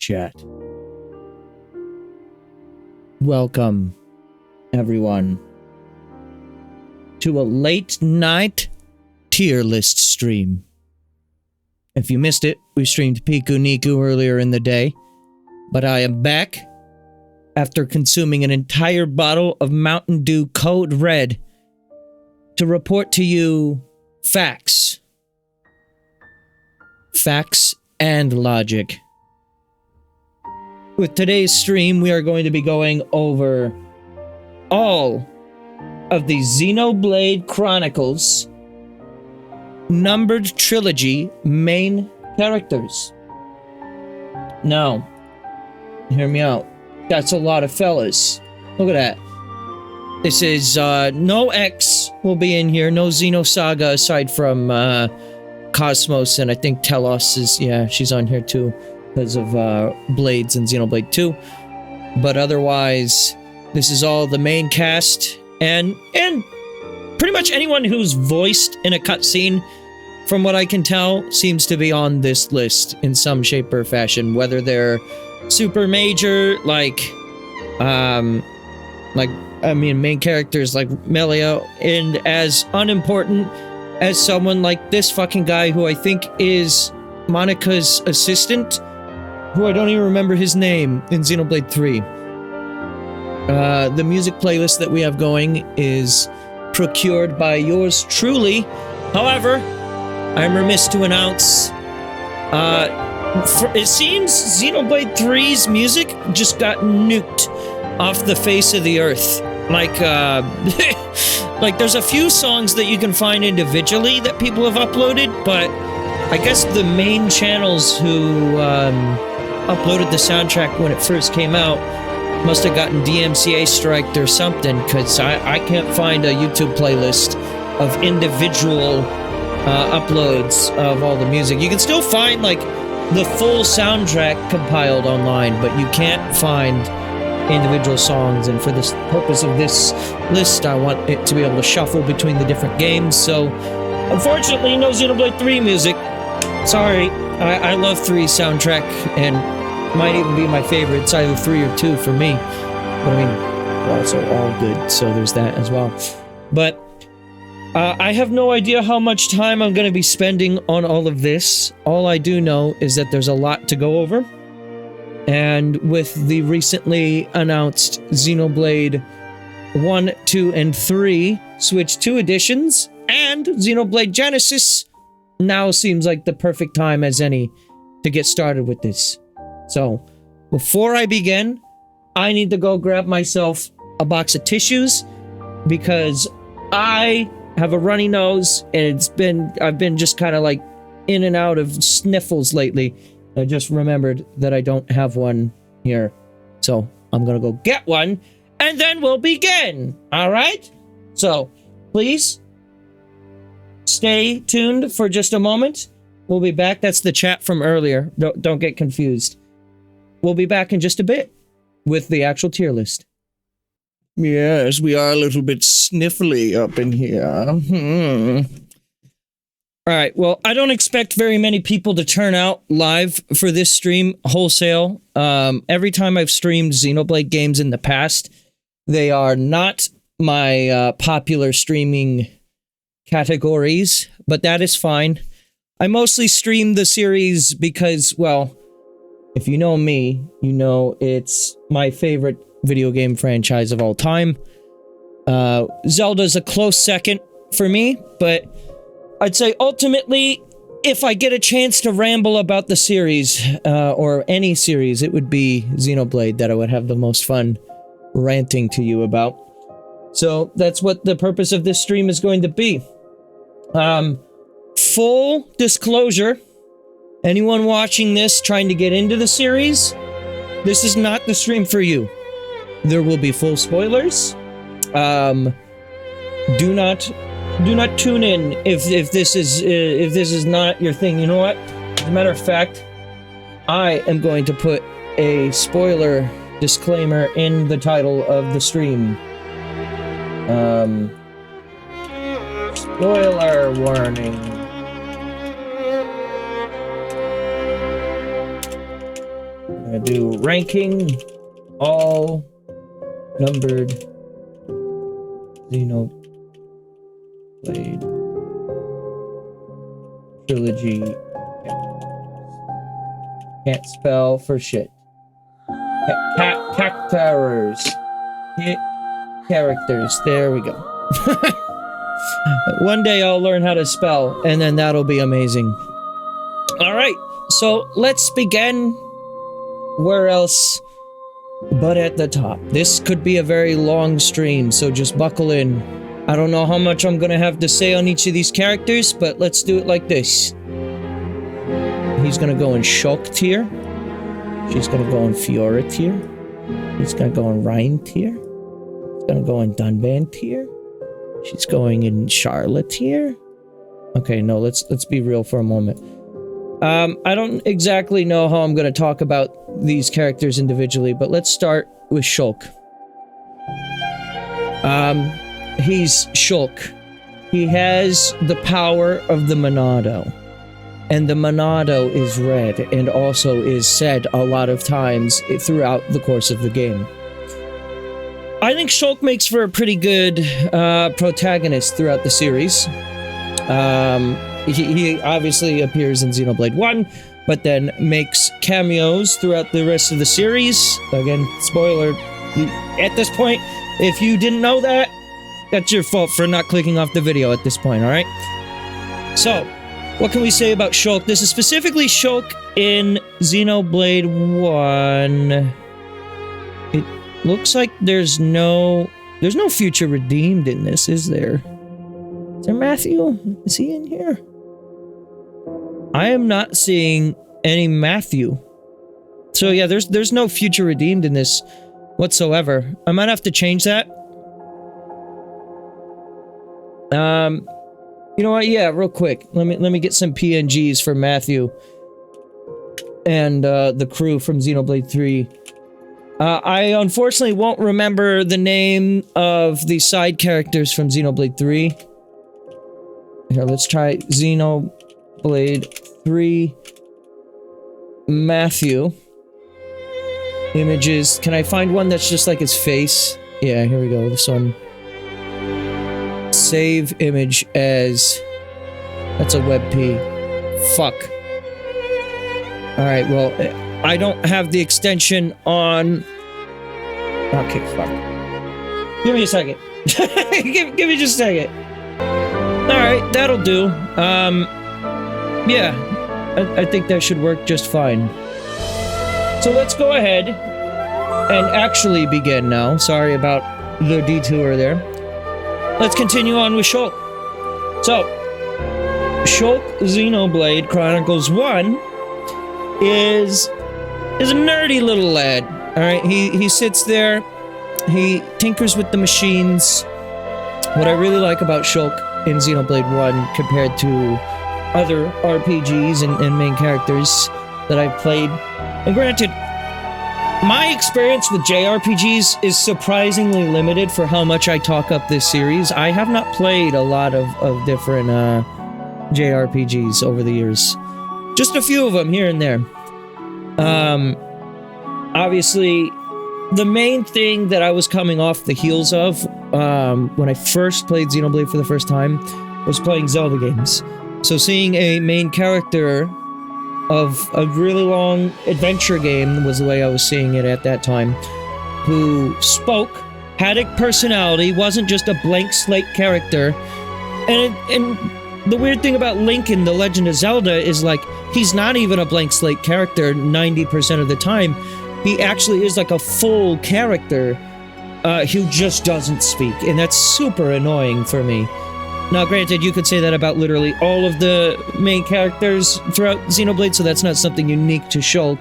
chat. Welcome, everyone, to a late night tier list stream. If you missed it, we streamed Piku Niku earlier in the day, but I am back after consuming an entire bottle of Mountain Dew Code Red to report to you facts. Facts and logic. With today's stream, we are going to be going over all of the Xenoblade Chronicles numbered trilogy main characters. Now, hear me out. That's a lot of fellas. Look at that. This is, no X will be in here, no Xenosaga aside from, Cosmos, and I think Telos is, yeah, she's on here too, because of, Blades and Xenoblade 2. But otherwise, this is all the main cast, and pretty much anyone who's voiced in a cutscene, from what I can tell, seems to be on this list in some shape or fashion, whether they're super major, main characters like Melia, and as unimportant as someone like this fucking guy who I think is Monica's assistant, who I don't even remember his name, in Xenoblade 3. The music playlist that we have going is procured by yours truly. However, I'm remiss to announce, it seems Xenoblade 3's music just got nuked off the face of the earth. Like there's a few songs that you can find individually that people have uploaded, but I guess the main channels who uploaded the soundtrack when it first came out must have gotten DMCA striked or something, because I can't find a YouTube playlist of individual uploads of all the music. You can still find, like, the full soundtrack compiled online, but you can't find individual songs, and for the purpose of this list, I want it to be able to shuffle between the different games, so unfortunately, no Xenoblade 3 music. Sorry, I love 3's soundtrack, and might even be my favorite. It's either 3 or 2 for me, but I mean, they're also all good, so there's that as well. But I have no idea how much time I'm going to be spending on all of this. All I do know is that there's a lot to go over. And with the recently announced Xenoblade 1, 2, and 3 Switch 2 editions, and Xenoblade Genesis, now seems like the perfect time as any to get started with this. So, before I begin, I need to go grab myself a box of tissues, because I have a runny nose, and I've been just kind of like in and out of sniffles lately. I just remembered that I don't have one here. So I'm gonna go get one, and then we'll begin. Alright? So, please stay tuned for just a moment. We'll be back. That's the chat from earlier. Don't get confused. We'll be back in just a bit with the actual tier list. Yes, we are a little bit sniffly up in here. Alright, well, I don't expect very many people to turn out live for this stream wholesale. Every time I've streamed Xenoblade games in the past, they are not my popular streaming categories, but that is fine. I mostly stream the series because, well, if you know me, you know it's my favorite video game franchise of all time. Zelda's a close second for me, but I'd say ultimately, if I get a chance to ramble about the series, or any series, it would be Xenoblade that I would have the most fun ranting to you about. So that's what the purpose of this stream is going to be. Full disclosure, anyone watching this trying to get into the series, this is not the stream for you. There will be full spoilers. Do not tune in if this is not your thing. You know what? As a matter of fact, I am going to put a spoiler disclaimer in the title of the stream. Spoiler warning. gonna do ranking, all numbered Xenoblade trilogy. Can't spell for shit. Characters. Characters. There we go. One day I'll learn how to spell, and then that'll be amazing. Alright, so let's begin. Where else but at the top? This could be a very long stream, so just buckle in. I don't know how much I'm gonna have to say on each of these characters, but let's do it like this. He's gonna go in Shulk tier. She's gonna go in Fiora tier. He's gonna go in Ryan tier. He's gonna go in Dunban tier. She's going in Charlotte tier. Okay, no, let's be real for a moment. I don't exactly know how I'm gonna talk about these characters individually, but let's start with Shulk. He's Shulk. He has the power of the Monado. And the Monado is red, and also is said a lot of times throughout the course of the game. I think Shulk makes for a pretty good protagonist throughout the series. He obviously appears in Xenoblade 1, but then makes cameos throughout the rest of the series. Again, spoiler, at this point, if you didn't know that, that's your fault for not clicking off the video at this point, alright? So, what can we say about Shulk? This is specifically Shulk in Xenoblade 1. It looks like there's no future redeemed in this, is there? Is there Matthew? Is he in here? I am not seeing any Matthew. So yeah, there's no future redeemed in this whatsoever. I might have to change that. You know what? Yeah, real quick. Let me get some PNGs for Matthew and the crew from Xenoblade 3. I unfortunately won't remember the name of the side characters from Xenoblade 3. Here, let's try Xenoblade 3 Matthew. Images. Can I find one that's just like his face? Yeah, here we go. This one. Save image as... That's a WebP. Fuck. Alright, well, I don't have the extension on... Okay, fuck. Give me a second. give me just a second. Alright, that'll do. Yeah. I think that should work just fine. So let's go ahead and actually begin now. Sorry about the detour there. Let's continue on with Shulk. So, Shulk Xenoblade Chronicles 1 is a nerdy little lad. Alright, he sits there, he tinkers with the machines. What I really like about Shulk in Xenoblade 1 compared to other RPGs and main characters that I've played. And granted, my experience with JRPGs is surprisingly limited for how much I talk up this series. I have not played a lot of different JRPGs over the years. Just a few of them here and there. Obviously, the main thing that I was coming off the heels of when I first played Xenoblade for the first time was playing Zelda games. So seeing a main character of a really long adventure game was the way I was seeing it at that time, who spoke, had a personality, wasn't just a blank slate character. And the weird thing about Link in The Legend of Zelda is, like, he's not even a blank slate character 90% of the time. He actually is like a full character who just doesn't speak, and that's super annoying for me. Now, granted, you could say that about literally all of the main characters throughout Xenoblade, so that's not something unique to Shulk.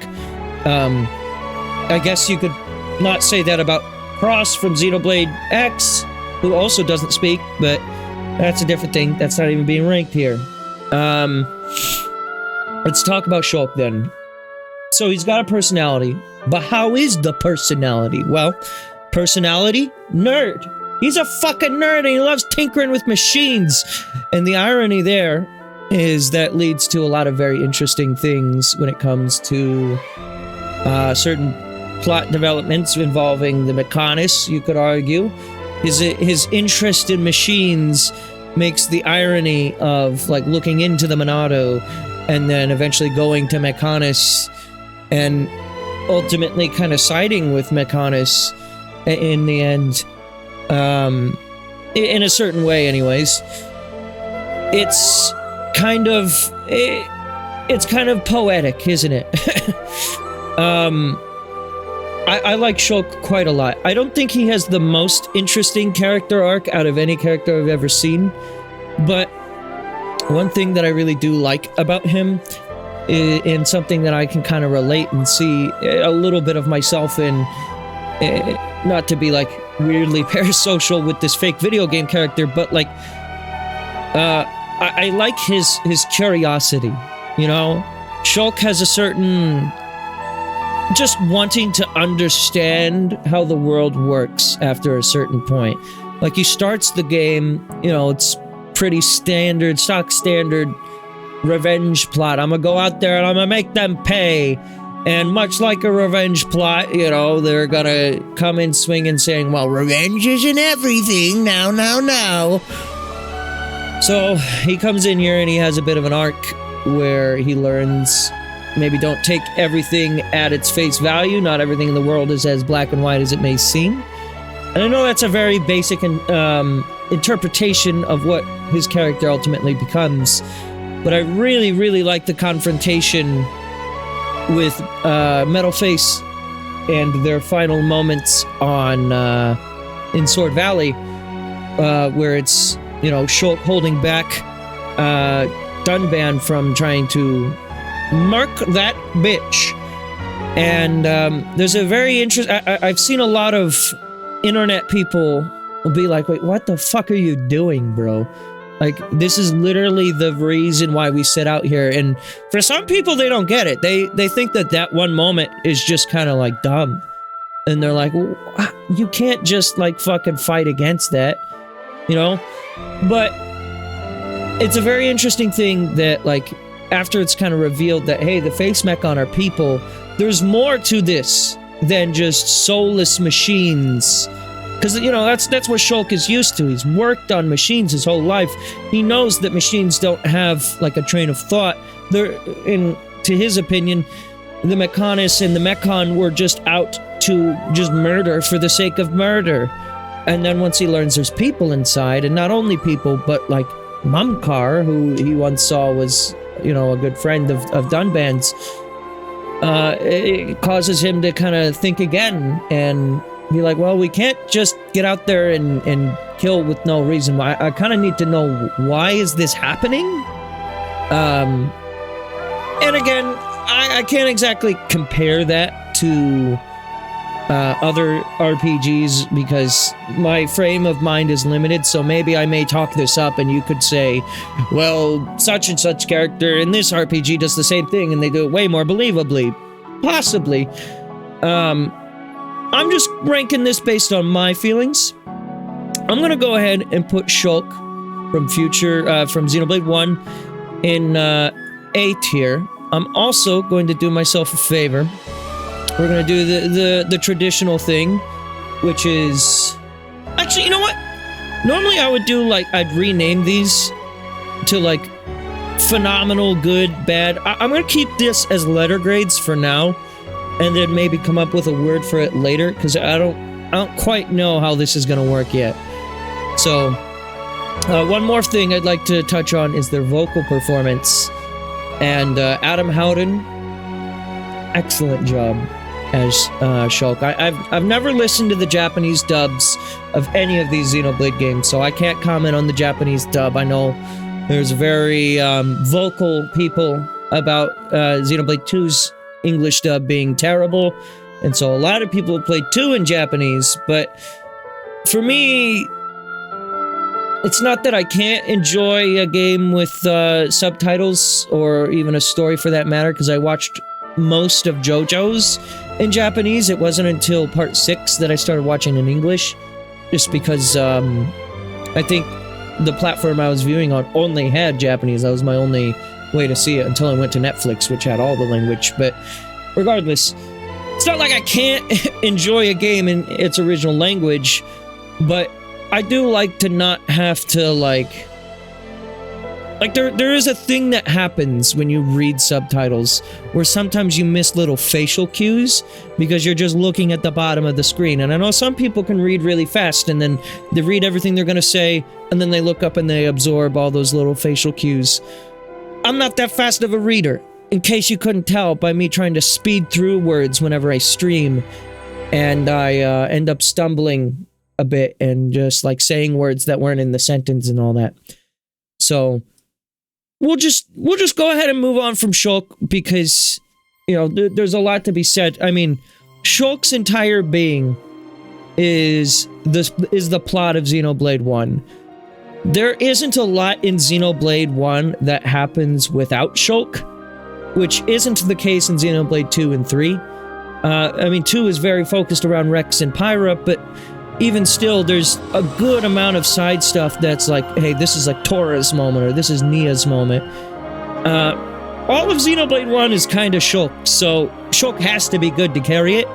I guess you could not say that about Cross from Xenoblade X, who also doesn't speak, but that's a different thing. That's not even being ranked here. Let's talk about Shulk then. So he's got a personality, but how is the personality? Well, personality? Nerd. He's a fucking nerd and he loves tinkering with machines. And the irony there is that leads to a lot of very interesting things when it comes to certain plot developments involving the Mechonis, you could argue. His interest in machines makes the irony of like looking into the Monado and then eventually going to Mechonis and ultimately kind of siding with Mechonis in the end, in a certain way anyways. It's kind of poetic, isn't it? I like Shulk quite a lot. I don't think he has the most interesting character arc out of any character I've ever seen, but one thing that I really do like about him and something that I can kind of relate and see a little bit of myself in, not to be like weirdly parasocial with this fake video game character, but like I like his curiosity, you know? Shulk has a certain just wanting to understand how the world works after a certain point. Like, he starts the game, you know, it's pretty standard, stock standard revenge plot. I'm gonna go out there and I'm gonna make them pay. And much like a revenge plot, you know, they're gonna come in swinging saying, well, revenge isn't everything, now. So he comes in here and he has a bit of an arc where he learns, maybe don't take everything at its face value. Not everything in the world is as black and white as it may seem. And I know that's a very basic interpretation of what his character ultimately becomes. But I really, really like the confrontation with Metal Face and their final moments on in Sword Valley, where it's, you know, Shulk holding back Dunban from trying to mark that bitch. And there's a very interesting... I've seen a lot of internet people will be like, wait, what the fuck are you doing, bro? Like, this is literally the reason why we set out here. And for some people, they don't get it. They think that one moment is just kind of like dumb. And they're like, well, you can't just like fucking fight against that, you know? But it's a very interesting thing that, like, after it's kind of revealed that, hey, the face Mechon are people, there's more to this than just soulless machines. Because, you know, that's what Shulk is used to. He's worked on machines his whole life. He knows that machines don't have, like, a train of thought. They're, to his opinion, the Mechonis and the Mechon were just out to just murder for the sake of murder. And then once he learns there's people inside, and not only people, but, like, Mumkar, who he once saw was, you know, a good friend of Dunban's, it causes him to kind of think again and be like, well, we can't just get out there and kill with no reason. I kind of need to know, why is this happening? And again, I can't exactly compare that to other RPGs because my frame of mind is limited, so maybe I may talk this up and you could say, well, such and such character in this RPG does the same thing and they do it way more believably. Possibly. I'm just ranking this based on my feelings. I'm gonna go ahead and put Shulk from Xenoblade 1 in A tier. I'm also going to do myself a favor. We're gonna do the traditional thing, which is... Actually, you know what? Normally I would do, like, I'd rename these to, like, phenomenal, good, bad. I'm gonna keep this as letter grades for now, and then maybe come up with a word for it later, because I don't quite know how this is gonna work yet. So, one more thing I'd like to touch on is their vocal performance. And Adam Howden, excellent job as Shulk. I've never listened to the Japanese dubs of any of these Xenoblade games, so I can't comment on the Japanese dub. I know there's very vocal people about Xenoblade 2's English dub being terrible, and so a lot of people played 2 in Japanese, but for me, it's not that I can't enjoy a game with subtitles, or even a story for that matter, because I watched most of JoJo's in Japanese. It wasn't until part 6 that I started watching in English, just because I think the platform I was viewing on only had Japanese. That was my only way to see it until I went to Netflix, which had all the language. But regardless, it's not like I can't enjoy a game in its original language, but I do like to not have to, like there is a thing that happens when you read subtitles where sometimes you miss little facial cues because you're just looking at the bottom of the screen. And I know some people can read really fast and then they read everything they're going to say and then they look up and they absorb all those little facial cues. I'm not that fast of a reader, in case you couldn't tell by me trying to speed through words whenever I stream, and I end up stumbling a bit and just like saying words that weren't in the sentence and all that. So we'll just go ahead and move on from Shulk because, you know, there's a lot to be said. I mean, Shulk's entire being is the plot of Xenoblade 1. There isn't a lot in Xenoblade 1 that happens without Shulk, which isn't the case in Xenoblade 2 and 3. I mean, 2 is very focused around Rex and Pyra, but even still, there's a good amount of side stuff that's like, hey, this is like Tora's moment, or this is Nia's moment. All of Xenoblade 1 is kind of Shulk, so Shulk has to be good to carry it.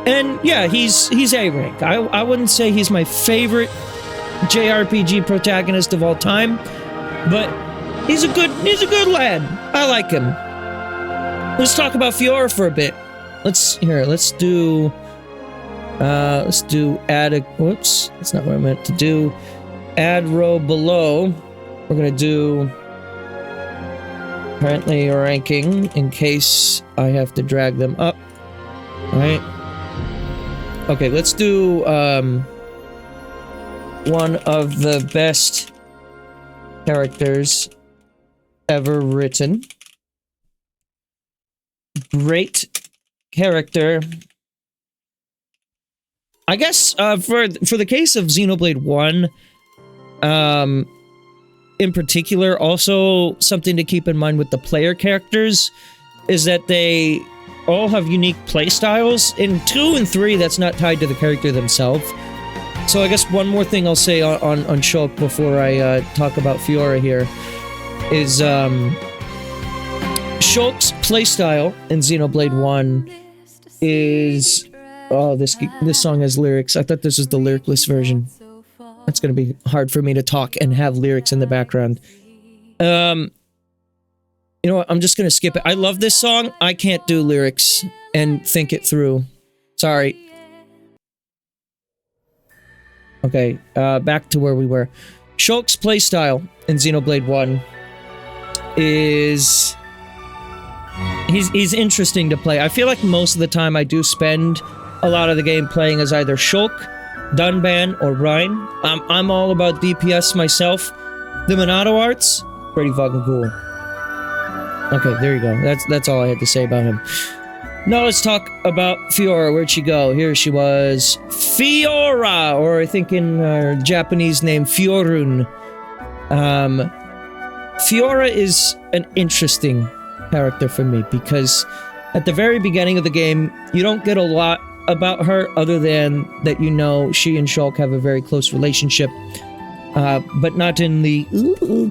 And yeah, he's A-rank. I wouldn't say he's my favorite JRPG protagonist of all time, but he's a good lad. I like him. Let's talk about Fiora for a bit. Let's do add a, whoops, that's not what I meant to do. Add row below. We're gonna do apparently ranking in case I have to drag them up. Alright. Okay, let's do one of the best characters ever written. Great character. I guess for the case of Xenoblade 1, in particular, also something to keep in mind with the player characters is that they all have unique playstyles. In 2 and 3, that's not tied to the character themselves. So I guess one more thing I'll say on Shulk before I talk about Fiora here is Shulk's playstyle in Xenoblade 1 is... Oh, this song has lyrics. I thought this was the lyricless version. That's gonna be hard for me to talk and have lyrics in the background. You know what? I'm just gonna skip it. I love this song. I can't do lyrics and think it through. Sorry. Okay, back to where we were. Shulk's playstyle in Xenoblade 1 is... He's interesting to play. I feel like most of the time I do spend a lot of the game playing as either Shulk, Dunban, or Rhine. I'm all about DPS myself. The Minato arts, pretty fucking cool. Okay, there you go. That's all I had to say about him. Now let's talk about Fiora. Where'd she go? Here she was. Fiora! Or I think in her Japanese name, Fiorun. Fiora is an interesting character for me because at the very beginning of the game, you don't get a lot about her other than that you know she and Shulk have a very close relationship, but not in the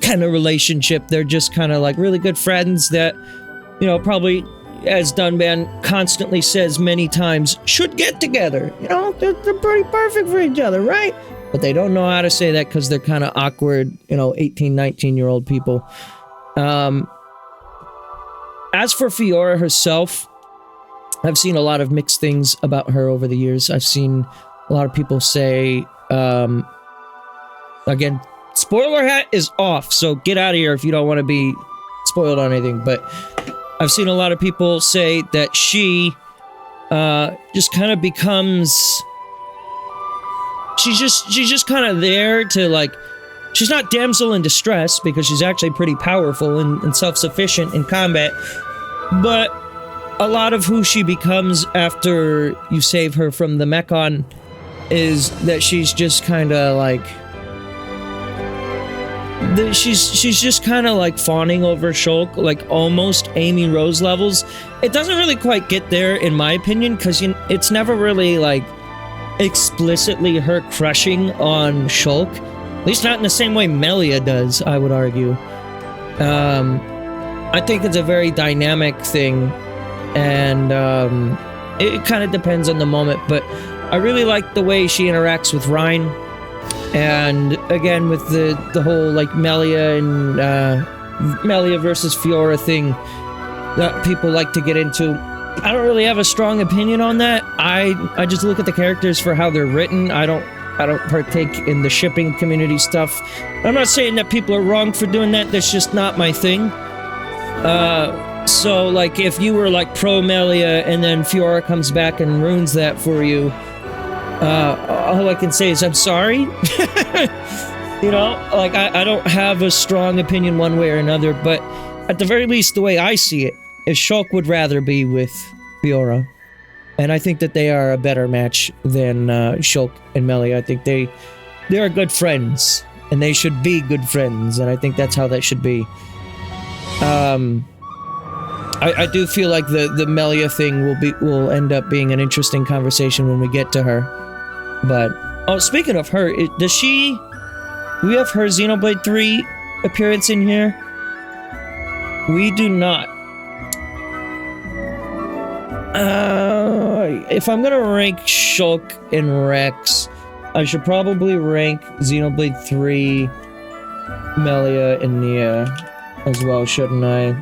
kind of relationship. They're just kind of like really good friends that, you know, probably, as Dunban constantly says many times, should get together. You know, they're pretty perfect for each other, right? But they don't know how to say that because they're kind of awkward, you know, 18, 19-year-old people. As for Fiora herself, I've seen a lot of mixed things about her over the years. I've seen a lot of people say, again, spoiler hat is off, so get out of here if you don't want to be spoiled on anything, but I've seen a lot of people say that she just kind of becomes... She's just kind of there to, like... She's not damsel in distress, because she's actually pretty powerful and self-sufficient in combat, but a lot of who she becomes after you save her from the Mechon is that she's just kind of like... She's just kind of like fawning over Shulk, like almost Amy Rose levels. It doesn't really quite get there, in my opinion, because it's never really like explicitly her crushing on Shulk. At least not in the same way Melia does, I would argue. I think it's a very dynamic thing, and it kind of depends on the moment, but I really like the way she interacts with Ryan. And again, with the whole like Melia and Melia versus Fiora thing that people like to get into. I don't really have a strong opinion on that. I just look at the characters for how they're written. I don't partake in the shipping community stuff. I'm not saying that people are wrong for doing that. That's just not my thing. So like if you were like pro Melia and then Fiora comes back and ruins that for you, all I can say is I'm sorry. You know, like I don't have a strong opinion one way or another, but at the very least, the way I see it is Shulk would rather be with Fiora. And I think that they are a better match than Shulk and Melia. I think they are good friends, and they should be good friends, and I think that's how that should be. I do feel like the Melia thing will end up being an interesting conversation when we get to her. But oh, speaking of her, do we have her Xenoblade 3 appearance in here? We do not. If I'm gonna rank Shulk and Rex, I should probably rank Xenoblade 3, Melia, and Nia as well, shouldn't I?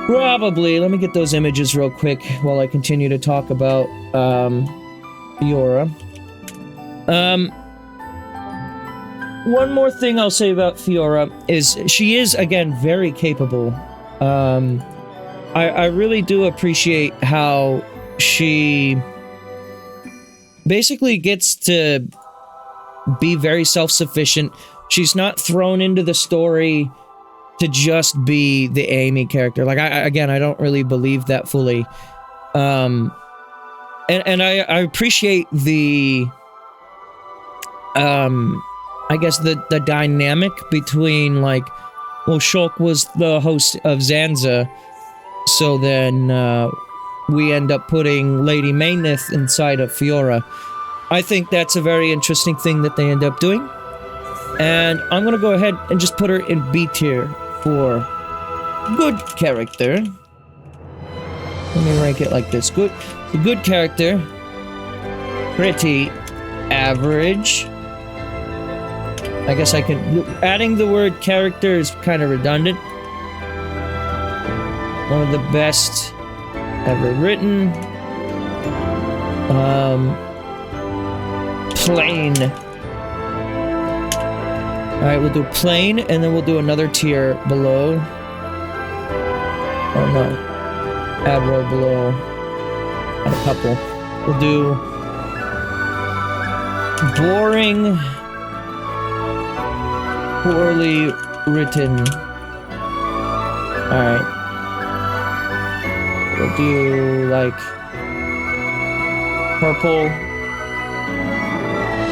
Probably. Let me get those images real quick while I continue to talk about, Fiora. One more thing I'll say about Fiora is she is, again, very capable. I really do appreciate how she basically gets to be very self-sufficient. She's not thrown into the story to just be the Amy character. Like, I don't really believe that fully. And I appreciate the, I guess the dynamic between, like, well, Shulk was the host of Zanza, so then, we end up putting Lady Maynith inside of Fiora. I think that's a very interesting thing that they end up doing. And I'm gonna go ahead and just put her in B tier for good character. Let me rank it like this. Good character. Pretty average. I guess I can... Adding the word character is kind of redundant. One of the best ever written. Plain. Alright, we'll do plain, and then we'll do another tier below. Oh no. Add row below. Add a couple. We'll do... boring. Poorly written. Alright. We'll do, like, purple.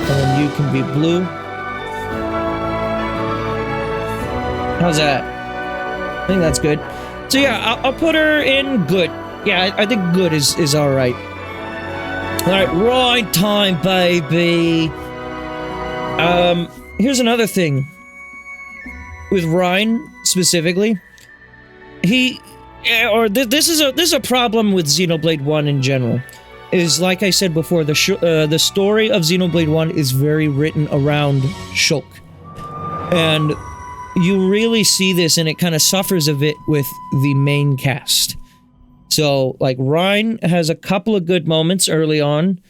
And then you can be blue. How's that? I think that's good. So yeah, I'll put her in good. Yeah, I think good is alright. Alright, right time, baby. Here's another thing. With Ryan, specifically. This is a problem with Xenoblade 1 in general. Is, like I said before, the story of Xenoblade 1 is very written around Shulk. And you really see this, and it kind of suffers a bit with the main cast. So, like, Ryan has a couple of good moments early on,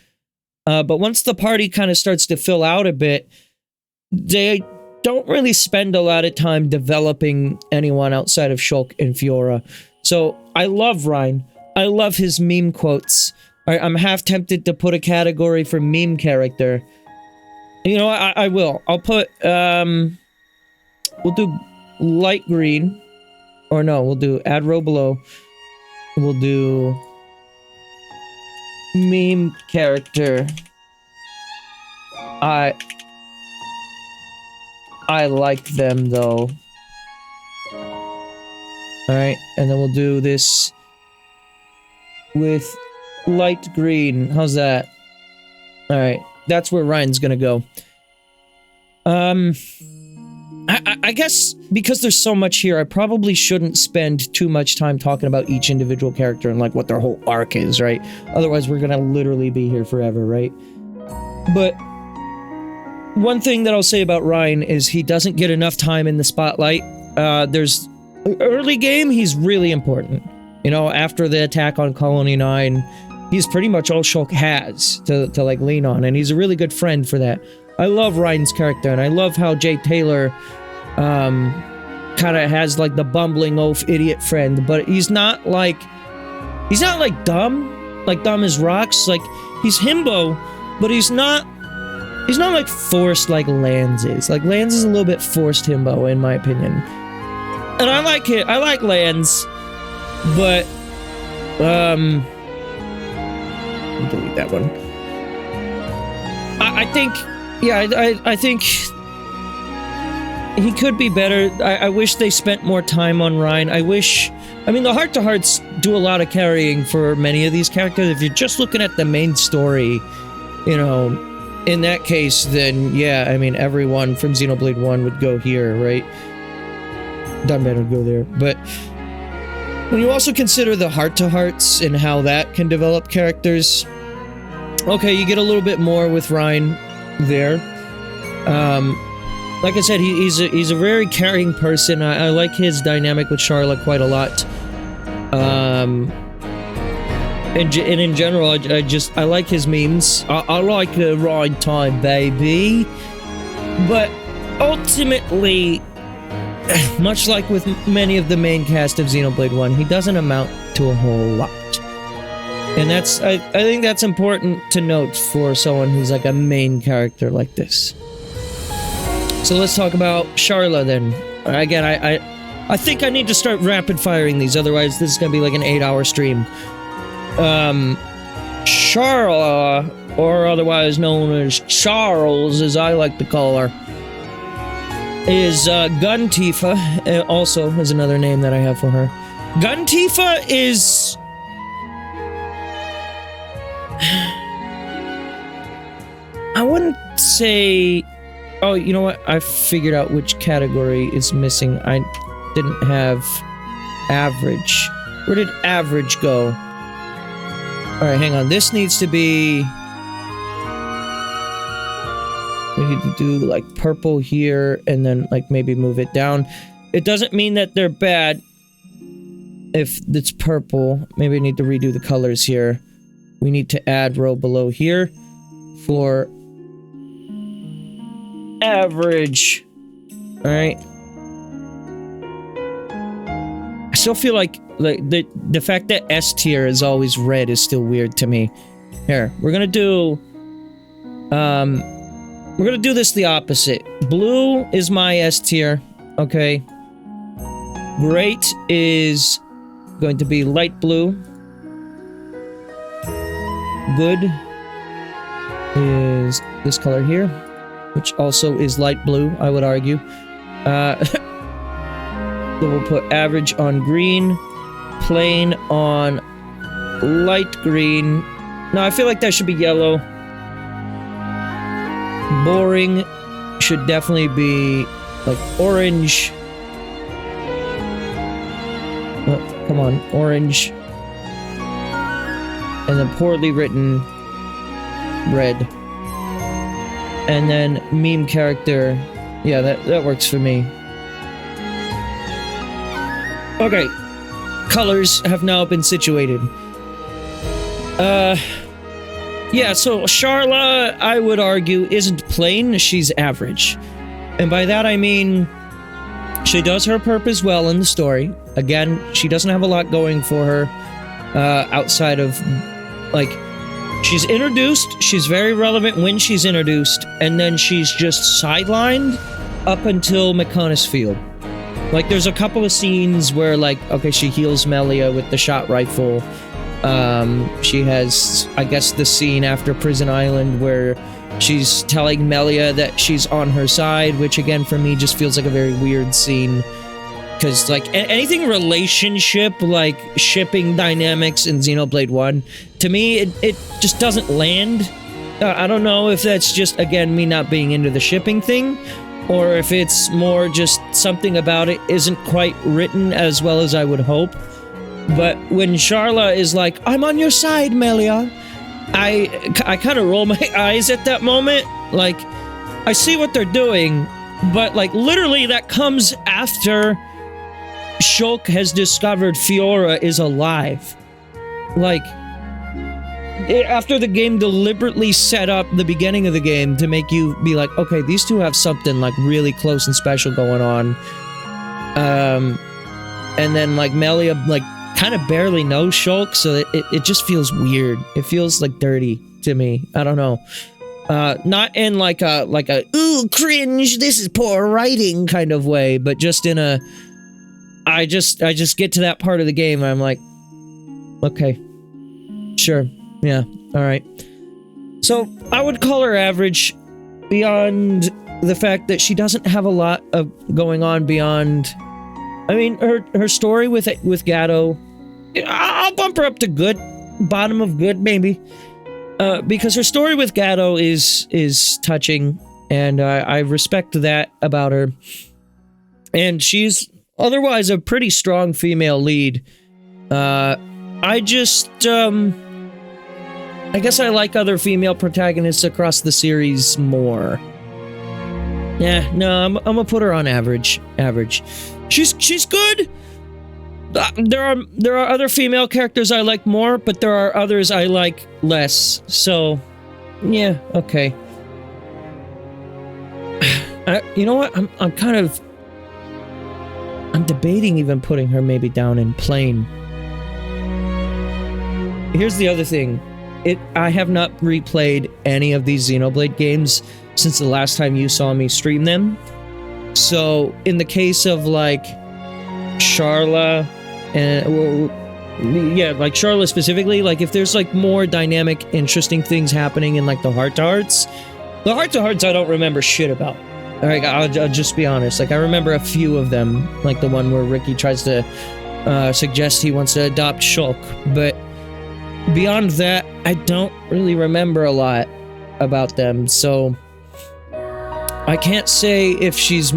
but once the party kind of starts to fill out a bit, they don't really spend a lot of time developing anyone outside of Shulk and Fiora. So, I love Ryan. I love his meme quotes. I'm half tempted to put a category for meme character. You know, I will. I'll put, we'll do light green. Or no, we'll do add row below. We'll do meme character. I like them, though. Alright, and then we'll do this with light green. How's that? Alright, that's where Ryan's gonna go. I I guess because there's so much here, I probably shouldn't spend too much time talking about each individual character and like what their whole arc is, right? Otherwise, we're gonna literally be here forever, right? But one thing that I'll say about Ryan is he doesn't get enough time in the spotlight. There's early game, he's really important. You know, after the attack on Colony 9, he's pretty much all Shulk has to like lean on, and he's a really good friend for that. I love Ryan's character, and I love how Jay Taylor kind of has like the bumbling oaf idiot friend, but he's not like dumb as rocks. Like he's himbo, but he's not like forced like Lance is. Like Lance is a little bit forced himbo in my opinion. And I like it. I like Lance, but delete that one. I think, yeah, I think he could be better. I wish they spent more time on Ryan. I mean, the heart-to-hearts do a lot of carrying for many of these characters. If you're just looking at the main story, you know, in that case, then yeah, I mean, everyone from Xenoblade 1 would go here, right? Dunban would go there. But when you also consider the heart-to-hearts and how that can develop characters, okay, you get a little bit more with Ryan there. Like I said, he's a very caring person. I like his dynamic with Charlotte quite a lot. And in general, I like his memes. I like a ride time, baby. But ultimately, much like with many of the main cast of Xenoblade 1, he doesn't amount to a whole lot. And that's, I think that's important to note for someone who's like a main character like this. So let's talk about Charla then. Again, I think I need to start rapid firing these, otherwise this is gonna be like an 8-hour stream. Charla, or otherwise known as Charles, as I like to call her, is Gun Tifa. Also is another name that I have for her. Gun Tifa is... I wouldn't say... Oh, you know what? I figured out which category is missing. I didn't have average. Where did average go? Alright, hang on. This needs to be... We need to do, like, purple here, and then, like, maybe move it down. It doesn't mean that they're bad if it's purple. Maybe I need to redo the colors here. We need to add row below here for... average. Alright. I still feel like the fact that S tier is always red is still weird to me. Here, we're gonna do this the opposite. Blue is my S tier, okay? Great is going to be light blue. Good is this color here, which also is light blue, I would argue. Then we'll put average on green, plain on light green. No, I feel like that should be yellow. Boring should definitely be like orange. Oh, come on, orange. And then poorly written, red. And then meme character, yeah, that works for me. Okay, colors have now been situated. Yeah, so Charla, I would argue, isn't plain, she's average. And by that I mean, she does her purpose well in the story. Again, she doesn't have a lot going for her, outside of, like, she's introduced, she's very relevant when she's introduced, and then she's just sidelined up until McConaughey's Field. Like, there's a couple of scenes where, like, okay, she heals Melia with the shot rifle. She has, I guess, the scene after Prison Island where she's telling Melia that she's on her side, which, again, for me, just feels like a very weird scene. Because, like, anything relationship, like, shipping dynamics in Xenoblade 1, to me, it just doesn't land. I don't know if that's just, again, me not being into the shipping thing, or if it's more just something about it isn't quite written as well as I would hope. But when Sharla is like, I'm on your side, Melia, I kind of roll my eyes at that moment. Like, I see what they're doing, but like literally that comes after Shulk has discovered Fiora is alive. Like, after the game deliberately set up the beginning of the game to make you be like, okay, these two have something like really close and special going on. And then like Melia like kind of barely knows Shulk, so it just feels weird. It feels like dirty to me. I don't know. Not in like a ooh cringe, this is poor writing kind of way, but just in a I just get to that part of the game and I'm like, okay, sure, yeah, all right. So I would call her average, beyond the fact that she doesn't have a lot of going on beyond. I mean, her story with Gato, I'll bump her up to good, bottom of good maybe, because her story with Gato is touching, and I respect that about her. And she's otherwise a pretty strong female lead. I just, I guess I like other female protagonists across the series more. Yeah, no, I'm gonna put her on average. Average. She's good. There are other female characters I like more, but there are others I like less. So, yeah, okay. You know what? I'm debating even putting her maybe down in plain. Here's the other thing. I have not replayed any of these Xenoblade games since the last time you saw me stream them. So, in the case of, like, Sharla, like Sharla specifically, like, if there's, like, more dynamic, interesting things happening in, like, the heart-to-hearts I don't remember shit about. Alright, I'll just be honest. Like, I remember a few of them, like the one where Ricky tries to suggest he wants to adopt Shulk, but beyond that, I don't really remember a lot about them, so I can't say if she's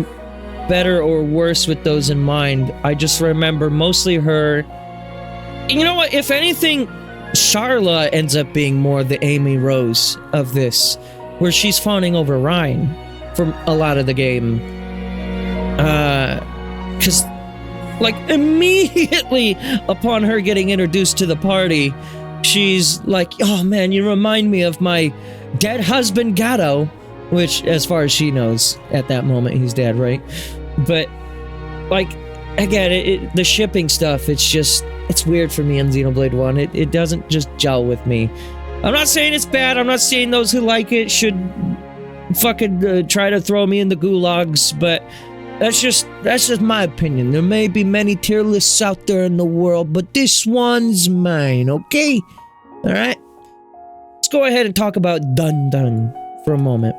better or worse with those in mind. I just remember mostly her. You know what? If anything, Sharla ends up being more the Amy Rose of this, where she's fawning over Ryan for a lot of the game. Because, like, immediately upon her getting introduced to the party, she's like, oh man, you remind me of my dead husband Gato, which, as far as she knows, at that moment, he's dead, right? But, like, again, the shipping stuff, it's weird for me in Xenoblade 1. It doesn't just gel with me. I'm not saying it's bad. I'm not saying those who like it should fucking try to throw me in the gulags, but that's just my opinion. There may be many tier lists out there in the world, but this one's mine, okay? Alright? Let's go ahead and talk about Dun Dun for a moment.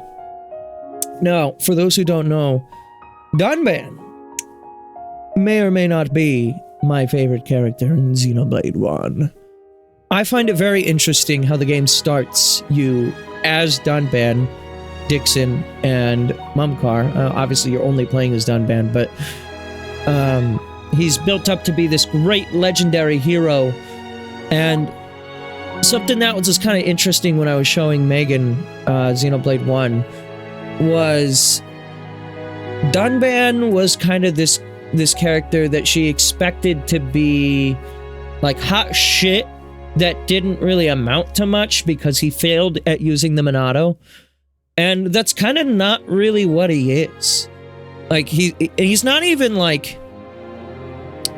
Now, for those who don't know, Dunban may or may not be my favorite character in Xenoblade 1. I find it very interesting how the game starts you as Dunban, Dixon, and Mumkar. Obviously, you're only playing as Dunban, but he's built up to be this great legendary hero. And something that was just kind of interesting when I was showing Megan Xenoblade 1 was Dunban was kind of this character that she expected to be like hot shit that didn't really amount to much because he failed at using the Monado. And that's kind of not really what he is. Like, he's not even like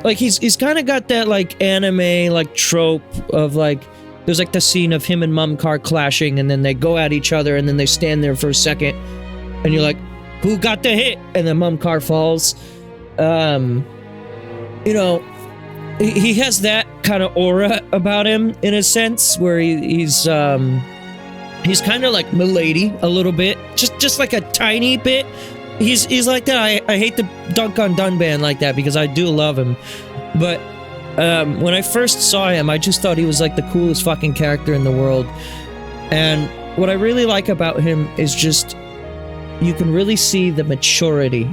he's kind of got that like anime like trope of like, there's like the scene of him and Mumkar clashing and then they go at each other and then they stand there for a second and you're like, who got the hit? And then Mumkar falls. You know, he has that kind of aura about him in a sense where he's kind of like Milady a little bit, just like a tiny bit. He's like that. I hate to dunk on Dunban like that because I do love him, but when I first saw him, I just thought he was like the coolest fucking character in the world. And what I really like about him is just you can really see the maturity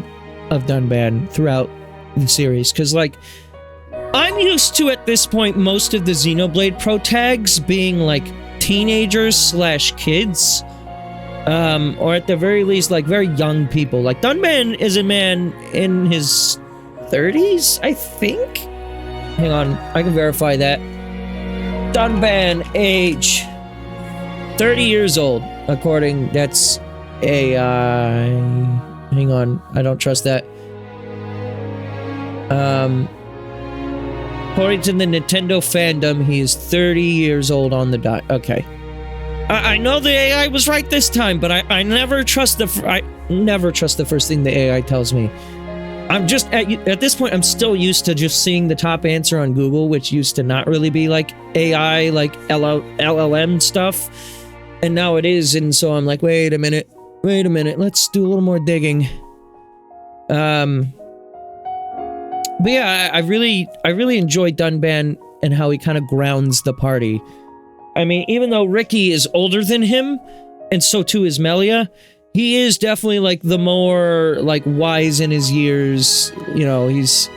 of Dunban throughout the series. Because, like, I'm used to, at this point, most of the Xenoblade protags being, like, teenagers slash kids. Or at the very least, like, very young people. Like, Dunban is a man in his 30s, I think? Hang on, I can verify that. Dunban, age 30 years old, according, that's AI. Hang on, I don't trust that. According to the Nintendo fandom, he is 30 years old on the dot. Okay. I know the AI was right this time, but I never trust I never trust the first thing the AI tells me. I'm just, at this point, I'm still used to just seeing the top answer on Google, which used to not really be like AI, like LLM stuff. And now it is, and so I'm like, wait a minute, let's do a little more digging. But yeah, I really enjoy Dunban and how he kind of grounds the party. I mean, even though Ricky is older than him, and so too is Melia, he is definitely, like, the more, like, wise in his years. You know, he's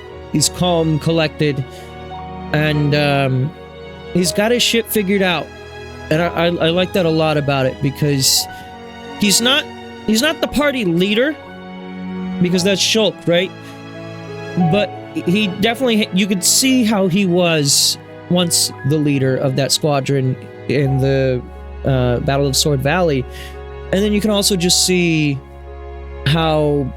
calm, collected, and, he's got his shit figured out. And I like that a lot about it, because he's not the party leader, because that's Shulk, right? But he definitely, you could see how he was once the leader of that squadron in the Battle of Sword Valley. And then you can also just see how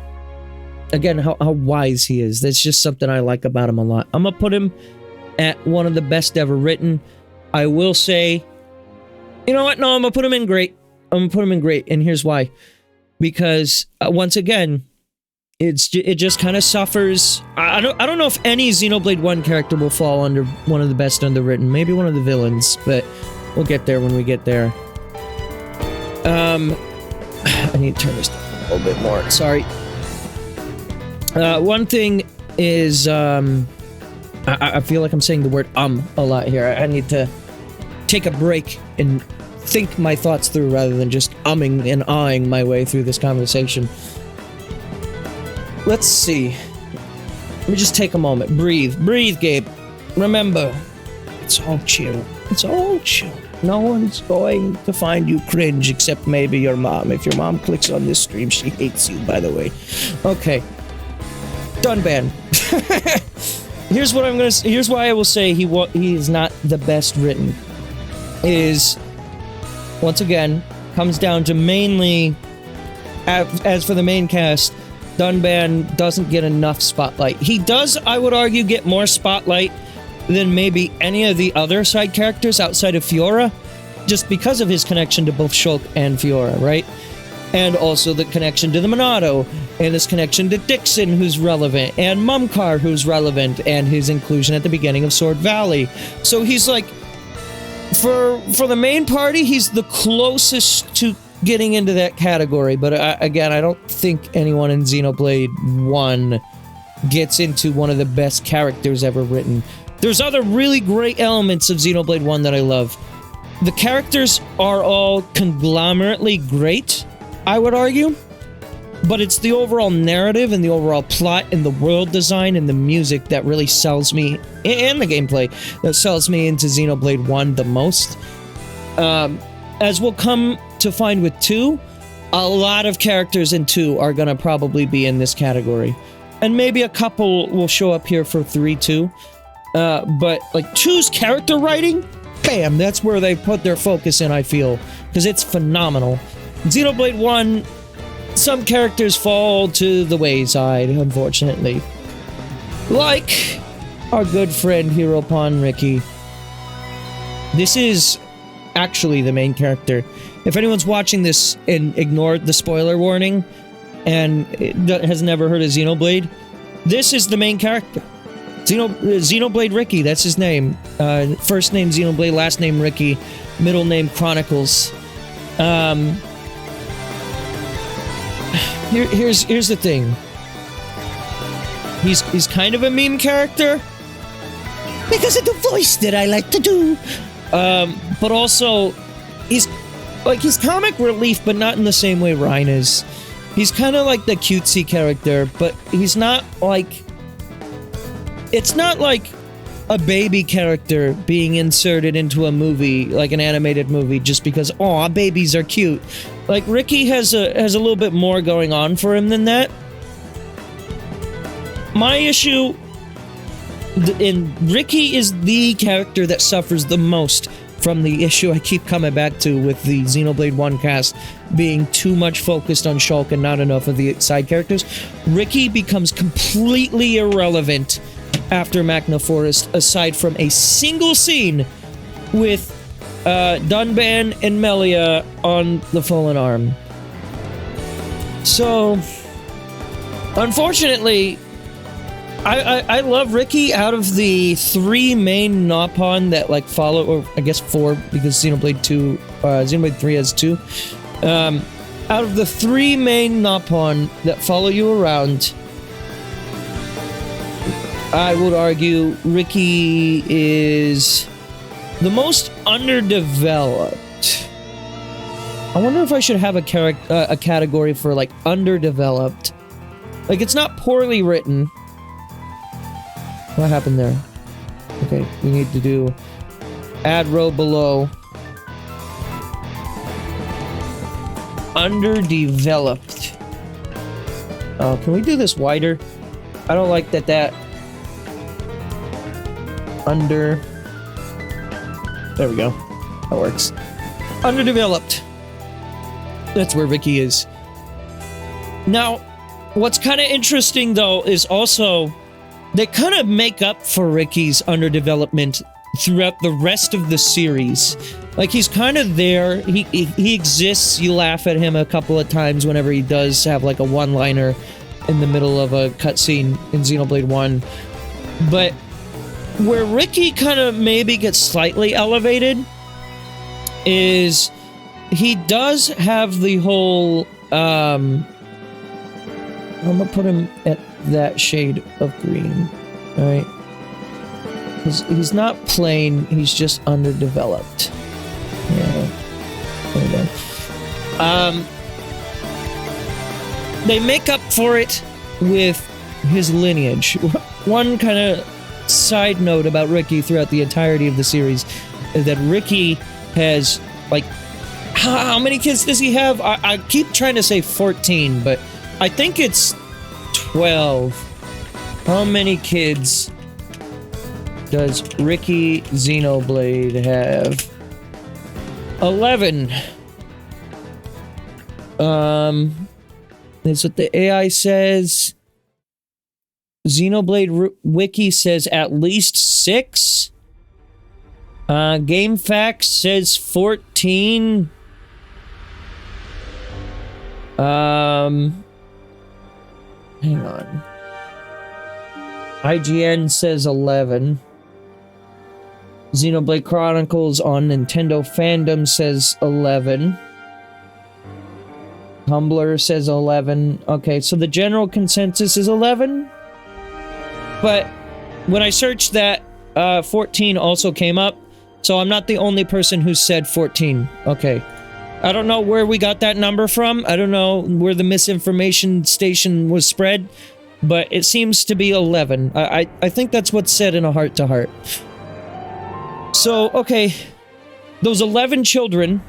wise he is. That's just something I like about him a lot. I'm gonna put him at one of the best ever written. I will say, you know what? No, I'm gonna put him in great. And here's why. Because once again, it just kind of suffers. I don't know if any Xenoblade 1 character will fall under one of the best underwritten. Maybe one of the villains, but we'll get there when we get there. I need to turn this down a little bit more. Sorry. One thing is, I feel like I'm saying the word a lot here. I need to take a break and think my thoughts through rather than just umming and ahhing my way through this conversation. Let's see. Let me just take a moment. Breathe. Breathe, Gabe. Remember, it's all chill. It's all chill. No one's going to find you cringe except maybe your mom. If your mom clicks on this stream, she hates you, by the way. Okay. Dunban. Here's what I'm gonna. Here's why I will say he is not the best written. Is, once again, comes down to mainly, as for the main cast, Dunban doesn't get enough spotlight. He does, I would argue, get more spotlight than maybe any of the other side characters outside of Fiora, just because of his connection to both Shulk and Fiora, right? And also the connection to the Monado, and his connection to Dixon, who's relevant, and Mumkar, who's relevant, and his inclusion at the beginning of Sword Valley. So he's like, for the main party, he's the closest to getting into that category. But again, I don't think anyone in Xenoblade 1 gets into one of the best characters ever written. There's other really great elements of Xenoblade 1 that I love. The characters are all conglomerately great, I would argue, but it's the overall narrative and the overall plot and the world design and the music that really sells me, and the gameplay that sells me into Xenoblade 1 the most. As we'll come to find with 2, a lot of characters in 2 are gonna probably be in this category. And maybe a couple will show up here for 3 too. But like 2's character writing, bam, that's where they put their focus in, I feel, because it's phenomenal. Xenoblade 1, some characters fall to the wayside, unfortunately. Like our good friend Hero Pon Ricky. This is actually the main character. If anyone's watching this and ignored the spoiler warning and has never heard of Xenoblade, this is the main character. Xenoblade Ricky, that's his name. First name Xenoblade, last name Ricky, middle name Chronicles. Here's the thing. He's kind of a meme character because of the voice that I like to do. But also, he's comic relief, but not in the same way Ryan is. He's kind of like the cutesy character, but he's not like... It's not like a baby character being inserted into a movie, like an animated movie, just because, aw, babies are cute. Like, Ricky has a little bit more going on for him than that. My issue... Ricky is the character that suffers the most from the issue I keep coming back to with the Xenoblade 1 cast being too much focused on Shulk and not enough of the side characters. Ricky becomes completely irrelevant after Magna Forest, aside from a single scene with Dunban and Melia on the Fallen Arm. So, unfortunately, I love Ricky. Out of the 3 main Nopon that like follow, or I guess 4 because Xenoblade 3 has 2. Out of the 3 main Nopon that follow you around, I would argue Ricky is the most underdeveloped. I wonder if I should have a category for like underdeveloped. Like, it's not poorly written. What happened there? Okay, we need to do add row below. Underdeveloped. Oh, can we do this wider? I don't like that under... There we go. That works. Underdeveloped. That's where Ricky is. Now, what's kind of interesting, though, is also... They kind of make up for Ricky's underdevelopment throughout the rest of the series. Like, he's kind of there. He exists. You laugh at him a couple of times whenever he does have, like, a one-liner in the middle of a cutscene in Xenoblade 1. But where Ricky kind of maybe gets slightly elevated is he does have the whole... I'm gonna put him at that shade of green, alright? Because he's not plain, he's just underdeveloped. Yeah. There we go. They make up for it with his lineage. One kind of side note about Ricky throughout the entirety of the series is that Ricky has, like, how many kids does he have? I keep trying to say 14, but I think it's 12. How many kids does Ricky Xenoblade have? 11. That's what the AI says. Xenoblade Wiki says at least 6. GameFAQs says 14. Hang on. IGN says 11. Xenoblade Chronicles on Nintendo Fandom says 11. Tumblr says 11. Okay, so the general consensus is 11. But when I searched that, 14 also came up. So I'm not the only person who said 14. Okay. I don't know where we got that number from. I don't know where the misinformation station was spread, but it seems to be 11. I think that's what's said in a heart-to-heart. So, okay, those 11 children,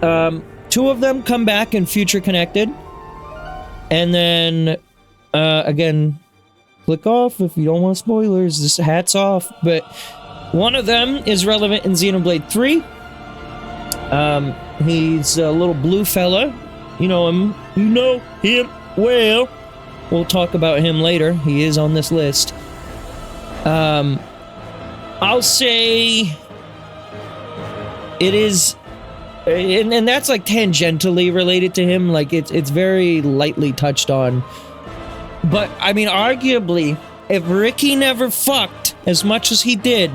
2 of them come back in Future Connected, and then, again, click off if you don't want spoilers, this hats off, but one of them is relevant in Xenoblade 3. He's a little blue fella. You know him. You know him well. We'll talk about him later. He is on this list. I'll say it is, and that's like tangentially related to him. Like it's very lightly touched on. But I mean, arguably, if Ricky never fucked as much as he did,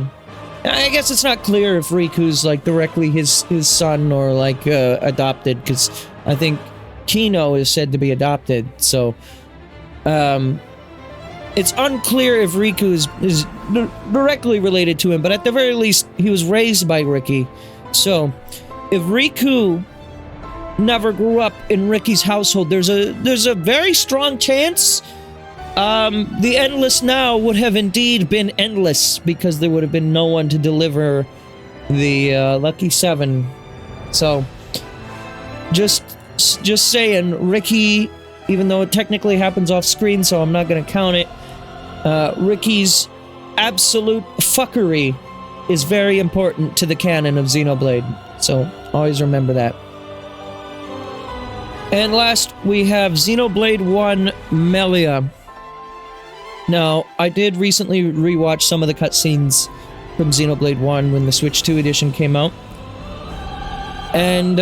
I guess it's not clear if Riku's like directly his son or like adopted, because I think Kino is said to be adopted. So it's unclear if Riku is directly related to him, but at the very least, he was raised by Ricky. So if Riku never grew up in Ricky's household, there's a very strong chance the Endless Now would have indeed been endless, because there would have been no one to deliver the Lucky 7. So, just saying, Ricky, even though it technically happens off screen, so I'm not going to count it, Ricky's absolute fuckery is very important to the canon of Xenoblade. So, always remember that. And last, we have Xenoblade 1 Melia. Now, I did recently rewatch some of the cutscenes from Xenoblade 1 when the Switch 2 edition came out. And,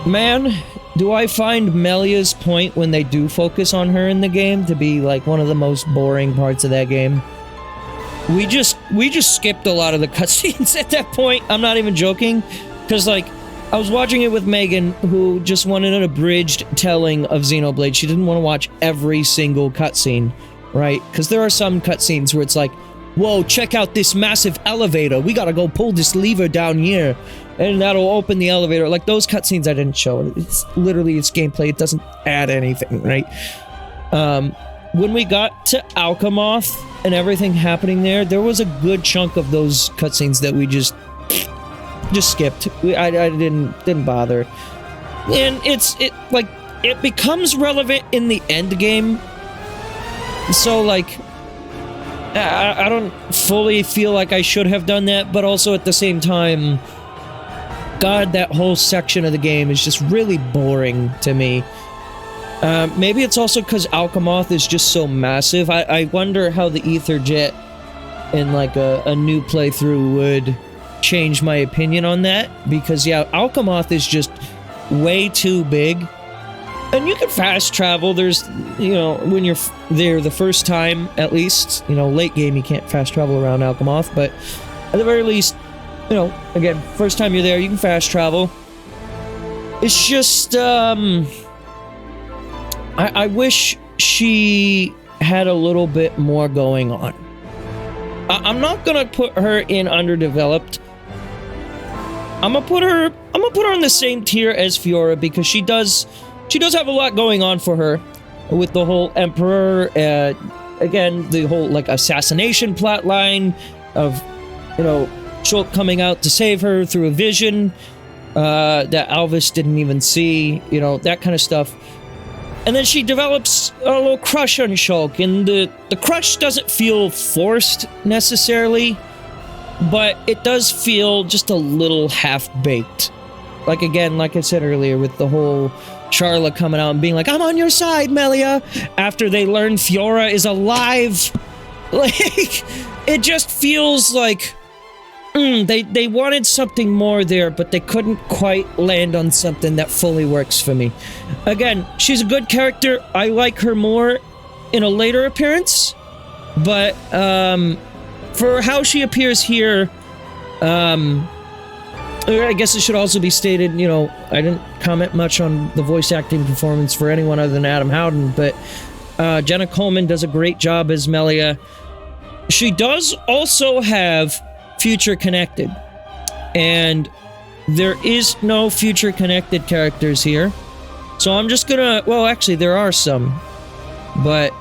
man, do I find Melia's point when they do focus on her in the game to be, like, one of the most boring parts of that game. We just skipped a lot of the cutscenes at that point. I'm not even joking. Because, like, I was watching it with Megan, who just wanted an abridged telling of Xenoblade. She didn't want to watch every single cutscene, right? Because there are some cutscenes where it's like, whoa, check out this massive elevator. We gotta go pull this lever down here, and that'll open the elevator. Like, those cutscenes I didn't show. It's literally, it's gameplay. It doesn't add anything, right? When we got to Alchemoth and everything happening there was a good chunk of those cutscenes that we just skipped. I didn't bother. And it becomes relevant in the end game. So, like, I don't fully feel like I should have done that, but also at the same time, God, that whole section of the game is just really boring to me. Maybe it's also because Alchemoth is just so massive. I wonder how the Ether Jet in, like, a new playthrough would change my opinion on that, because yeah, Alchemoth is just way too big, and you can fast travel. There's, you know, when you're there the first time, at least, you know, late game you can't fast travel around Alchemoth, but at the very least, you know, again, first time you're there, you can fast travel. It's just, I wish she had a little bit more going on. I'm not gonna put her in underdeveloped. I'm gonna put her on the same tier as Fiora, because she does have a lot going on for her with the whole Emperor, again, the whole, like, assassination plotline of, you know, Shulk coming out to save her through a vision that Alvis didn't even see, you know, that kind of stuff. And then she develops a little crush on Shulk, and the crush doesn't feel forced necessarily, but it does feel just a little half-baked. Like, again, like I said earlier, with the whole Charla coming out and being like, I'm on your side, Melia, after they learn Fiora is alive. Like, it just feels like they wanted something more there, but they couldn't quite land on something that fully works for me. Again, she's a good character. I like her more in a later appearance, but for how she appears here, I guess it should also be stated, you know, I didn't comment much on the voice acting performance for anyone other than Adam Howden, but Jenna Coleman does a great job as Melia. She does also have Future Connected, and there is no Future Connected characters here, so I'm just gonna, well, actually there are some, but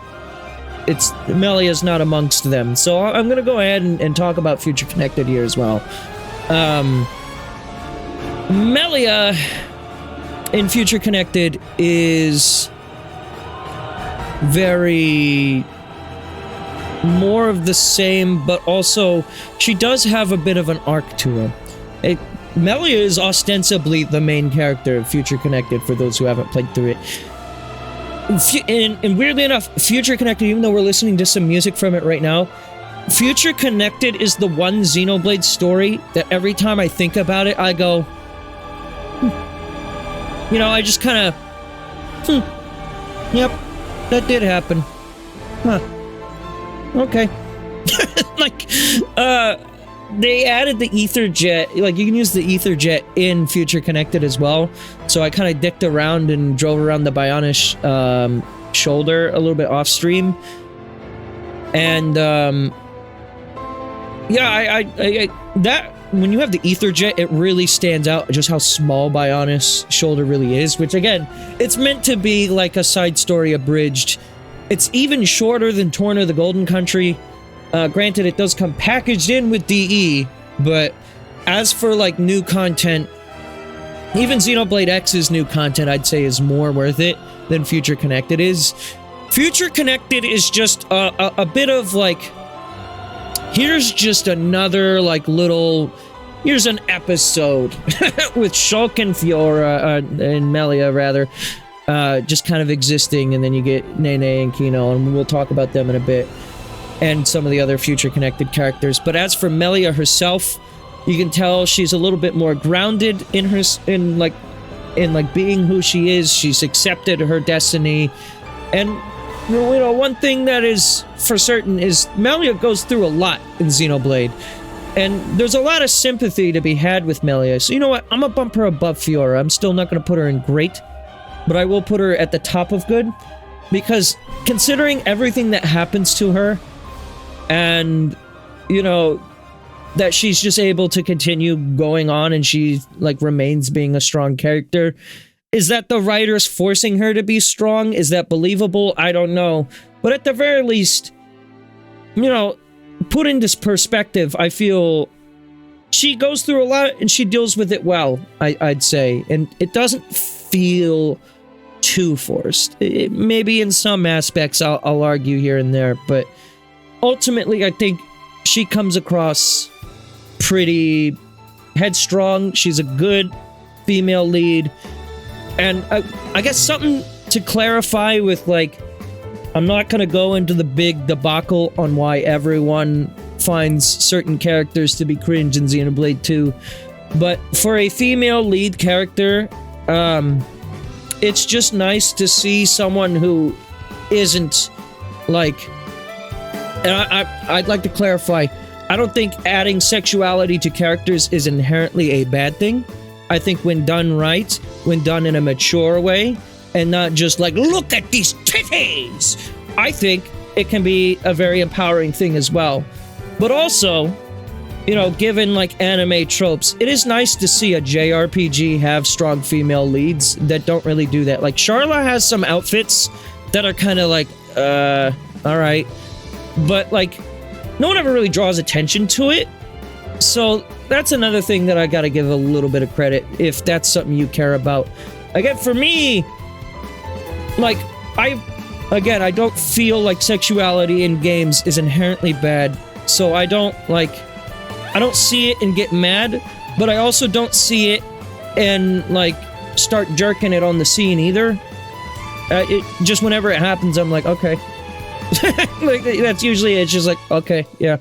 Melia's not amongst them, so I'm gonna go ahead and talk about Future Connected here as well. Melia in Future Connected is very more of the same, but also she does have a bit of an arc to her. Melia is ostensibly the main character of Future Connected, for those who haven't played through it. And weirdly enough, Future Connected, even though we're listening to some music from it right now, Future Connected is the one Xenoblade story that every time I think about it, I go, you know, I just kind of, yep, that did happen. Huh. Okay. Like, they added the Ether Jet, like, you can use the Ether Jet in Future Connected as well, so I kind of dicked around and drove around the Bionish, shoulder a little bit off stream, and, yeah, that when you have the ether jet, it really stands out just how small Bionis' shoulder really is, which again, it's meant to be like a side story abridged. It's even shorter than Torna the Golden Country. Granted, it does come packaged in with DE, but as for like new content, even Xenoblade X's new content, I'd say, is more worth it than Future Connected is. Future Connected is just a bit of like, here's just another like little, here's an episode with Shulk and Fiora, and Melia rather, just kind of existing, and then you get Nene and Kino, and we'll talk about them in a bit, and some of the other Future Connected characters. But as for Melia herself, you can tell she's a little bit more grounded in her, in being who she is. She's accepted her destiny, and you know, one thing that is for certain is Melia goes through a lot in Xenoblade, and there's a lot of sympathy to be had with Melia. So you know what? I'm gonna bump her above Fiora. I'm still not gonna put her in great, but I will put her at the top of good, because considering everything that happens to her, and you know, that she's just able to continue going on and she like remains being a strong character. Is that the writers forcing her to be strong? Is that believable? I don't know. But at the very least, you know, put into perspective, I feel she goes through a lot and she deals with it well, I'd say. And it doesn't feel too forced. Maybe in some aspects I'll argue here and there, but ultimately I think she comes across pretty headstrong. She's a good female lead. And I guess something to clarify with, like, I'm not going to go into the big debacle on why everyone finds certain characters to be cringe in Xenoblade 2, but for a female lead character, it's just nice to see someone who isn't, like, and I'd like to clarify, I don't think adding sexuality to characters is inherently a bad thing. I think when done right, when done in a mature way, and not just like, look at these titties, I think it can be a very empowering thing as well. But also, you know, given like anime tropes, it is nice to see a JRPG have strong female leads that don't really do that. Like, Charla has some outfits that are kind of like, alright. But like, no one ever really draws attention to it. So that's another thing that I gotta give a little bit of credit, if that's something you care about. Again, for me, like, I don't feel like sexuality in games is inherently bad. So I don't see it and get mad, but I also don't see it and, like, start jerking it on the scene either. It just, whenever it happens, I'm like, okay. Like, that's usually it. It's just like, okay, yeah.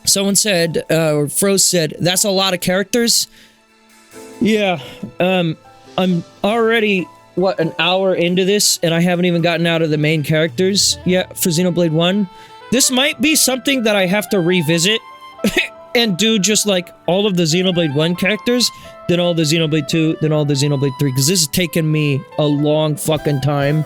Someone said, or Froze said, that's a lot of characters. Yeah, I'm already, what, an hour into this, and I haven't even gotten out of the main characters yet for Xenoblade 1. This might be something that I have to revisit and do just like all of the Xenoblade 1 characters, then all the Xenoblade 2, then all the Xenoblade 3, because this has taken me a long fucking time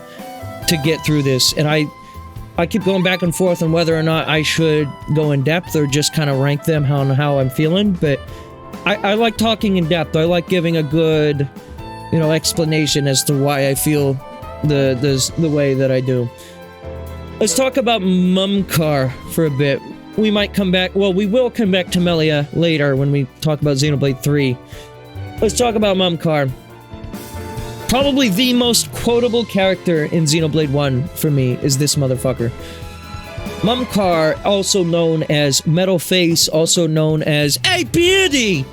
to get through this, and I keep going back and forth on whether or not I should go in depth or just kind of rank them on how I'm feeling, but I like talking in depth. I like giving a good, you know, explanation as to why I feel the way that I do. Let's talk about Mumkar for a bit. We might come back, well, we will come back to Melia later when we talk about Xenoblade 3. Let's talk about Mumkar. Probably the most quotable character in Xenoblade 1 for me is this motherfucker. Mumkar, also known as Metal Face, also known as, "Hey, Beardy!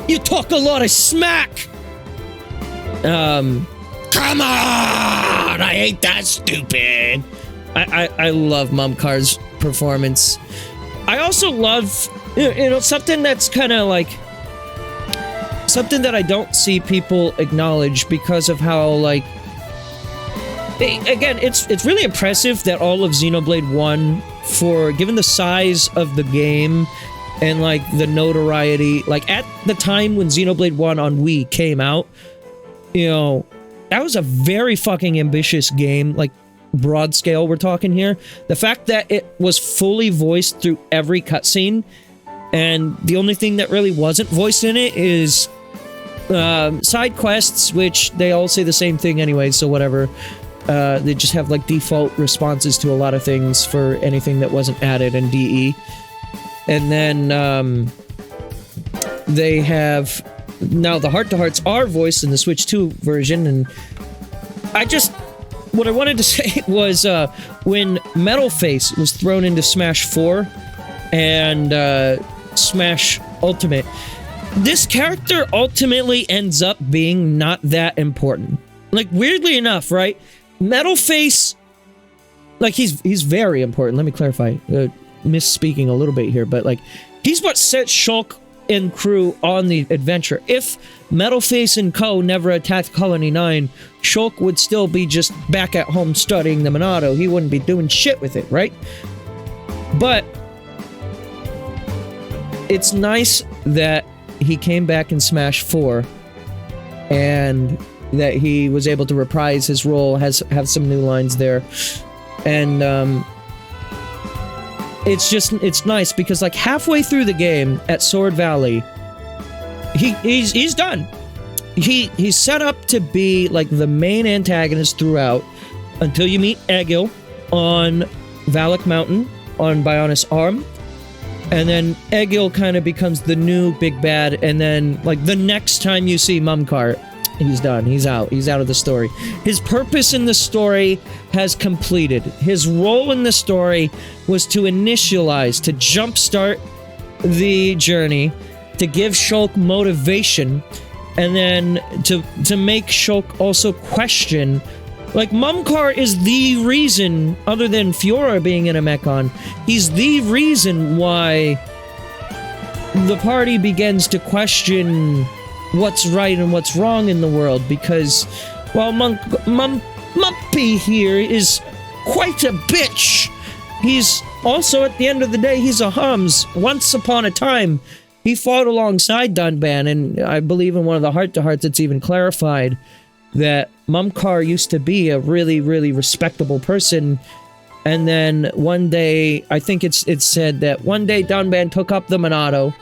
You talk a lot of smack!" Come on! I ain't that stupid! I love Mumkar's performance. I also love, you know, something that's kind of like, something that I don't see people acknowledge because of how, like, again, it's really impressive that all of Xenoblade 1, for given the size of the game and like the notoriety, like at the time when Xenoblade 1 on Wii came out, you know, that was a very fucking ambitious game, like broad scale we're talking here. The fact that it was fully voiced through every cutscene And the only thing that really wasn't voiced in it is side quests, which they all say the same thing anyway, so whatever. They just have like default responses to a lot of things for anything that wasn't added in DE. And then they have now the heart-to-hearts are voiced in the Switch 2 version, and what I wanted to say was when Metalface was thrown into Smash 4 and Smash Ultimate, this character ultimately ends up being not that important. Like, weirdly enough, right? Metalface, like, he's very important. Let me clarify. Misspeaking a little bit here, but, like, he's what set Shulk and crew on the adventure. If Metalface and co never attacked Colony 9, Shulk would still be just back at home studying the Monado. He wouldn't be doing shit with it, right? But it's nice that he came back in Smash 4 and that he was able to reprise his role, have some new lines there. And it's nice because, like, halfway through the game at Sword Valley, he's done. He's set up to be like the main antagonist throughout until you meet Egil on Valak Mountain on Bionis Arm. And then Egil kind of becomes the new big bad, and then, like, the next time you see Mumkar, he's done. He's out. He's out of the story. His purpose in the story has completed. His role in the story was to initialize, to jumpstart the journey, to give Shulk motivation, and then to make Shulk also question. Like, Mumkar is the reason, other than Fiora being in a Mechon, he's the reason why the party begins to question what's right and what's wrong in the world, because, while Mumpy here is quite a bitch, he's also, at the end of the day, he's a Hums. Once upon a time, he fought alongside Dunban, and I believe in one of the heart-to-hearts it's even clarified that Mumkar used to be a really, really respectable person, and then one day, I think it's said that one day Dunban took up the Monado,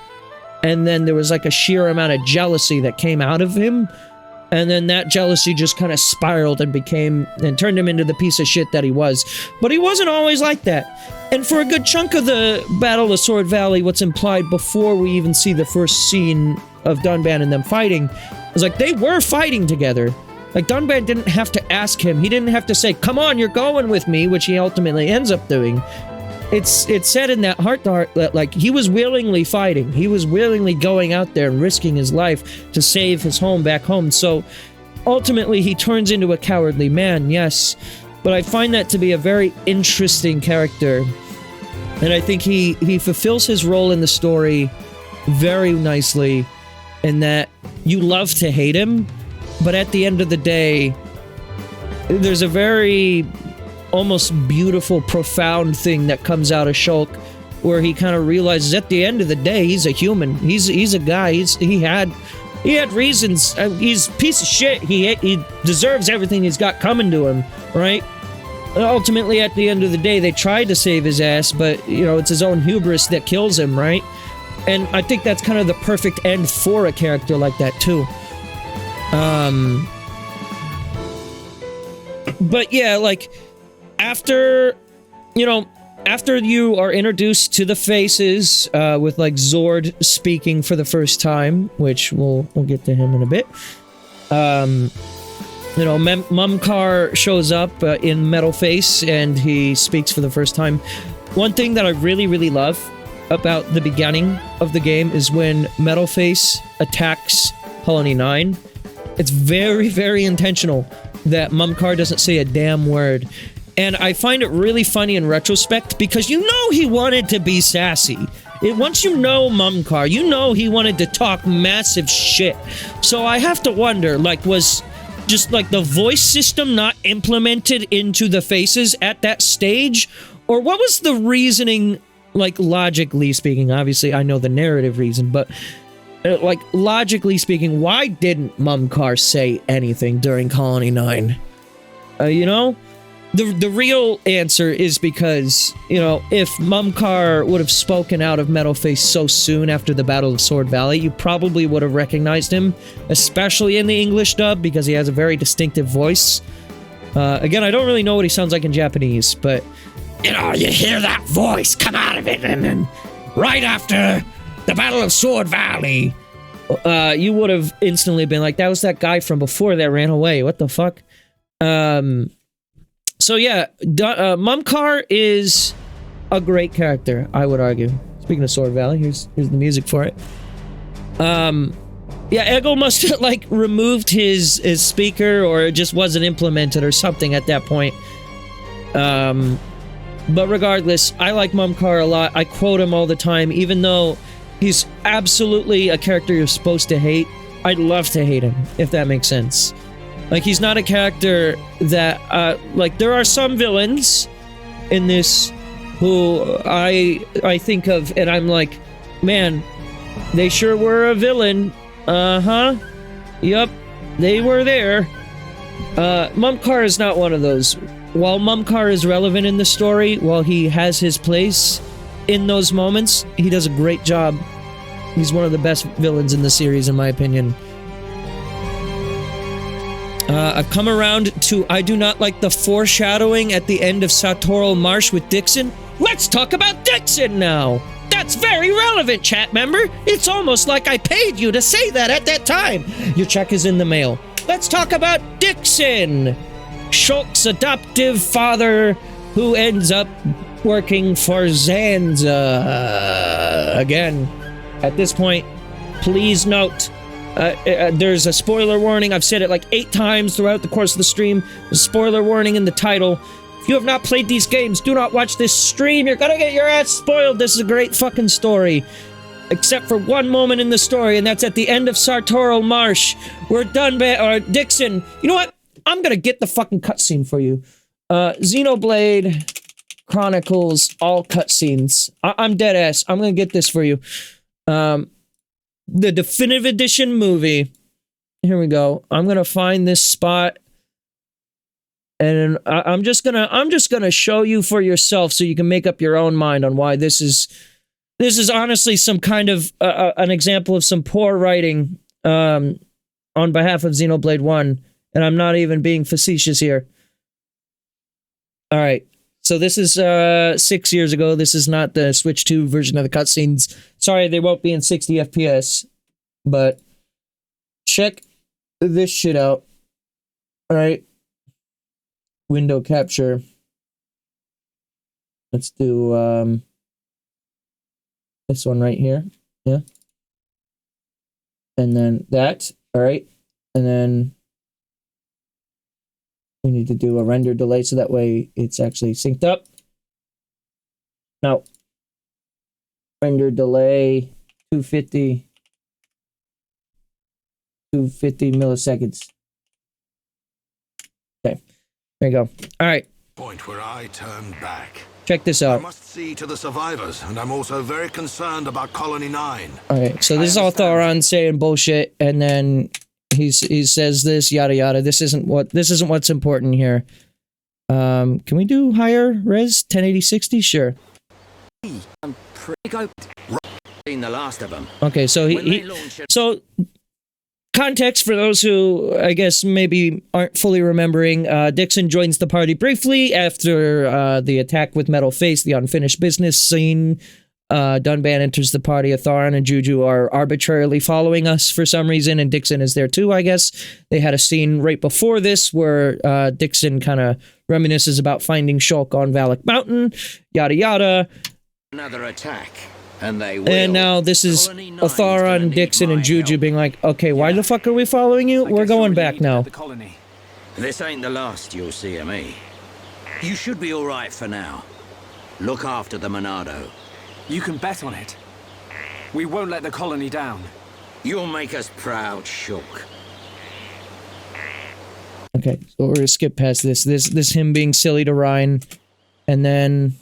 and then there was like a sheer amount of jealousy that came out of him, and then that jealousy just kind of spiraled and turned him into the piece of shit that he was. But he wasn't always like that. And for a good chunk of the Battle of Sword Valley, what's implied before we even see the first scene of Dunban and them fighting, is like they were fighting together. Like, Dunban didn't have to ask him. He didn't have to say, "Come on, you're going with me," which he ultimately ends up doing. It's said in that heart-to-heart that, like, he was willingly fighting. He was willingly going out there and risking his life to save his home back home. So, ultimately, he turns into a cowardly man, yes. But I find that to be a very interesting character. And I think he fulfills his role in the story very nicely, in that you love to hate him, but at the end of the day, there's a very almost beautiful, profound thing that comes out of Shulk, where he kind of realizes at the end of the day, he's a human. He's a guy. He had reasons. He's a piece of shit. He deserves everything he's got coming to him, right? Ultimately, at the end of the day, they tried to save his ass, but, you know, it's his own hubris that kills him, right? And I think that's kind of the perfect end for a character like that, too. But yeah, like, after you are introduced to the faces, with, like, Zord speaking for the first time, which we'll get to him in a bit, Mumkar shows up in Metalface, and he speaks for the first time. One thing that I really, really love about the beginning of the game is when Metalface attacks Colony 9. It's very, very intentional that Mumkar doesn't say a damn word. And I find it really funny in retrospect, because you know he wanted to be sassy. Once you know Mumkar, you know he wanted to talk massive shit. So I have to wonder, like, was just, like, the voice system not implemented into the faces at that stage? Or what was the reasoning, like, logically speaking? Obviously, I know the narrative reason, but, like, logically speaking, why didn't Mumkar say anything during Colony 9? You know? The real answer is because, you know, if Mumkar would have spoken out of Metalface so soon after the Battle of Sword Valley, you probably would have recognized him, especially in the English dub, because he has a very distinctive voice. Again, I don't really know what he sounds like in Japanese, but, you know, you hear that voice come out of it, and then right after the Battle of Sword Valley, you would have instantly been like, that was that guy from before that ran away. What the fuck? So yeah, Mumkar is a great character, I would argue. Speaking of Sword Valley, here's the music for it. Yeah, Eggle must have, like, removed his speaker, or it just wasn't implemented or something at that point. But regardless, I like Mumkar a lot. I quote him all the time, even though he's absolutely a character you're supposed to hate. I'd love to hate him, if that makes sense. Like, he's not a character that, like, there are some villains in this who I think of, and I'm like, man, they sure were a villain. Uh-huh. Yup, they were there. Mumkar is not one of those. While Mumkar is relevant in the story, while he has his place in those moments, he does a great job. He's one of the best villains in the series, in my opinion. I've come around to I do not like the foreshadowing at the end of Sartorial Marsh with Dixon. Let's talk about Dixon now! That's very relevant, chat member! It's almost like I paid you to say that at that time! Your check is in the mail. Let's talk about Dixon! Shulk's adoptive father, who ends up working for Zanza. Again, at this point, please note, there's a spoiler warning. I've said it like 8 times throughout the course of the stream. There's a spoiler warning in the title. If you have not played these games, do not watch this stream. You're gonna get your ass spoiled. This is a great fucking story. Except for one moment in the story, and that's at the end of Sartorial Marsh. We're done, Dixon. You know what? I'm gonna get the fucking cutscene for you. Xenoblade Chronicles, all cutscenes. I'm dead ass. I'm gonna get this for you. The definitive edition movie. Here we go. I'm gonna find this spot, and I'm just gonna show you for yourself, so you can make up your own mind on why this is honestly some kind of an example of some poor writing on behalf of Xenoblade 1, and I'm not even being facetious here. All right. So this is 6 years ago. This is not the Switch 2 version of the cutscenes. Sorry, they won't be in 60 FPS. But check this shit out. All right. Window capture. Let's do this one right here. Yeah. And then that. All right. And then we need to do a render delay so that way it's actually synced up. Now, render delay 250 milliseconds. Okay, there you go. All right. Point where I turn back. Check this out. I must see to the survivors, and I'm also very concerned about Colony 9. Okay, so this is all Thoron saying bullshit, and then he says this, yada yada. This isn't what's important here. Can we do higher res 1080-60? Sure. I'm pretty seen the last of them. Okay, so so context for those who I guess maybe aren't fully remembering. Dixon joins the party briefly after the attack with Metal Face, the unfinished business scene. Dunban enters the party. Thoron and Juju are arbitrarily following us for some reason, and Dixon is there too, I guess. They had a scene right before this where Dixon kind of reminisces about finding Shulk on Valak Mountain, yada yada. Another attack, and they will. And now this is Thoron, Dixon, and Juju being like, okay, why the fuck are we following you? We're going back now. This ain't the last you'll see of me. You should be all right for now. Look after the Monado. You can bet on it. We won't let the colony down. You'll make us proud, Shulk. Okay, so we're gonna skip past this. This him being silly to Ryan, and then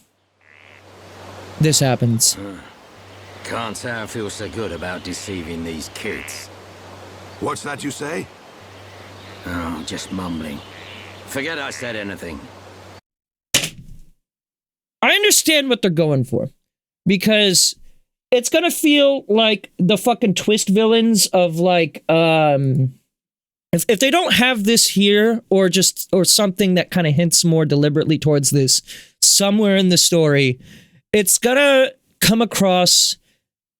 this happens. Can't say I feel so good about deceiving these kids. What's that you say? Oh, just mumbling. Forget I said anything. understand what they're going for, because it's gonna feel like the fucking twist villains of like, if they don't have this here, or something that kind of hints more deliberately towards this somewhere in the story, it's gonna come across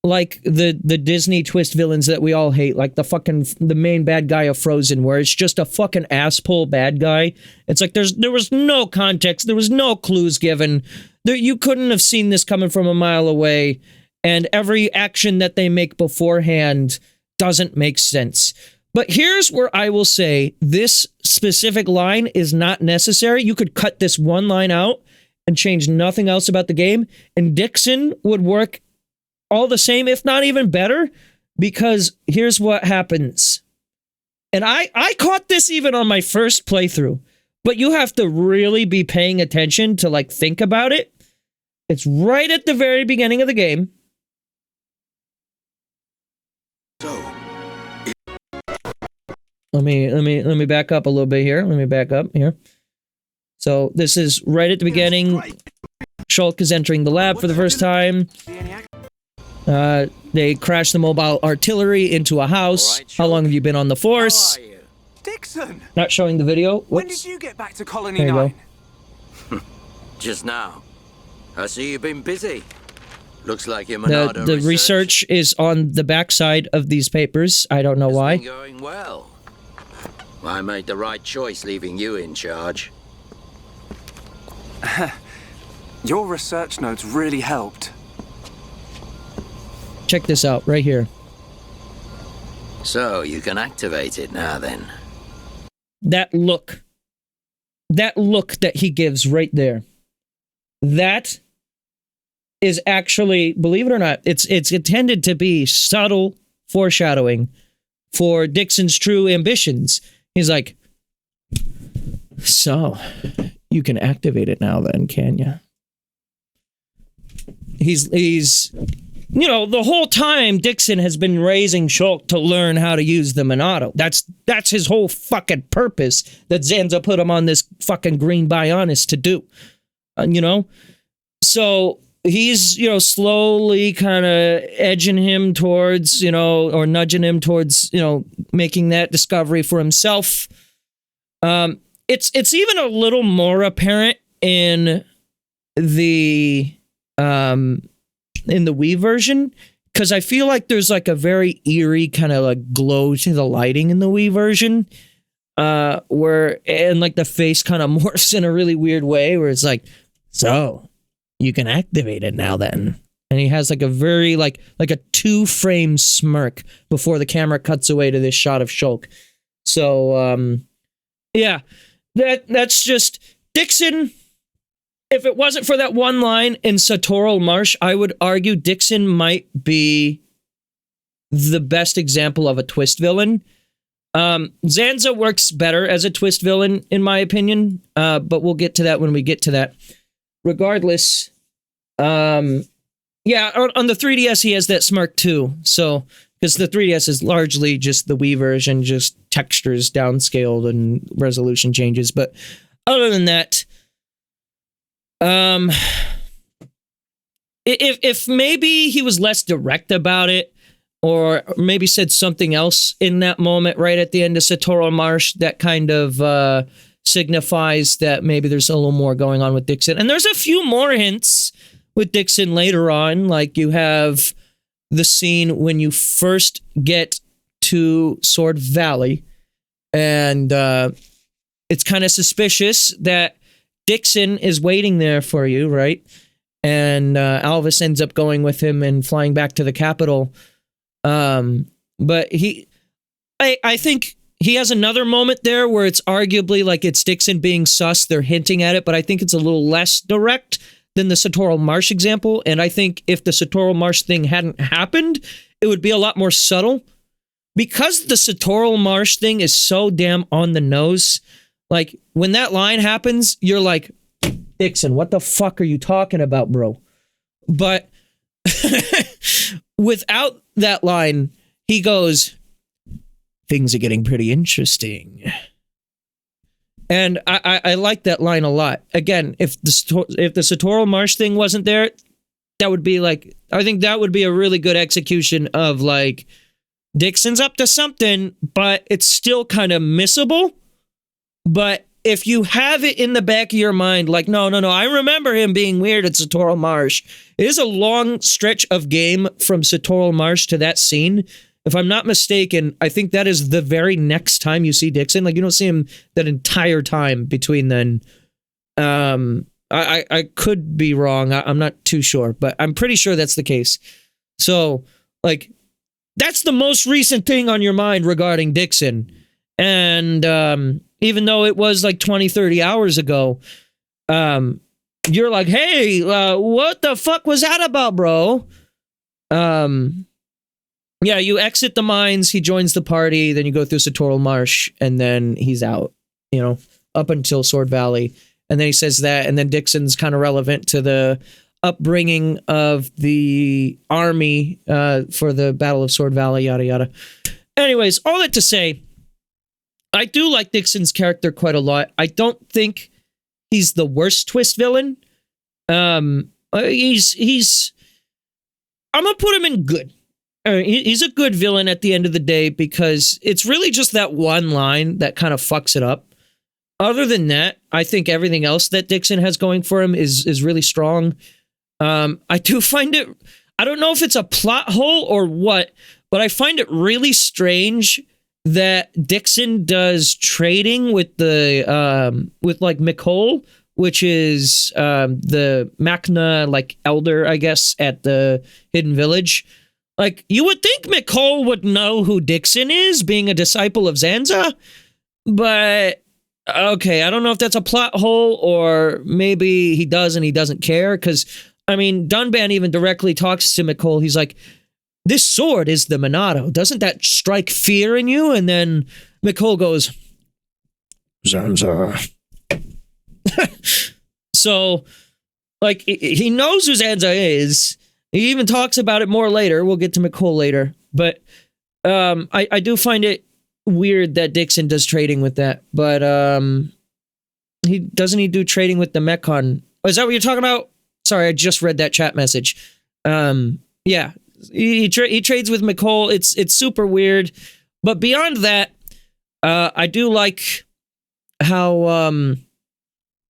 like the Disney twist villains that we all hate, like the main bad guy of Frozen, where it's just a fucking asshole bad guy. It's like there was no context, there was no clues given. You couldn't have seen this coming from a mile away, and every action that they make beforehand doesn't make sense. But here's where I will say this specific line is not necessary. You could cut this one line out and change nothing else about the game, and Dixon would work all the same, if not even better, because here's what happens. And I caught this even on my first playthrough, but you have to really be paying attention to like think about it. It's right at the very beginning of the game. Let me back up a little bit here. Let me back up here. So this is right at the beginning. Shulk is entering the lab for the first time. They crash the mobile artillery into a house. Right, how long have you been on the force? Dixon! Not showing the video. Whoops. When did you get back to Colony There you 9? go. Just now. I see you've been busy. Looks like your Monado The research is on the backside of these papers. I don't know has why. been going well. I made the right choice leaving you in charge. Your research notes really helped. Check this out right here. So you can activate it now then. That look that he gives right there. That is actually, believe it or not, it's intended to be subtle foreshadowing for Dixon's true ambitions. He's like, so you can activate it now then, can you? He's you know, the whole time Dixon has been raising Shulk to learn how to use the Monado. That's his whole fucking purpose that Zanza put him on this fucking green Bionis to do. You know? So he's, you know, slowly kind of edging him towards, you know, or nudging him towards, you know, making that discovery for himself. It's even a little more apparent in the Wii version, because I feel like there's like a very eerie kind of like glow to the lighting in the Wii version, where and like the face kind of morphs in a really weird way, where it's like, so you can activate it now then. And he has like a very like a 2-frame smirk before the camera cuts away to this shot of Shulk. So yeah, that's just Dixon. If it wasn't for that one line in Satoral Marsh, I would argue Dixon might be the best example of a twist villain. Zanza works better as a twist villain, in my opinion, but we'll get to that when we get to that. Regardless, yeah, on the 3DS, he has that smirk too. So, because the 3DS is largely just the Wii version, just textures downscaled and resolution changes. But other than that, if maybe he was less direct about it, or maybe said something else in that moment right at the end of Satoral Marsh that kind of signifies that maybe there's a little more going on with Dixon. And there's a few more hints with Dixon later on, like you have the scene when you first get to Sword Valley, and it's kind of suspicious that Dixon is waiting there for you, right? And Alvis ends up going with him and flying back to the capital. But I think he has another moment there where it's arguably like it's Dixon being sus. They're hinting at it, but I think it's a little less direct than the Satoral Marsh example. And I think if the Satoral Marsh thing hadn't happened, it would be a lot more subtle. Because the Satoral Marsh thing is so damn on the nose, like, when that line happens, you're like, Dixon, what the fuck are you talking about, bro? But without that line, he goes, things are getting pretty interesting. And I like that line a lot. Again, if the Satoral Marsh thing wasn't there, that would be like, I think that would be a really good execution of like, Dixon's up to something, but it's still kind of missable. But if you have it in the back of your mind, like, no, I remember him being weird at Satoral Marsh. It is a long stretch of game from Satoral Marsh to that scene. If I'm not mistaken, I think that is the very next time you see Dixon. Like, you don't see him that entire time between then. I could be wrong. I'm not too sure, but I'm pretty sure that's the case. So, like, that's the most recent thing on your mind regarding Dixon. And even though it was like 20, 30 hours ago, you're like, hey, what the fuck was that about, bro? Yeah, you exit the mines, he joins the party, then you go through Satoral Marsh, and then he's out, you know, up until Sword Valley. And then he says that, and then Dixon's kind of relevant to the upbringing of the army for the Battle of Sword Valley, yada, yada. Anyways, all that to say, I do like Dixon's character quite a lot. I don't think he's the worst twist villain. He's I'm gonna put him in good. He's a good villain at the end of the day because it's really just that one line that kind of fucks it up. Other than that, I think everything else that Dixon has going for him is really strong. I do find it, I don't know if it's a plot hole or what, but I find it really strange that Dixon does trading with the with like Nicole, which is the Machna like elder, I guess, at the Hidden Village. Like, you would think Nicole would know who Dixon is, being a disciple of Zanza, but okay, I don't know if that's a plot hole or maybe he does and he doesn't care, because, I mean, Dunban even directly talks to Nicole. He's like, this sword is the Monado. Doesn't that strike fear in you? And then Nicole goes, Zanza. So, like, he knows who Zanza is. He even talks about it more later. We'll get to McCole later. But I do find it weird that Dixon does trading with that. But he do trading with the Mechon. Oh, is that what you're talking about? Sorry, I just read that chat message. Yeah, he trades with McCole. It's super weird. But beyond that, I do like how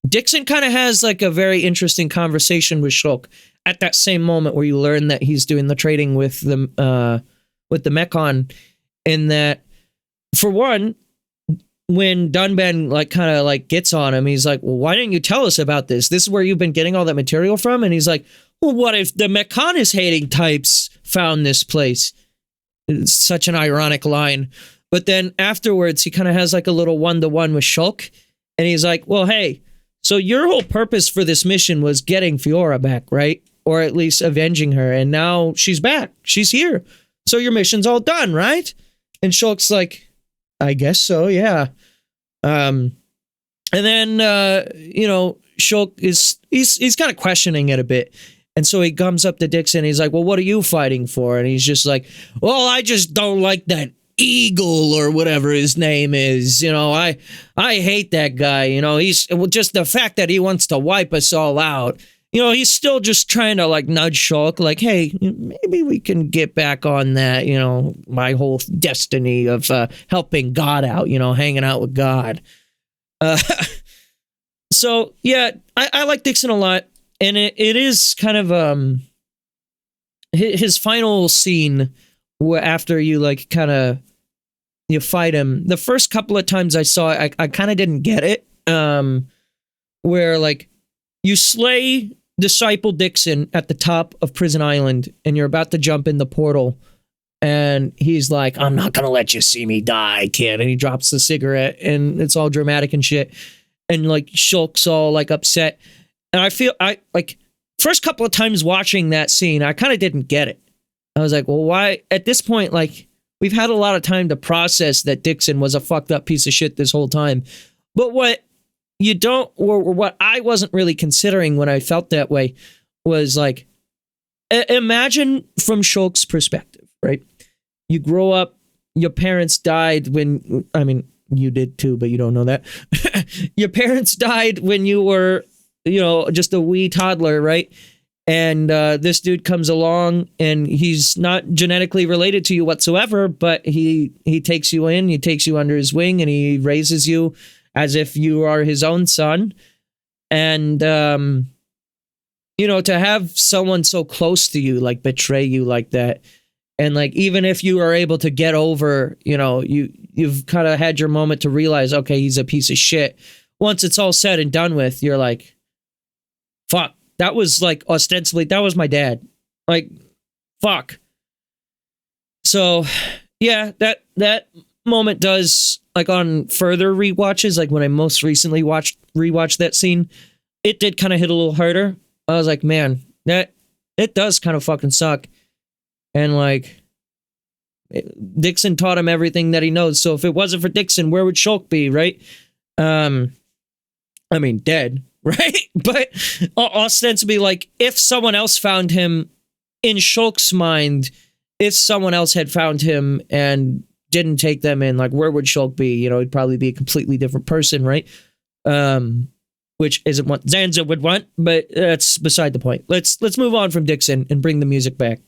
Dixon kind of has like a very interesting conversation with Shulk at that same moment where you learn that he's doing the trading with the Mechon, in that, for one, when Dunban like kind of like gets on him, he's like, well, why didn't you tell us about this? This is where you've been getting all that material from? And he's like, well, what if the Mechon hating types found this place? It's such an ironic line. But then afterwards, he kind of has like a little one-to-one with Shulk, and he's like, well, hey, so your whole purpose for this mission was getting Fiora back, right? Or at least avenging her, and now she's back. She's here. So your mission's all done, right? And Shulk's like, I guess so, yeah. And then, you know, Shulk he's kind of questioning it a bit. And so he comes up to Dixon, he's like, well, what are you fighting for? And he's just like, well, I just don't like that Eagle or whatever his name is. You know, I hate that guy. You know, he's just the fact that he wants to wipe us all out. You know, he's still just trying to like nudge Shulk, like, hey, maybe we can get back on that, you know, my whole destiny of helping God out, you know, hanging out with God. So, yeah, I like Dixon a lot. And it is kind of his final scene where after you like kind of you fight him. The first couple of times I saw it, I kind of didn't get it. Where like you slay Disciple Dixon at the top of Prison Island and you're about to jump in the portal, and he's like, I'm not gonna let you see me die, kid. And he drops the cigarette and it's all dramatic and shit. And like Shulk's all like upset. And I like first couple of times watching that scene, I kind of didn't get it. I was like, well, why at this point, like we've had a lot of time to process that Dixon was a fucked up piece of shit this whole time. But what you don't, or what I wasn't really considering when I felt that way was like, imagine from Shulk's perspective, right? You grow up, your parents died when, I mean, you did too, but you don't know that. Your parents died when you were, just a wee toddler, right? And this dude comes along, and he's not genetically related to you whatsoever, but he takes you in, he takes you under his wing, and he raises you as if you are his own son. And, to have someone so close to you, like, betray you like that, and, like, even if you are able to get over, you've kind of had your moment to realize, okay, he's a piece of shit. Once it's all said and done with, you're like, fuck. That was, like, ostensibly, that was my dad. Like, fuck. So, yeah, that moment does, like, on further rewatches, like when I most recently rewatched that scene, it did kind of hit a little harder. I was like, man, it does kind of fucking suck. And, like, Dixon taught him everything that he knows. So if it wasn't for Dixon, where would Shulk be, right? I mean, dead. Right? But ostensibly, like, if someone else found him, in Shulk's mind, if someone else had found him and didn't take them in, like, where would Shulk be? He'd probably be a completely different person, right? Which isn't what Zanza would want, but that's beside the point. Let's move on from Dixon and bring the music back.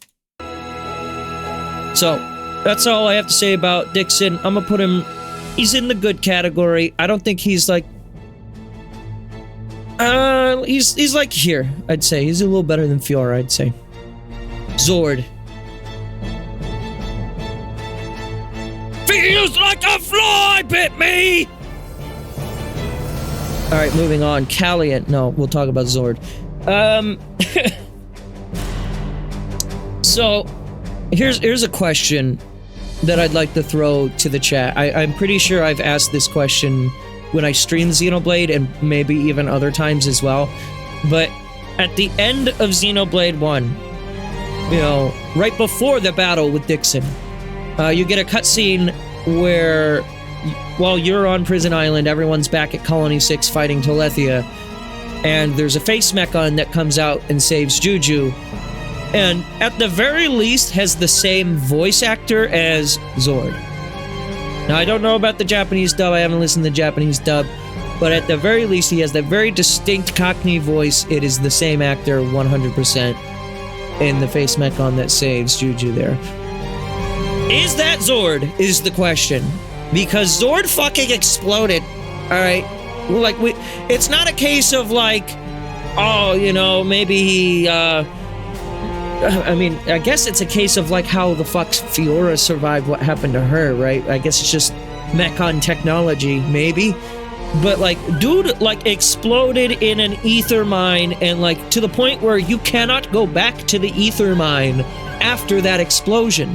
So, that's all I have to say about Dixon. I'm gonna put him, he's in the good category. I don't think he's, like, he's like here, I'd say. He's a little better than Fiora, I'd say. Zord. Feels like a fly bit me! Alright, moving on. Callian. No, we'll talk about Zord. So, here's a question that I'd like to throw to the chat. I'm pretty sure I've asked this question when I stream Xenoblade, and maybe even other times as well. But at the end of Xenoblade 1, right before the battle with Dixon, you get a cutscene where, while you're on Prison Island, everyone's back at Colony 6 fighting Telethia, and there's a face mechon that comes out and saves Juju, and at the very least has the same voice actor as Zord. Now, I don't know about the Japanese dub, I haven't listened to the Japanese dub, but at the very least, he has that very distinct Cockney voice. It is the same actor 100% in the face mechon that saves Juju there. Is that Zord, is the question. Because Zord fucking exploded, alright? Like, it's not a case of, like, maybe he, I mean, I guess it's a case of, like, how the fuck Fiora survived what happened to her, right? I guess it's just mechon technology, maybe. But, like, dude, like, exploded in an ether mine, and, like, to the point where you cannot go back to the ether mine after that explosion.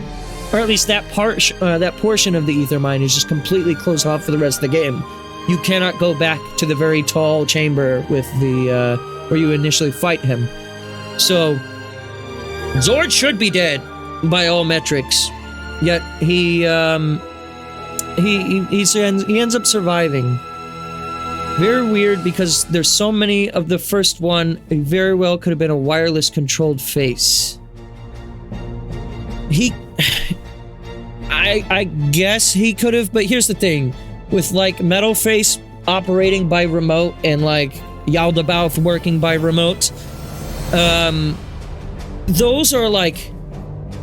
Or at least that portion of the ether mine is just completely closed off for the rest of the game. You cannot go back to the very tall chamber with the, where you initially fight him. So, Zord should be dead by all metrics, yet he ends up surviving. Very weird, because there's so many of the first one. It very well could have been a wireless controlled face. I guess he could have, but here's the thing, with, like, Metal Face operating by remote and, like, Yaldabaoth working by remote, those are, like,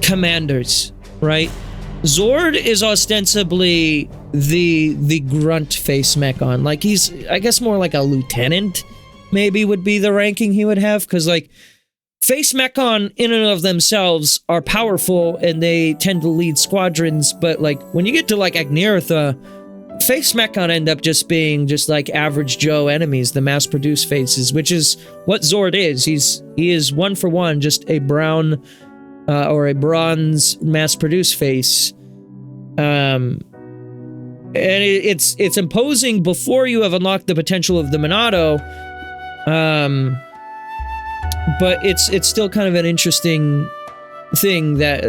commanders, right? Zord is ostensibly the grunt face mechon. Like, he's, I guess, more like a lieutenant, maybe, would be the ranking he would have, because, like, face mechon in and of themselves are powerful, and they tend to lead squadrons, but, like, when you get to, like, Agniratha, face mechon end up just being just, like, average Joe enemies, the mass-produced faces, which is what Zord is. He is one for one, just a brown, or a bronze mass-produced face. And it's imposing before you have unlocked the potential of the Monado, but it's still kind of an interesting thing that,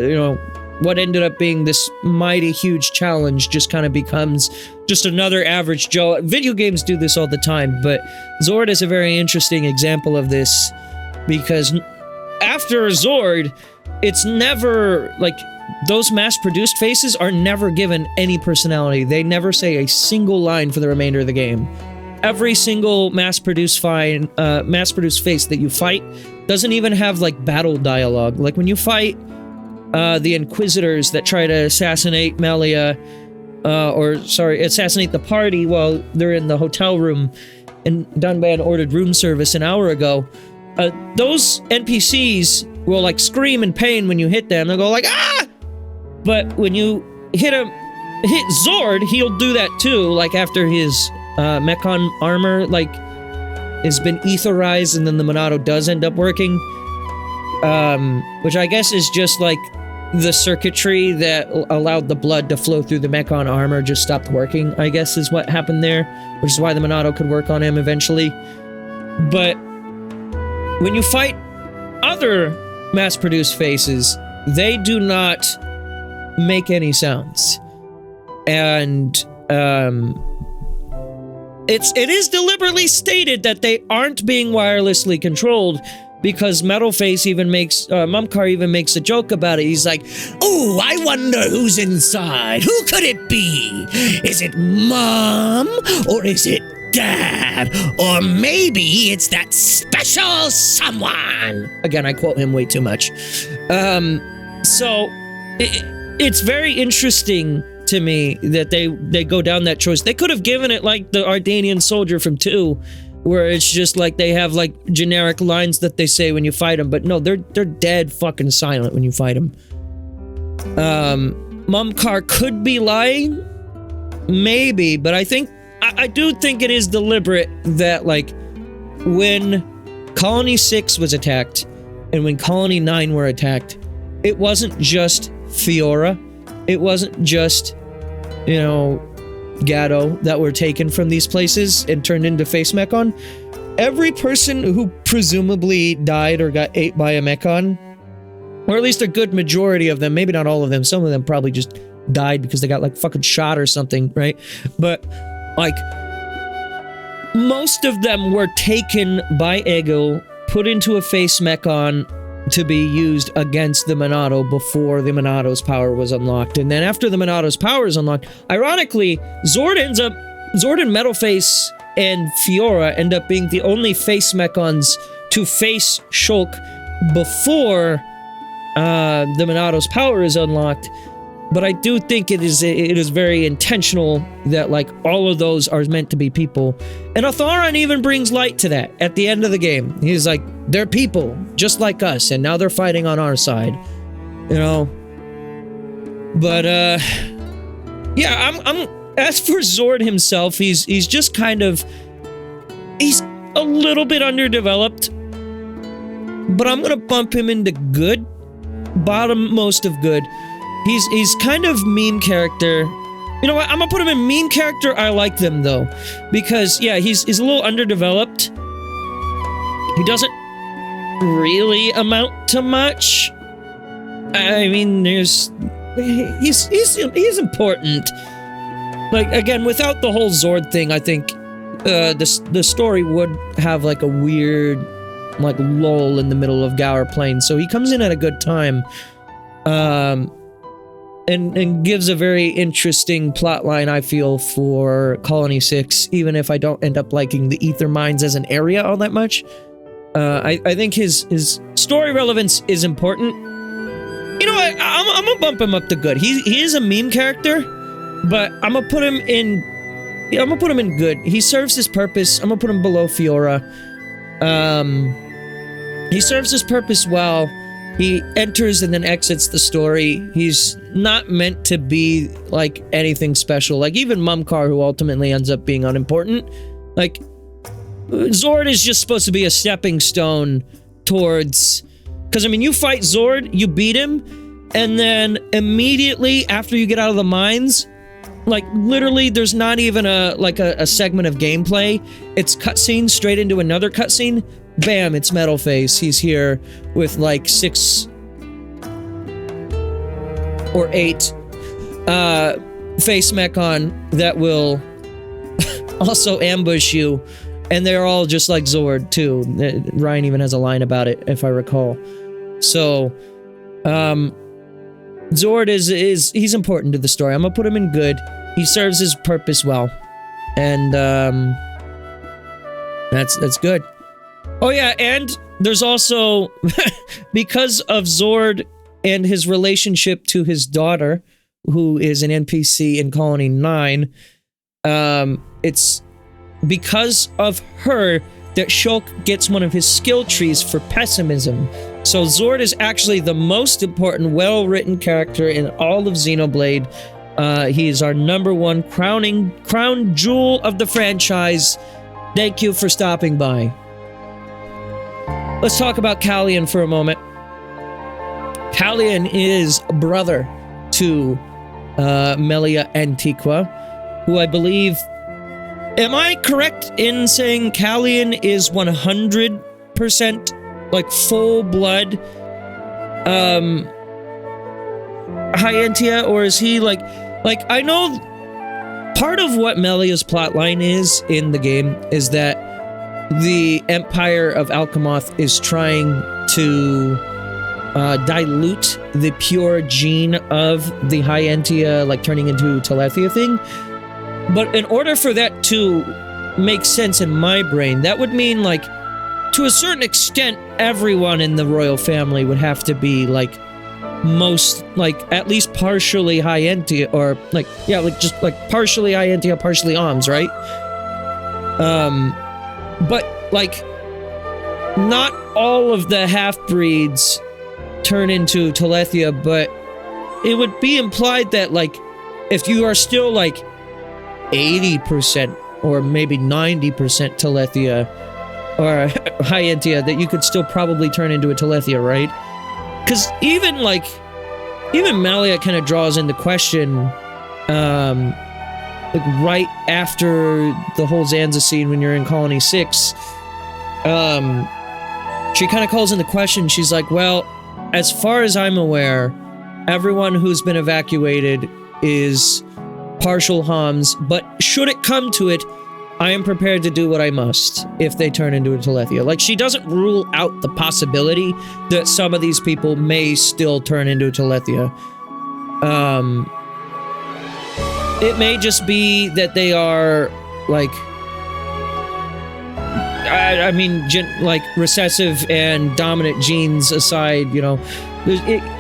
what ended up being this mighty huge challenge just kind of becomes just another average Joe. Video games do this all the time, but Zord is a very interesting example of this, because after Zord, it's never, like, those mass-produced faces are never given any personality. They never say a single line for the remainder of the game. Every single mass-produced face that you fight doesn't even have, like, battle dialogue. Like, when you fight the Inquisitors that try to assassinate Melia, assassinate the party while they're in the hotel room and done by an ordered room service an hour ago, those NPCs will, like, scream in pain when you hit them. They'll go like, ah! But when you hit Zord, he'll do that too, like, after his Mechon armor, like, has been etherized and then the Monado does end up working. Which I guess is just, like, the circuitry that allowed the blood to flow through the Mechon armor just stopped working, I guess is what happened there, which is why the Monado could work on him eventually. But when you fight other mass-produced faces, they do not make any sounds. And, it is deliberately stated that they aren't being wirelessly controlled, because Metalface even makes, Mumkar even makes a joke about it. He's like, "Oh, I wonder who's inside. Who could it be? Is it Mom? Or is it Dad? Or maybe it's that special someone." Again, I quote him way too much. So, it's very interesting to me that they go down that choice. They could have given it like the Ardanian soldier from 2, where it's just like they have like generic lines that they say when you fight them, but no, they're dead fucking silent when you fight them. Mumkar could be lying, maybe, but I do think it is deliberate that, like, when Colony 6 was attacked and when Colony 9 were attacked, it wasn't just Fiora, it wasn't just, you know, Gatto that were taken from these places and turned into face Mechon. Every person who presumably died or got ate by a Mechon, or at least a good majority of them, maybe not all of them, some of them probably just died because they got like fucking shot or something, right? But like, most of them were taken by Egil, put into a face Mechon to be used against the Monado before the Monado's power was unlocked. And then after the Monado's power is unlocked, ironically, Zord and Metalface and Fiora end up being the only face Mechons to face Shulk before the Monado's power is unlocked. But I do think it is very intentional that, like, all of those are meant to be people. And Atharon even brings light to that at the end of the game. He's like, they're people, just like us, and now they're fighting on our side. You know? But, yeah, I'm as for Zord himself, he's just kind of, he's a little bit underdeveloped, but I'm gonna bump him into good, bottom most of good. He's kind of meme character. You know what? I'm gonna put him in meme character. I like them though, because yeah, he's a little underdeveloped. He doesn't really amount to much. I mean, he's important. Like, again, without the whole Zord thing, I think the story would have like a weird, like, lull in the middle of Gower Plain. So he comes in at a good time. And gives a very interesting plotline, I feel, for Colony 6, even if I don't end up liking the Ether Mines as an area all that much. I think his story relevance is important. You know what? I'm gonna bump him up to good. He is a meme character, but I'm gonna put him in... Yeah, I'm gonna put him in good. He serves his purpose. I'm gonna put him below Fiora. He serves his purpose well. He enters and then exits the story. He's not meant to be, like, anything special. Like, even Mumkar, who ultimately ends up being unimportant. Like, Zord is just supposed to be a stepping stone towards... Because, I mean, you fight Zord, you beat him, and then immediately after you get out of the mines, like, literally, there's not even a segment of gameplay. It's cutscene straight into another cutscene. Bam, it's Metalface. He's here with like 6 or 8 face Mechon that will also ambush you, and they're all just like Zord too. Ryan even has a line about it, if I recall. So, Zord is he's important to the story. I'm gonna put him in good. He serves his purpose well. And that's good. Oh yeah, and there's also because of Zord and his relationship to his daughter, who is an NPC in Colony 9, it's because of her that Shulk gets one of his skill trees for pessimism. So Zord is actually the most important, well-written character in all of Xenoblade. He is our #1 crown jewel of the franchise. Thank you for stopping by. Let's talk about Callian for a moment. Callian is brother to Melia Antiqua, who I believe... Am I correct in saying Callian is 100% like full-blood Hyentia, or is he like I know part of what Melia's plotline is in the game is that the Empire of Alchemoth is trying to dilute the pure gene of the Hyentia, like turning into Telethia thing. But in order for that to make sense in my brain, that would mean, like, to a certain extent, everyone in the royal family would have to be, like, at least partially Hyentia, or, like, yeah, like, just, like, partially Hyentia, partially Oms, right? But, like, not all of the half-breeds turn into Telethia, but it would be implied that, like, if you are still, like, 80% or maybe 90% Telethia or Hyentia, that you could still probably turn into a Telethia, right? Because even Melia kind of draws into question, like right after the whole Zanza scene when you're in Colony 6, she kind of calls into question. She's like, well, as far as I'm aware, everyone who's been evacuated is partial Homs, but should it come to it, I am prepared to do what I must if they turn into a Telethia. Like, she doesn't rule out the possibility that some of these people may still turn into a Telethia. It may just be that they are, like, I mean, like, recessive and dominant genes aside, you know,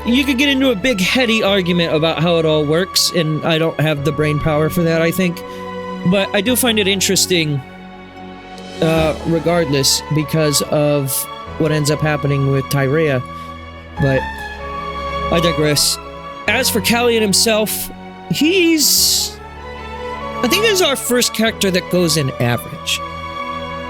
you could get into a big heady argument about how it all works, and I don't have the brain power for that, I think. But I do find it interesting, regardless, because of what ends up happening with Tyrea. But I digress. As for Callian himself, I think he's our first character that goes in average.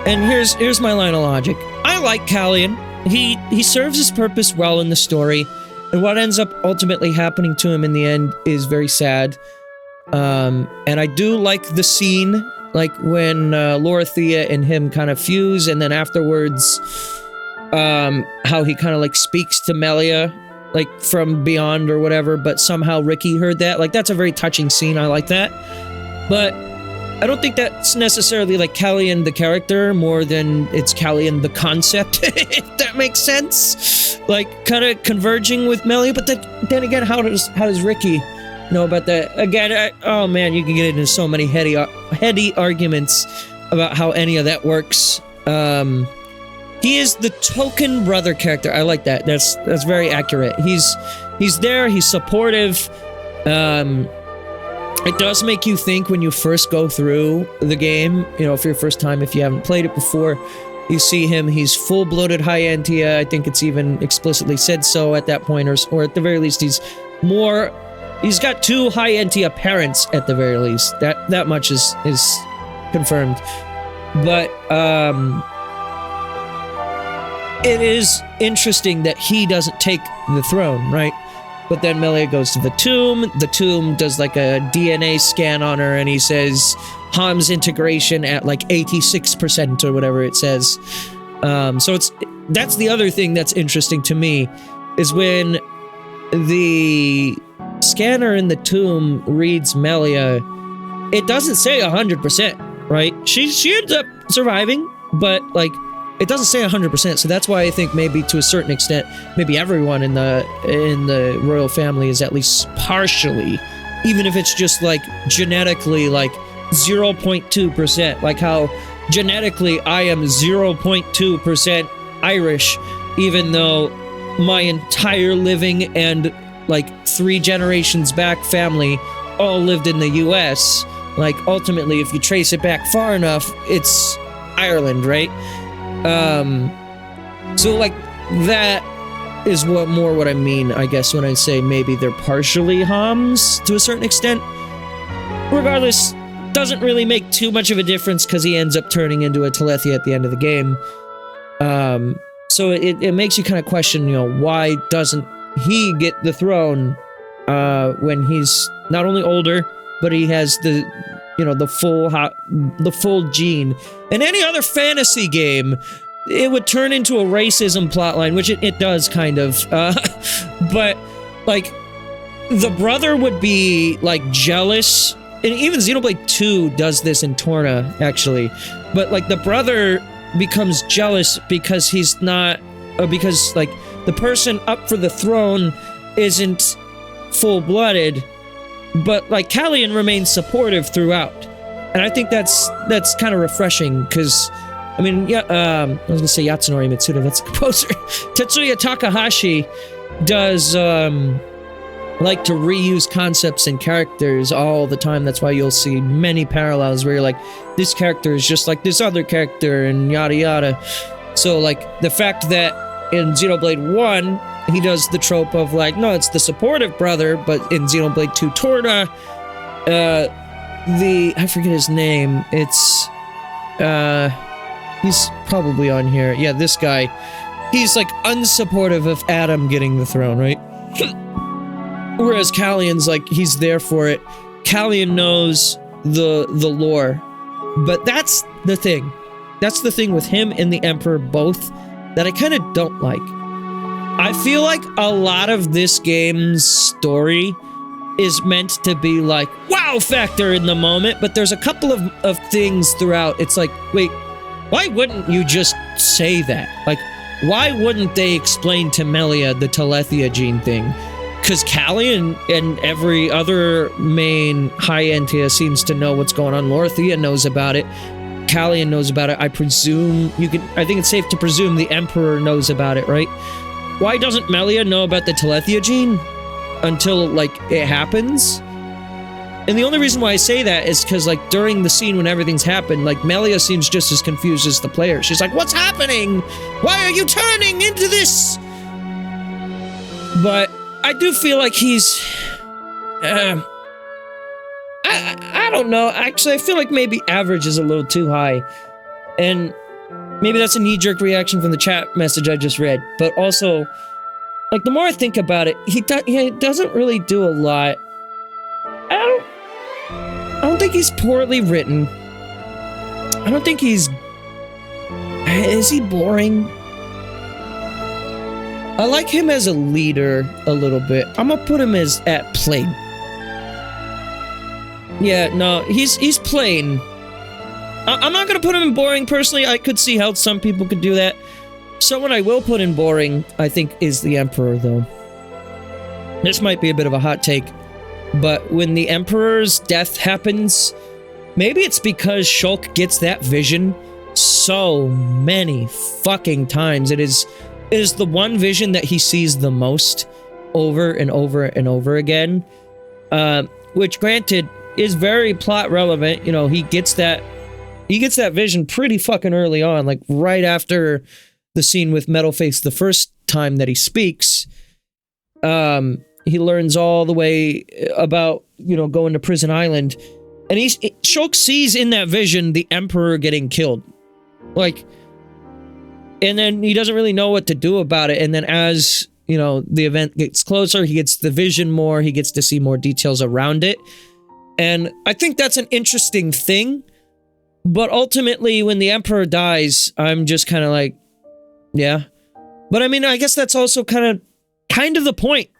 And here's my line of logic. I like Callian. He serves his purpose well in the story, and what ends up ultimately happening to him in the end is very sad. And I do like the scene, like when Lorithia and him kind of fuse, and then afterwards, how he kind of like speaks to Melia, like from beyond or whatever, but somehow Ricky heard that. Like, that's a very touching scene. I like that. But I don't think that's necessarily like Callian the character more than it's Callian the concept, if that makes sense. Like, kind of converging with Melia, but then again, how does Ricky know about that? Again, oh man, you can get into so many heady arguments about how any of that works. He is the token brother character. I like that. That's very accurate. He's there. He's supportive. It does make you think when you first go through the game, you know, for your first time, if you haven't played it before, you see him, he's full-blooded Hyentia. I think it's even explicitly said so at that point, or at the very least, he's got 2 Hyentia parents at the very least. That much is confirmed. But, it is interesting that he doesn't take the throne, right? But then Melia goes to the tomb does like a DNA scan on her, and he says Ham's integration at like 86% or whatever it says. So that's the other thing that's interesting to me, is when the scanner in the tomb reads Melia, it doesn't say 100%, right? She ends up surviving, but like It doesn't say 100%, so that's why I think maybe to a certain extent, maybe everyone in the royal family is at least partially, even if it's just like genetically like 0.2%, like how genetically I am 0.2% Irish, even though my entire living and like 3 generations back family all lived in the US. Like ultimately, if you trace it back far enough, it's Ireland, right? So like that is what I mean, I guess, when I say maybe they're partially Homs to a certain extent. Regardless, doesn't really make too much of a difference because he ends up turning into a Telethia at the end of the game. So it makes you kind of question, you know, why doesn't he get the throne when he's not only older, but he has the, you know, the full gene. In any other fantasy game, it would turn into a racism plotline, which it does kind of. But like the brother would be like jealous, and even Xenoblade 2 does this in Torna actually. But like the brother becomes jealous because he's not, because like the person up for the throne isn't full-blooded, but like Callian remains supportive throughout, and I think that's kind of refreshing because, I mean, yeah, I was gonna say Yatsunori Mitsuda, that's the composer. Tetsuya Takahashi does like to reuse concepts and characters all the time. That's why you'll see many parallels where you're like, this character is just like this other character and yada yada. So like the fact that in Xenoblade 1 he does the trope of like, no, it's the supportive brother, but in Xenoblade 2 Torna, I forget his name, it's he's probably on here, yeah, this guy, he's like unsupportive of Adam getting the throne, right? Whereas Callian's like, he's there for it. Callian knows the lore, but that's the thing with him and the Emperor both that I kind of don't like. I feel like a lot of this game's story is meant to be like wow factor in the moment, but there's a couple of things throughout. It's like, wait, why wouldn't you just say that? Like, why wouldn't they explain to Melia the Telethia gene thing? Because Callian and every other main high Entia seems to know what's going on. Lorthia knows about it. Callian knows about it. I presume I think it's safe to presume the Emperor knows about it, right? Why doesn't Melia know about the Telethia gene until, like, it happens? And the only reason why I say that is because, like, during the scene when everything's happened, like, Melia seems just as confused as the player. She's like, what's happening? Why are you turning into this? But I do feel like he's... I don't know. Actually, I feel like maybe average is a little too high. And maybe that's a knee-jerk reaction from the chat message I just read. But also, like, the more I think about it, he doesn't really do a lot. I don't think he's poorly written. I don't think he's... Is he boring? I like him as a leader a little bit. I'm gonna put him as at plain. Yeah, no, he's plain. I'm not gonna put him in boring personally. I could see how some people could do that. Someone I will put in boring, I think, is the Emperor, though. This might be a bit of a hot take, but when the Emperor's death happens, maybe it's because Shulk gets that vision so many fucking times. It is the one vision that he sees the most over and over and over again, which, granted, is very plot relevant. You know, he gets that vision pretty fucking early on, like right after the scene with Metalface the first time that he speaks. He learns all the way about, you know, going to Prison Island, and Shulk sees in that vision the Emperor getting killed, like, and then he doesn't really know what to do about it. And then as, you know, the event gets closer, he gets the vision more, he gets to see more details around it. And I think that's an interesting thing. But ultimately, when the Emperor dies, I'm just kind of like, yeah. But I mean, I guess that's also kind of the point.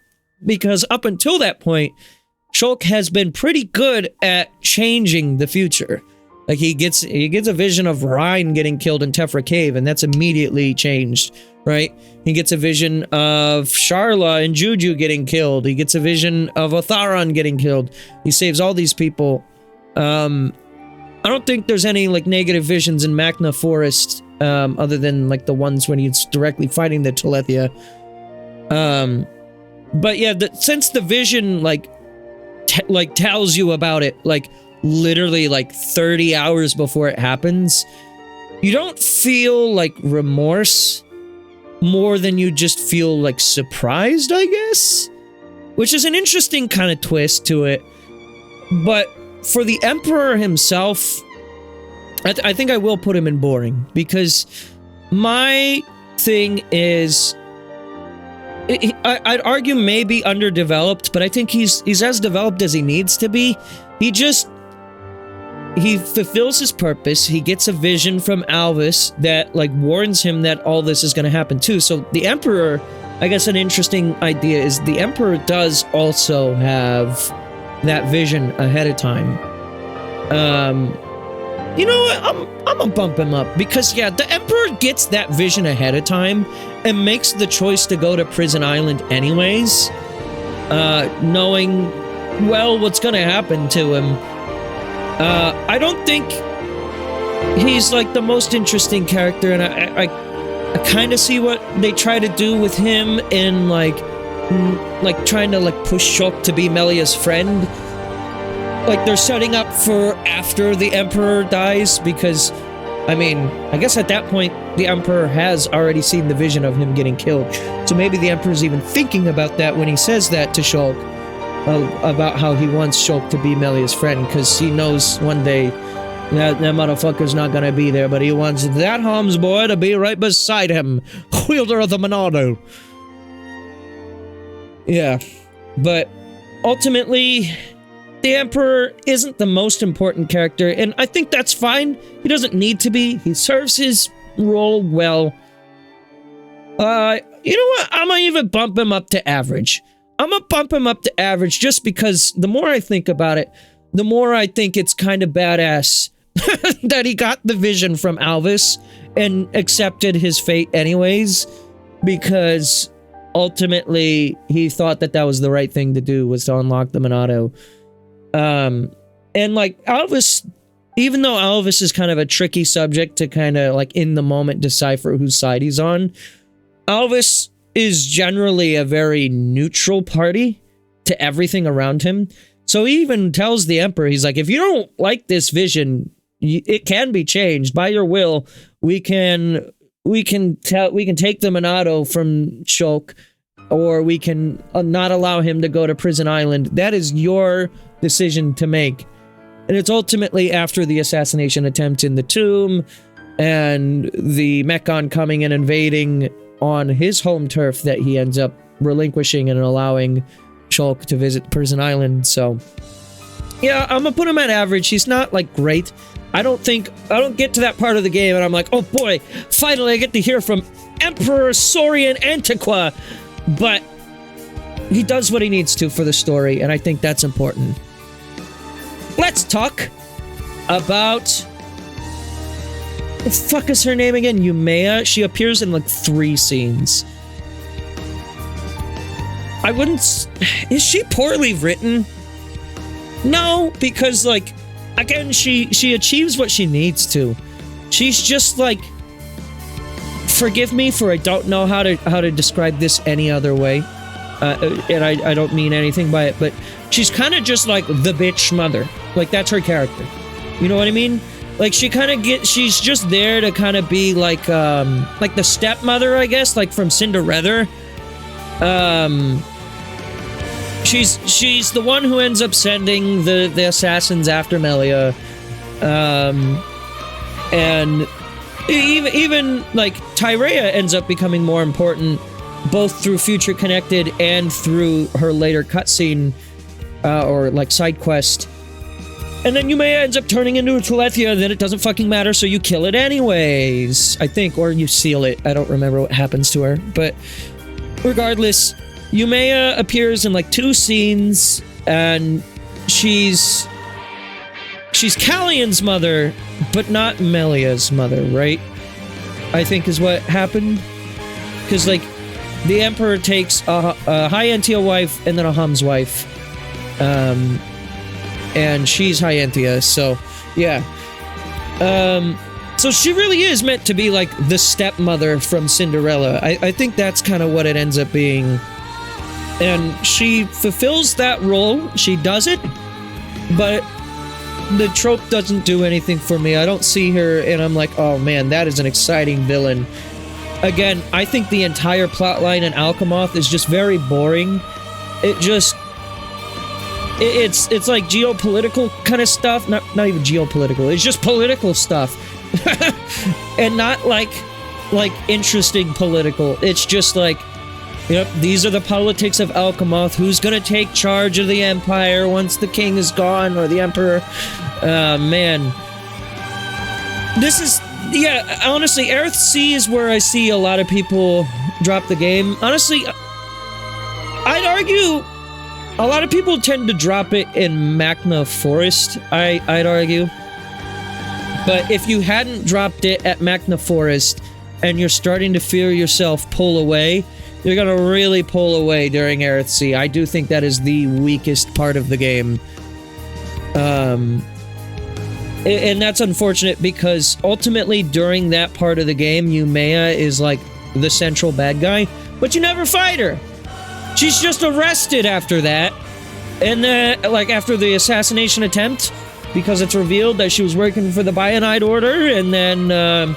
Because up until that point, Shulk has been pretty good at changing the future. Like he gets a vision of Rhine getting killed in Tefra Cave, and that's immediately changed, right? He gets a vision of Sharla and Juju getting killed. He gets a vision of Otharon getting killed. He saves all these people. I don't think there's any like negative visions in Magna Forest, other than like the ones when he's directly fighting the Telethia. But yeah, since the vision like tells you about it, like literally like 30 hours before it happens, you don't feel like remorse more than you just feel like surprised, I guess, which is an interesting kind of twist to it. But for the Emperor himself, I think I will put him in boring, because my thing is, I'd argue maybe underdeveloped, but I think he's as developed as he needs to be. He fulfills his purpose. He gets a vision from Alvis that like warns him that all this is going to happen too. So the Emperor, I guess an interesting idea is the Emperor does also have that vision ahead of time. You know what? I'm gonna bump him up, because yeah, the Emperor gets that vision ahead of time and makes the choice to go to Prison Island anyways, knowing well what's gonna happen to him. I don't think he's like the most interesting character, and I kind of see what they try to do with him in like trying to like push Shulk to be Melia's friend. Like they're setting up for after the Emperor dies, because I mean, I guess at that point the Emperor has already seen the vision of him getting killed. So maybe the Emperor's even thinking about that when he says that to Shulk, about how he wants Shulk to be Melia's friend, because he knows one day that motherfucker's not gonna be there, but he wants that Homs boy to be right beside him, wielder of the Monado. Yeah, but ultimately, the Emperor isn't the most important character, and I think that's fine. He doesn't need to be. He serves his role well. You know what? I'm gonna even bump him up to average. I'm gonna bump him up to average just because the more I think about it, the more I think it's kind of badass that he got the vision from Alvis and accepted his fate anyways, because ultimately he thought that was the right thing to do, was to unlock the Monado. And like Alvis, even though Alvis is kind of a tricky subject to kind of like in the moment decipher whose side he's on, Alvis is generally a very neutral party to everything around him. So he even tells the Emperor, he's like, if you don't like this vision, it can be changed by your will. We can take the Monado from Shulk, or we can not allow him to go to Prison Island. That is your decision to make. And it's ultimately after the assassination attempt in the tomb and the Mechon coming and invading on his home turf that he ends up relinquishing and allowing Shulk to visit Prison Island. So yeah, I'm gonna put him at average. He's not like great. I don't get to that part of the game and I'm like, oh boy, finally I get to hear from Emperor Saurian Antiqua. But he does what he needs to for the story, and I think that's important. Let's talk about... What the fuck is her name again? Yumea? She appears in like 3 scenes. I wouldn't... Is she poorly written? No, because like, again, she achieves what she needs to. She's just like... Forgive me for I don't know how to describe this any other way. And I don't mean anything by it, but she's kind of just like the bitch mother. Like, that's her character. You know what I mean? Like, she's just there to kind of be like the stepmother, I guess, like from Cinderella. She's the one who ends up sending the assassins after Melia. And even like Tyrea ends up becoming more important, both through Future Connected and through her later cutscene, or like side quest. And then Yumea ends up turning into a Telethia, and then it doesn't fucking matter, so you kill it anyways, I think, or you seal it. I don't remember what happens to her, but regardless, Yumea appears in like 2 scenes, and she's she's Callion's mother, but not Melia's mother, right? I think is what happened. Because, like, the Emperor takes a High-Entia wife and then a Hum's wife. And she's High-Entia, so, yeah. So she really is meant to be, like, the stepmother from Cinderella. I think that's kind of what it ends up being. And she fulfills that role. She does it, but the trope doesn't do anything for me. I don't see her, and I'm like, oh man, that is an exciting villain. Again, I think the entire plotline in Alchemoth is just very boring. It's like geopolitical kind of stuff. Not even geopolitical. It's just political stuff. And not like interesting political. It's just like, yep, these are the politics of Alchemoth. Who's gonna take charge of the Empire once the king is gone, or the Emperor? Man. This is... Yeah, honestly, Earthsea is where I see a lot of people drop the game. Honestly, I'd argue a lot of people tend to drop it in Magna Forest, I'd argue. But if you hadn't dropped it at Magna Forest, and you're starting to feel yourself pull away, you're gonna really pull away during Earthsea. I do think that is the weakest part of the game. And that's unfortunate because ultimately during that part of the game, Umea is like the central bad guy, but you never fight her. She's just arrested after that. And then, like, after the assassination attempt, because it's revealed that she was working for the Bionide Order, and then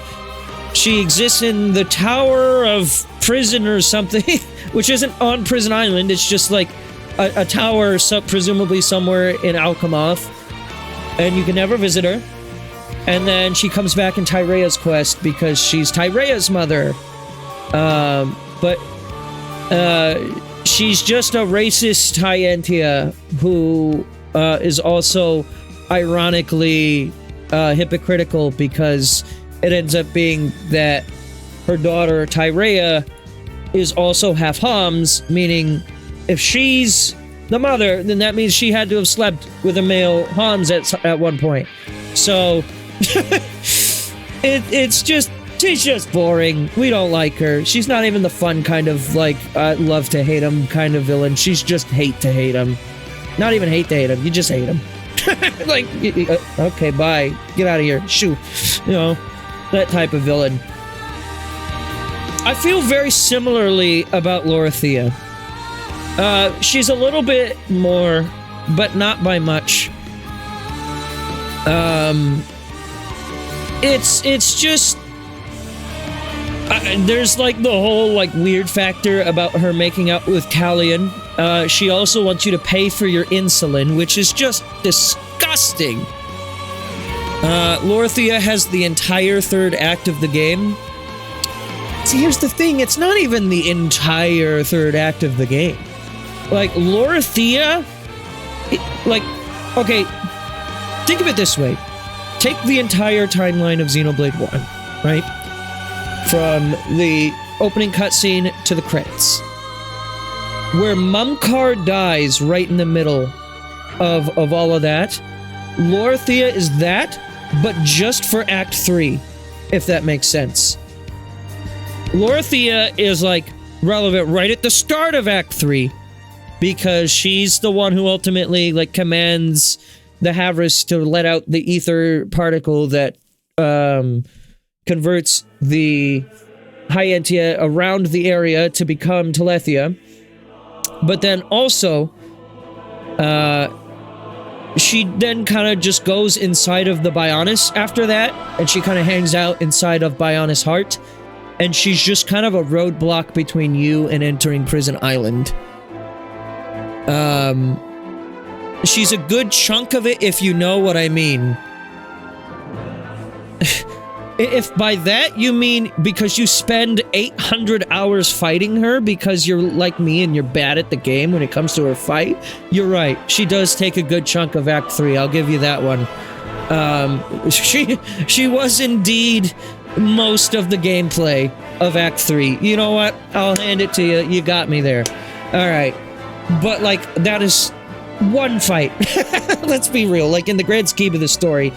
she exists in the Tower of Prison or something, which isn't on Prison Island. It's just like a tower, presumably somewhere in Alchemoth. And you can never visit her. And then she comes back in Tyrea's quest because she's Tyrea's mother. But she's just a racist High-Entia who is also ironically hypocritical because it ends up being that her daughter Tyrea is also half Hum's, meaning if she's the mother, then that means she had to have slept with a male Hans at one point. So, she's just boring. We don't like her. She's not even the fun kind of, like, love to hate him kind of villain. She's just hate to hate him. Not even hate to hate him. You just hate him. Like, okay, bye. Get out of here. Shoo. You know, that type of villain. I feel very similarly about Lorithia. She's a little bit more, but not by much. It's just... there's, like, the whole, like, weird factor about her making out with Callion. She also wants you to pay for your insulin, which is just disgusting. Lorithia has the entire third act of the game. See, here's the thing, it's not even the entire third act of the game. Like, Lorithia... like, okay, think of it this way. Take the entire timeline of Xenoblade 1, right? From the opening cutscene to the credits. Where Mumkar dies right in the middle of all of that, Lorithia is that, but just for Act 3, if that makes sense. Lorithia is, like, relevant right at the start of Act 3, because she's the one who ultimately, like, commands the Havris to let out the ether particle that converts the High-Entia around the area to become Telethia. But then also, she then kind of just goes inside of the Bionis after that, and she kind of hangs out inside of Bionis' heart, and she's just kind of a roadblock between you and entering Prison Island. She's a good chunk of it, if you know what I mean. If by that you mean because you spend 800 hours fighting her because you're like me and you're bad at the game when it comes to her fight, you're right. She does take a good chunk of Act 3, I'll give you that one. She was indeed most of the gameplay of Act 3. You know what? I'll hand it to you. You got me there. Alright. But, like, that is one fight. Let's be real. Like, in the grand scheme of the story,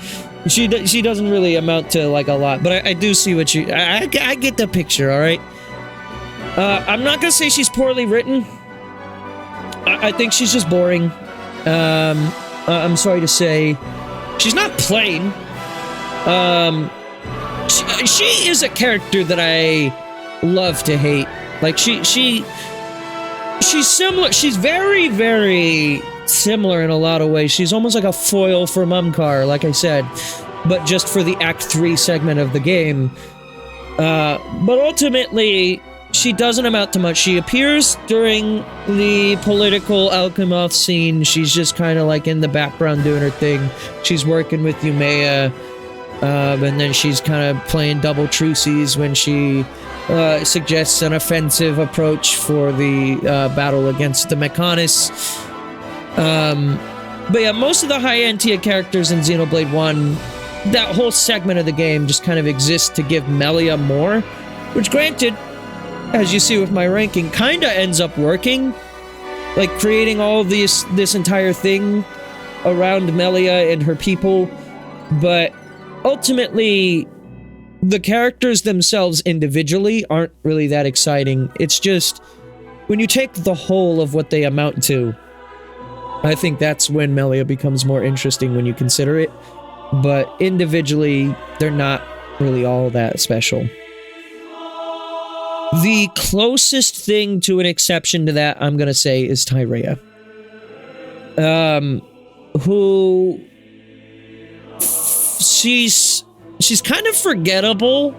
she doesn't really amount to, like, a lot. But I do see what you... I get the picture, all right? I'm not gonna say she's poorly written. I think she's just boring. I'm sorry to say. She's not plain. She is a character that I love to hate. Like, she's similar. She's very, very similar in a lot of ways. She's almost like a foil for Mumkar, like I said, but just for the Act 3 segment of the game. But ultimately, she doesn't amount to much. She appears during the political Alchemoth scene. She's just kind of like in the background doing her thing. She's working with Yumea, and then she's kind of playing double truces when she suggests an offensive approach for the battle against the Mechanis. But yeah, most of the high-end tier characters in Xenoblade 1, that whole segment of the game just kind of exists to give Melia more, which granted, as you see with my ranking, kinda ends up working. Like, creating all this entire thing around Melia and her people, but ultimately, the characters themselves individually aren't really that exciting. It's just, when you take the whole of what they amount to, I think that's when Melia becomes more interesting when you consider it, but individually, they're not really all that special. The closest thing to an exception to that, I'm gonna say, is Tyrea. Who... She's kind of forgettable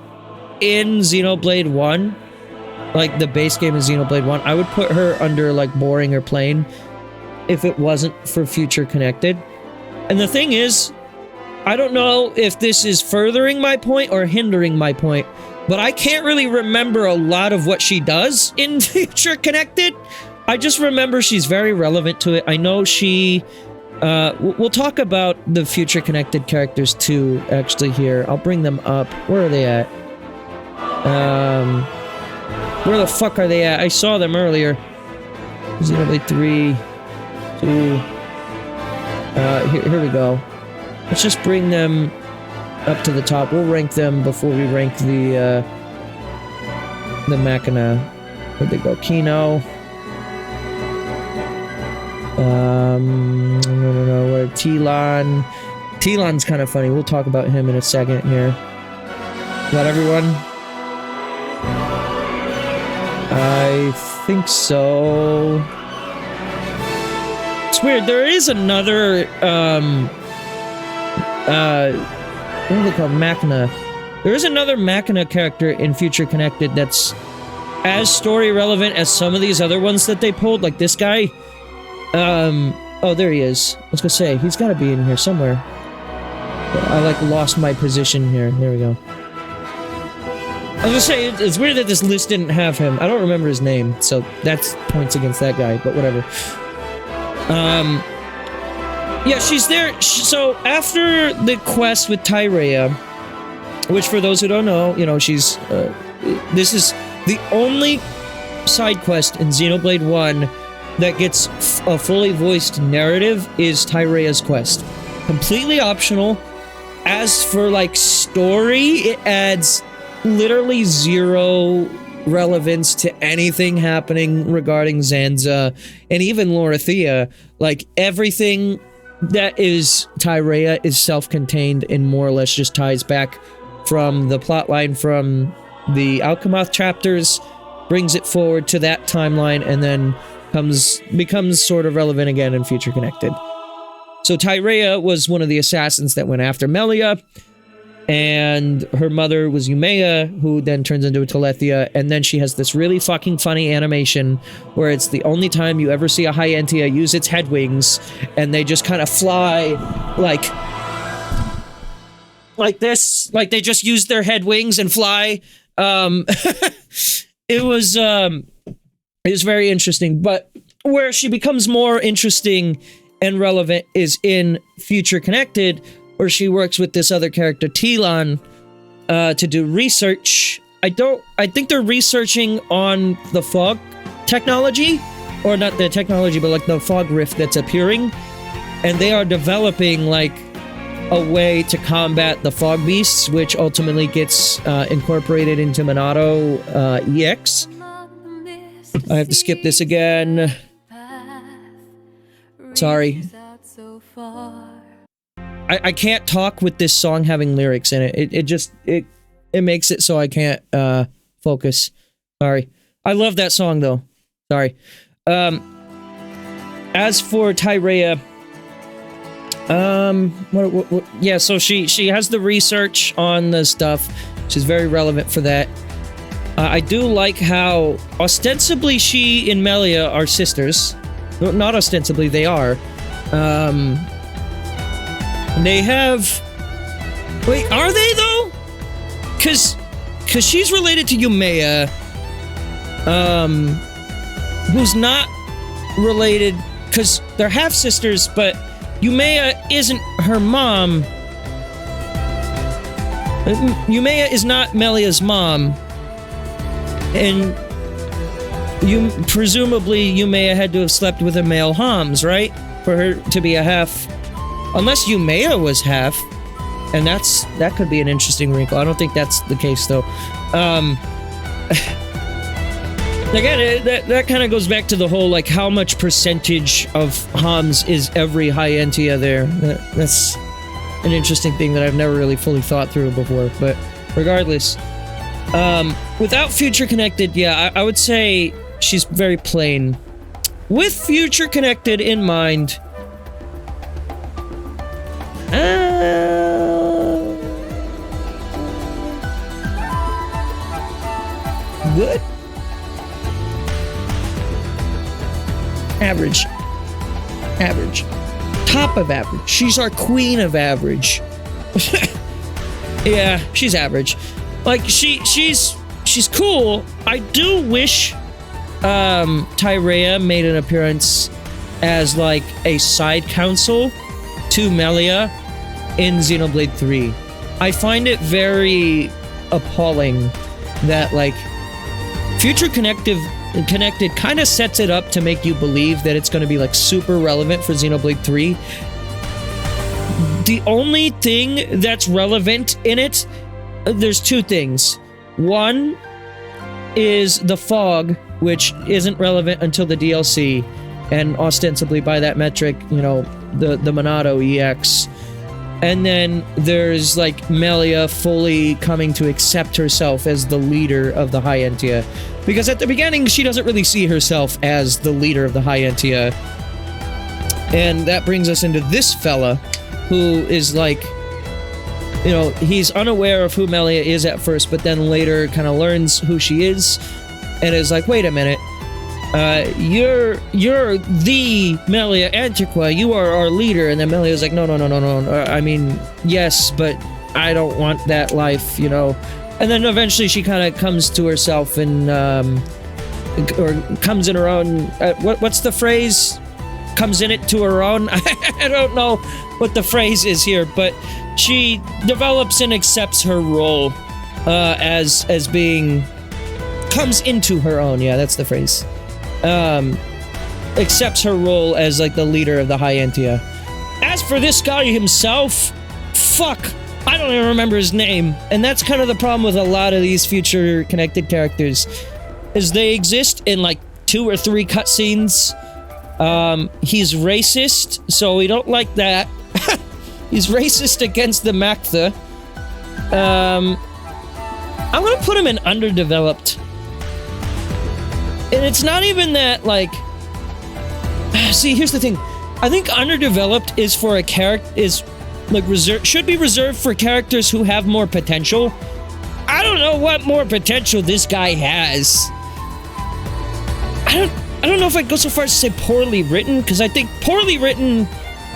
in Xenoblade 1. Like, the base game of Xenoblade 1. I would put her under, like, boring or plain if it wasn't for Future Connected. And the thing is, I don't know if this is furthering my point or hindering my point, but I can't really remember a lot of what she does in Future Connected. I just remember she's very relevant to it. I know she... we'll talk about the Future Connected characters too, actually, here. I'll bring them up. Where are they at? Where the fuck are they at? I saw them earlier. Xenoblade 3, 2... here we go. Let's just bring them up to the top. We'll rank them before we rank the Machina. Where'd they go? Kino. No, where Telon. Telon's kind of funny. We'll talk about him in a second here. Is that everyone? I think so. It's weird. There is another, what are they called? Machina. There is another Machina character in Future Connected that's as story relevant as some of these other ones that they pulled. Like this guy. Oh, there he is. I was gonna say, he's gotta be in here somewhere. I, like, lost my position here. There we go. I was gonna say, it's weird that this list didn't have him. I don't remember his name, so that's points against that guy, but whatever. Yeah, she's there. So, after the quest with Tyrea, which for those who don't know, you know, she's, this is the only side quest in Xenoblade 1 that gets a fully voiced narrative is Tyrea's quest. Completely optional. As for, like, story, it adds literally zero relevance to anything happening regarding Zanza and even Lorithia. Like, everything that is Tyrea is self-contained and more or less just ties back from the plotline from the Alchemoth chapters, brings it forward to that timeline, and then becomes sort of relevant again in Future Connected. So Tyrea was one of the assassins that went after Melia, and her mother was Yumea, who then turns into a Telethia, and then she has this really fucking funny animation where it's the only time you ever see a Hyentia use its head wings, and they just kind of fly like this, like they just use their head wings and fly. It was very interesting, but where she becomes more interesting and relevant is in Future Connected, where she works with this other character, Telon, to do research. I think they're researching on the fog technology, or not the technology, but like the fog rift that's appearing, and they are developing like a way to combat the fog beasts, which ultimately gets incorporated into Monado EX. I have to skip this again. Sorry. I can't talk with this song having lyrics in it. It makes it so I can't focus. Sorry. I love that song though. Sorry. As for Tyrea, yeah, so she has the research on the stuff. She's very relevant for that. I do like how ostensibly she and Melia are sisters. Not ostensibly, they are. They have... Wait, are they though? Cause she's related to Yumea, who's not related, cause they're half-sisters, but Yumea isn't her mom. Yumea is not Melia's mom. And presumably Yumea had to have slept with a male Hams, right? For her to be a half. Unless Yumea was half. And that could be an interesting wrinkle. I don't think that's the case though. Again, that kind of goes back to the whole, like, how much percentage of Hams is every High-Entia there. That's an interesting thing that I've never really fully thought through before, but regardless. Without Future Connected, yeah, I would say she's very plain. With Future Connected in mind... good? Average. Average. Top of average. She's our queen of average. Yeah, she's average. Like, she's cool. I do wish Tyrea made an appearance as, like, a side counsel to Melia in Xenoblade 3. I find it very appalling that, like, Future Connected kind of sets it up to make you believe that it's going to be, like, super relevant for Xenoblade 3. The only thing that's relevant in it, there's two things. One is the fog, which isn't relevant until the DLC, and ostensibly by that metric, you know, the Monado EX. And then there's, like, Melia fully coming to accept herself as the leader of the High-Entia. Because at the beginning, she doesn't really see herself as the leader of the High-Entia. And that brings us into this fella, who is, like, you know, he's unaware of who Melia is at first, but then later kind of learns who she is, and is like, wait a minute. You're the Melia Antiqua, you are our leader. And then Melia's like, no. I mean, yes, but I don't want that life, you know. And then eventually she kind of comes to herself and, or comes in her own, what's the phrase? Comes in it to her own? I don't know what the phrase is here, but she develops and accepts her role, as being, comes into her own, yeah, that's the phrase. Accepts her role as, like, the leader of the High-Entia. As for this guy himself, fuck, I don't even remember his name. And that's kind of the problem with a lot of these Future Connected characters, is they exist in, like, 2 or 3 cutscenes. He's racist, so we don't like that. He's racist against the Maktha. I'm gonna put him in underdeveloped. And it's not even that, like... See, here's the thing. I think underdeveloped is for a character... is, like, should be reserved for characters who have more potential. I don't know what more potential this guy has. I don't know if I'd go so far as to say poorly written, because I think poorly written,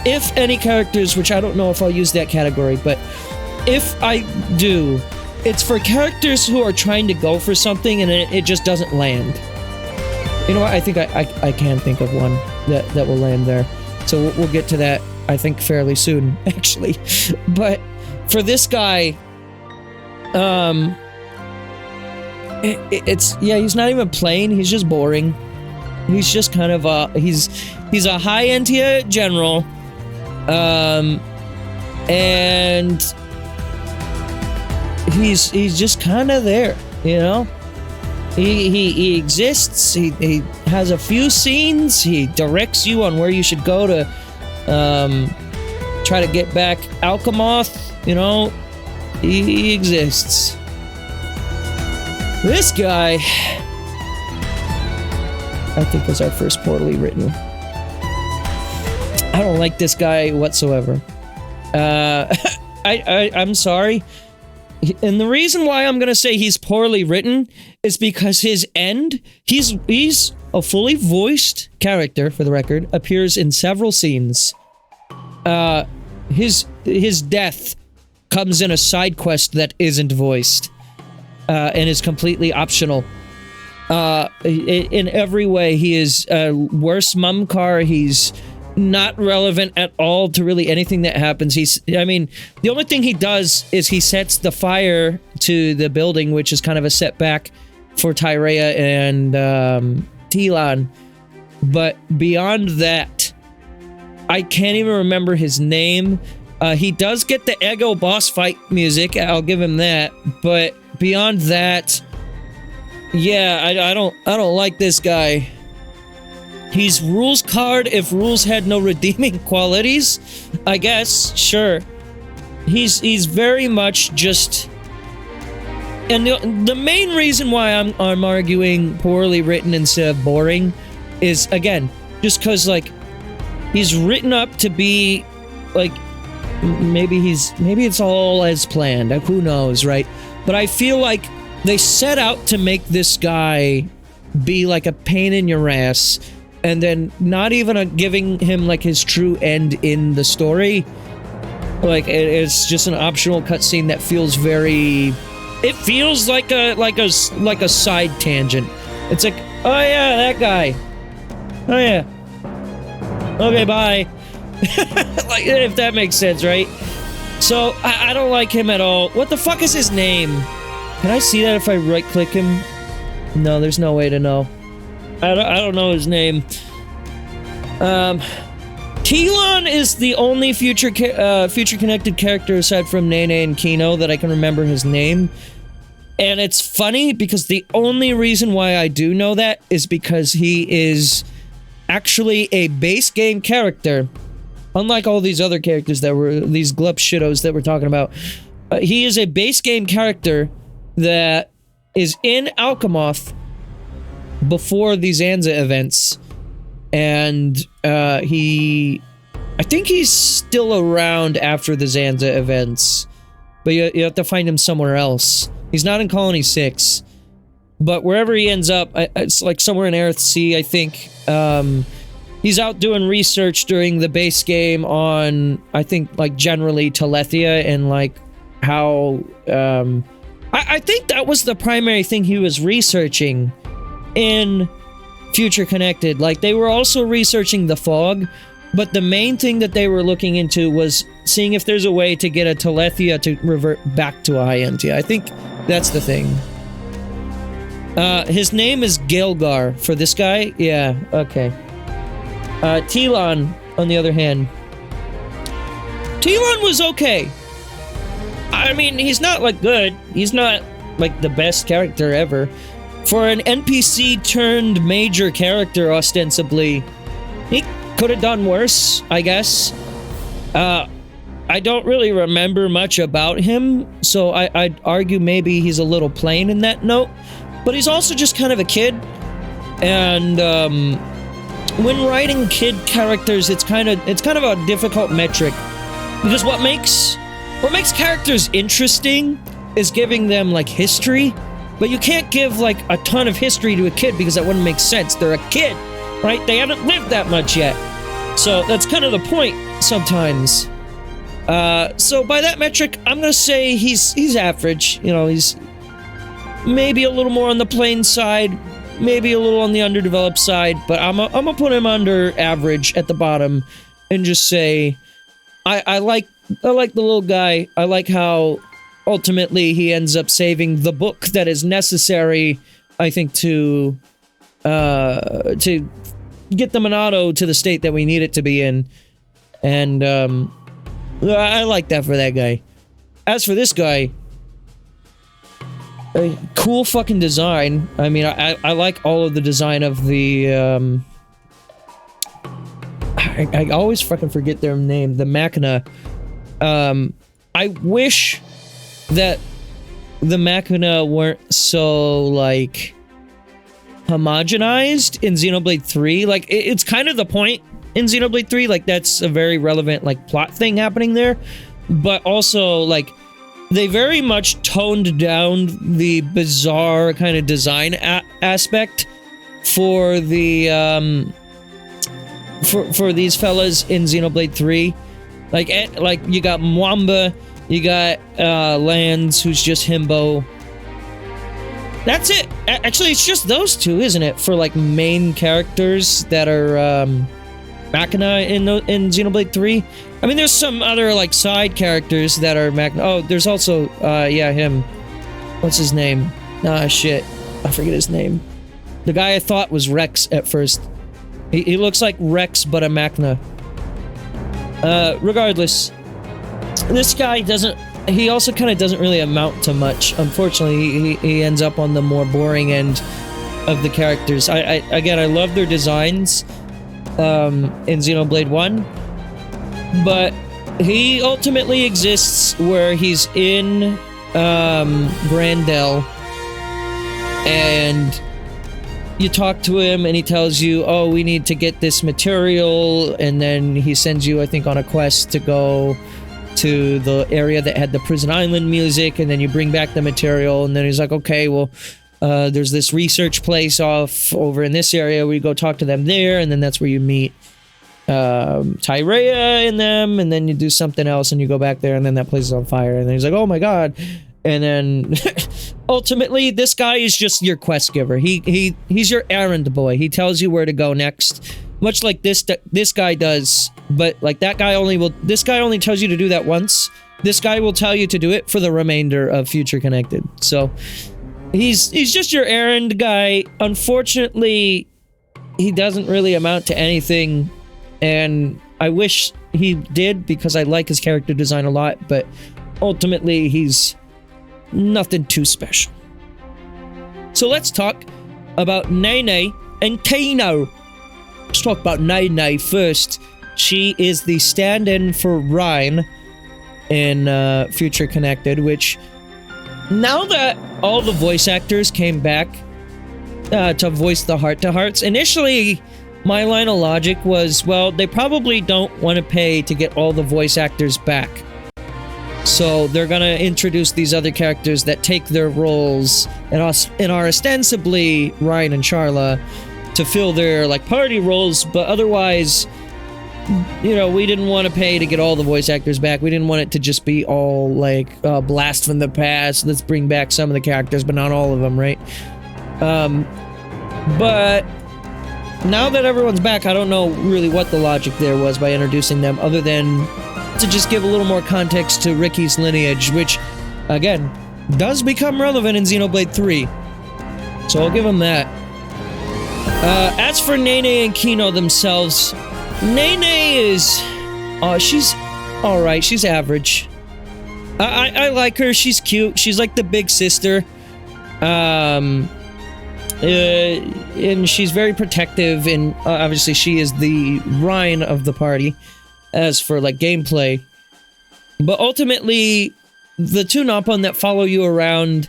if any characters, which I don't know if I'll use that category, but if I do, it's for characters who are trying to go for something and it just doesn't land. You know what? I think I can think of one that will land there. So we'll get to that, I think, fairly soon, actually. But for this guy, it's, yeah, he's not even plain, he's just boring. He's just kind of he's a high tier general, and he's just kind of there, you know. He exists. He has a few scenes. He directs you on where you should go to try to get back Alchemoth. You know, he exists. This guy, I think, was our first poorly written. I don't like this guy whatsoever. I'm sorry. And the reason why I'm gonna say he's poorly written is because his end, he's a fully voiced character, for the record, appears in several scenes. His death comes in a side quest that isn't voiced, and is completely optional. In every way, he is a worse Mumkar. He's not relevant at all to really anything that happens. I mean, the only thing he does is he sets the fire to the building, which is kind of a setback for Tyrea and Telon. But beyond that, I can't even remember his name. He does get the Ego boss fight music, I'll give him that. But beyond that, yeah, I don't like this guy. He's rules card if rules had no redeeming qualities, I guess, sure. He's very much just... And the main reason why I'm arguing poorly written instead of boring is, again, just because, like, he's written up to be, like, maybe it's all as planned, who knows, right? But I feel like they set out to make this guy be like a pain in your ass, and then not even giving him like his true end in the story. Like it's just an optional cutscene that feels very. It feels like a side tangent. It's like, oh yeah, that guy. Oh yeah. Okay, bye. Like if that makes sense, right? So I don't like him at all. What the fuck is his name? Can I see that if I right-click him? No, there's no way to know. I don't know his name. Telon is the only future connected character aside from Nene and Kino that I can remember his name. And it's funny because the only reason why I do know that is because he is actually a base game character. Unlike all these other characters that were these glup shittos that we're talking about. He is a base game character that is in Alchemoth before the Zanza events, and I think he's still around after the Zanza events, but you have to find him somewhere else. He's not in Colony 6, but wherever he ends up, it's like somewhere in Aerith Sea, I think. He's out doing research during the base game on, I think, like, generally Telethia and, like, how, I think that was the primary thing he was researching in Future Connected. Like, they were also researching the fog, but the main thing that they were looking into was seeing if there's a way to get a Telethia to revert back to a high NT. I think that's the thing. His name is Gilgar for this guy. Yeah, okay. Telon, on the other hand. Telon was okay. I mean, he's not, like, good. He's not, like, the best character ever. For an NPC turned major character, ostensibly, he could have done worse, I guess. I don't really remember much about him, so I'd argue maybe he's a little plain in that note. But he's also just kind of a kid. And, when writing kid characters, it's kind of a difficult metric. Because what makes characters interesting is giving them, like, history. But you can't give, like, a ton of history to a kid because that wouldn't make sense. They're a kid, right? They haven't lived that much yet. So that's kind of the point sometimes. So by that metric, I'm gonna say he's average. You know, he's maybe a little more on the plain side, maybe a little on the underdeveloped side, but I'm gonna put him under average at the bottom and just say I like the little guy. I like how ultimately he ends up saving the book that is necessary, I think, to to get the Monado to the state that we need it to be in. And I like that for that guy. As for this guy, a cool fucking design. I mean, I like all of the design of the I always fucking forget their name, the Machina. I wish that the Machina weren't so, like, homogenized in Xenoblade 3. Like, it's kind of the point in Xenoblade 3. Like, that's a very relevant, like, plot thing happening there. But also, like, they very much toned down the bizarre kind of design aspect for the, for these fellas in Xenoblade 3. Like you got Mwamba, you got Lands, who's just himbo. That's it. Actually, it's just those two, isn't it? For like main characters that are Machina in Xenoblade 3. I mean, there's some other like side characters that are Machina. Oh, there's also yeah, him. What's his name? Ah, shit. I forget his name. The guy I thought was Rex at first. He looks like Rex, but a Machina. Regardless, this guy doesn't... He also kind of doesn't really amount to much. Unfortunately, he ends up on the more boring end of the characters. Again, I love their designs in Xenoblade 1, but he ultimately exists where he's in Brandel, and you talk to him and he tells you, oh, we need to get this material, and then he sends you, I think, on a quest to go to the area that had the Prison Island music, and then you bring back the material, and then he's like, okay, well, there's this research place off over in this area, we go talk to them there, and then that's where you meet Tyrea and them, and then you do something else and you go back there, and then that place is on fire, and then he's like, oh my god. And then ultimately this guy is just your quest giver. He's your errand boy. He tells you where to go next, much like this guy does, but like this guy only tells you to do that once. This guy will tell you to do it for the remainder of Future Connected. So he's just your errand guy. Unfortunately, he doesn't really amount to anything, and I wish he did because I like his character design a lot, but ultimately he's nothing too special. So let's talk about Nene and Kino. Let's talk about Nene first. She is the stand-in for Ryan in Future Connected, which, now that all the voice actors came back to voice the heart-to-hearts, initially my line of logic was, well, they probably don't want to pay to get all the voice actors back. So they're gonna introduce these other characters that take their roles and are ostensibly Ryan and Charla to fill their like party roles, but otherwise, you know, we didn't want to pay to get all the voice actors back. We didn't want it to just be all like blast from the past. Let's bring back some of the characters, but not all of them, right? But now that everyone's back, I don't know really what the logic there was by introducing them, other than to just give a little more context to Ricky's lineage, which, again, does become relevant in Xenoblade 3. So I'll give him that. As for Nene and Kino themselves, Nene is... she's alright, she's average. I like her, she's cute, she's like the big sister. And she's very protective, and obviously she is the Rhine of the party. As for like gameplay, but ultimately the two Nopon that follow you around,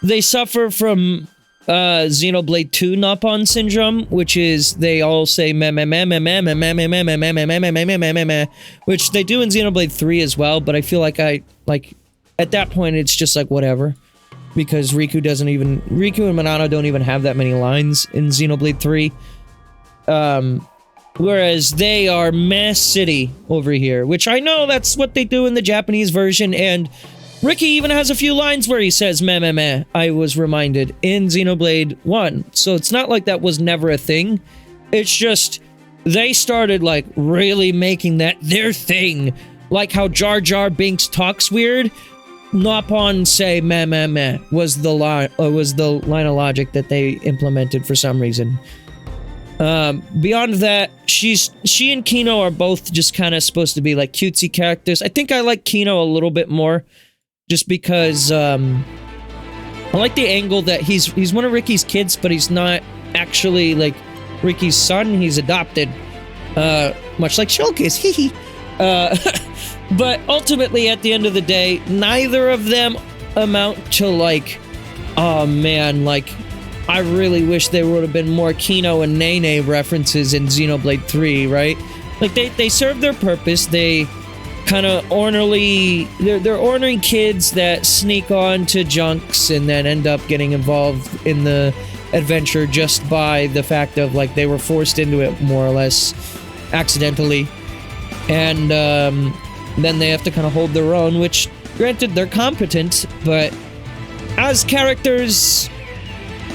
they suffer from Xenoblade 2 Nopon syndrome, which is they all say meh meh meh meh meh meh meh meh meh meh meh meh meh meh meh meh meh, which they do in Xenoblade 3 as well, but I feel like at that point it's just like whatever, because Riku and Monano don't even have that many lines in Xenoblade 3. Whereas they are Meh City over here, which I know that's what they do in the Japanese version, and Ricky even has a few lines where he says meh meh meh, I was reminded, in Xenoblade 1. So it's not like that was never a thing. It's just, they started like really making that their thing. Like how Jar Jar Binks talks weird. Nopon say meh meh meh was the line of logic that they implemented for some reason. Beyond that, she and Kino are both just kind of supposed to be like cutesy characters. I think I like Kino a little bit more, just because I like the angle that he's one of Ricky's kids, but he's not actually like Ricky's son. He's adopted, much like Shulk is. Hee hee. But ultimately, at the end of the day, neither of them amount to like, oh man, like, I really wish there would have been more Kino and Nene references in Xenoblade 3, right? Like, they serve their purpose. They kind of ornery... They're ornery kids that sneak on to junks and then end up getting involved in the adventure just by the fact of, like, they were forced into it, more or less, accidentally. And, then they have to kind of hold their own, which, granted, they're competent, but as characters...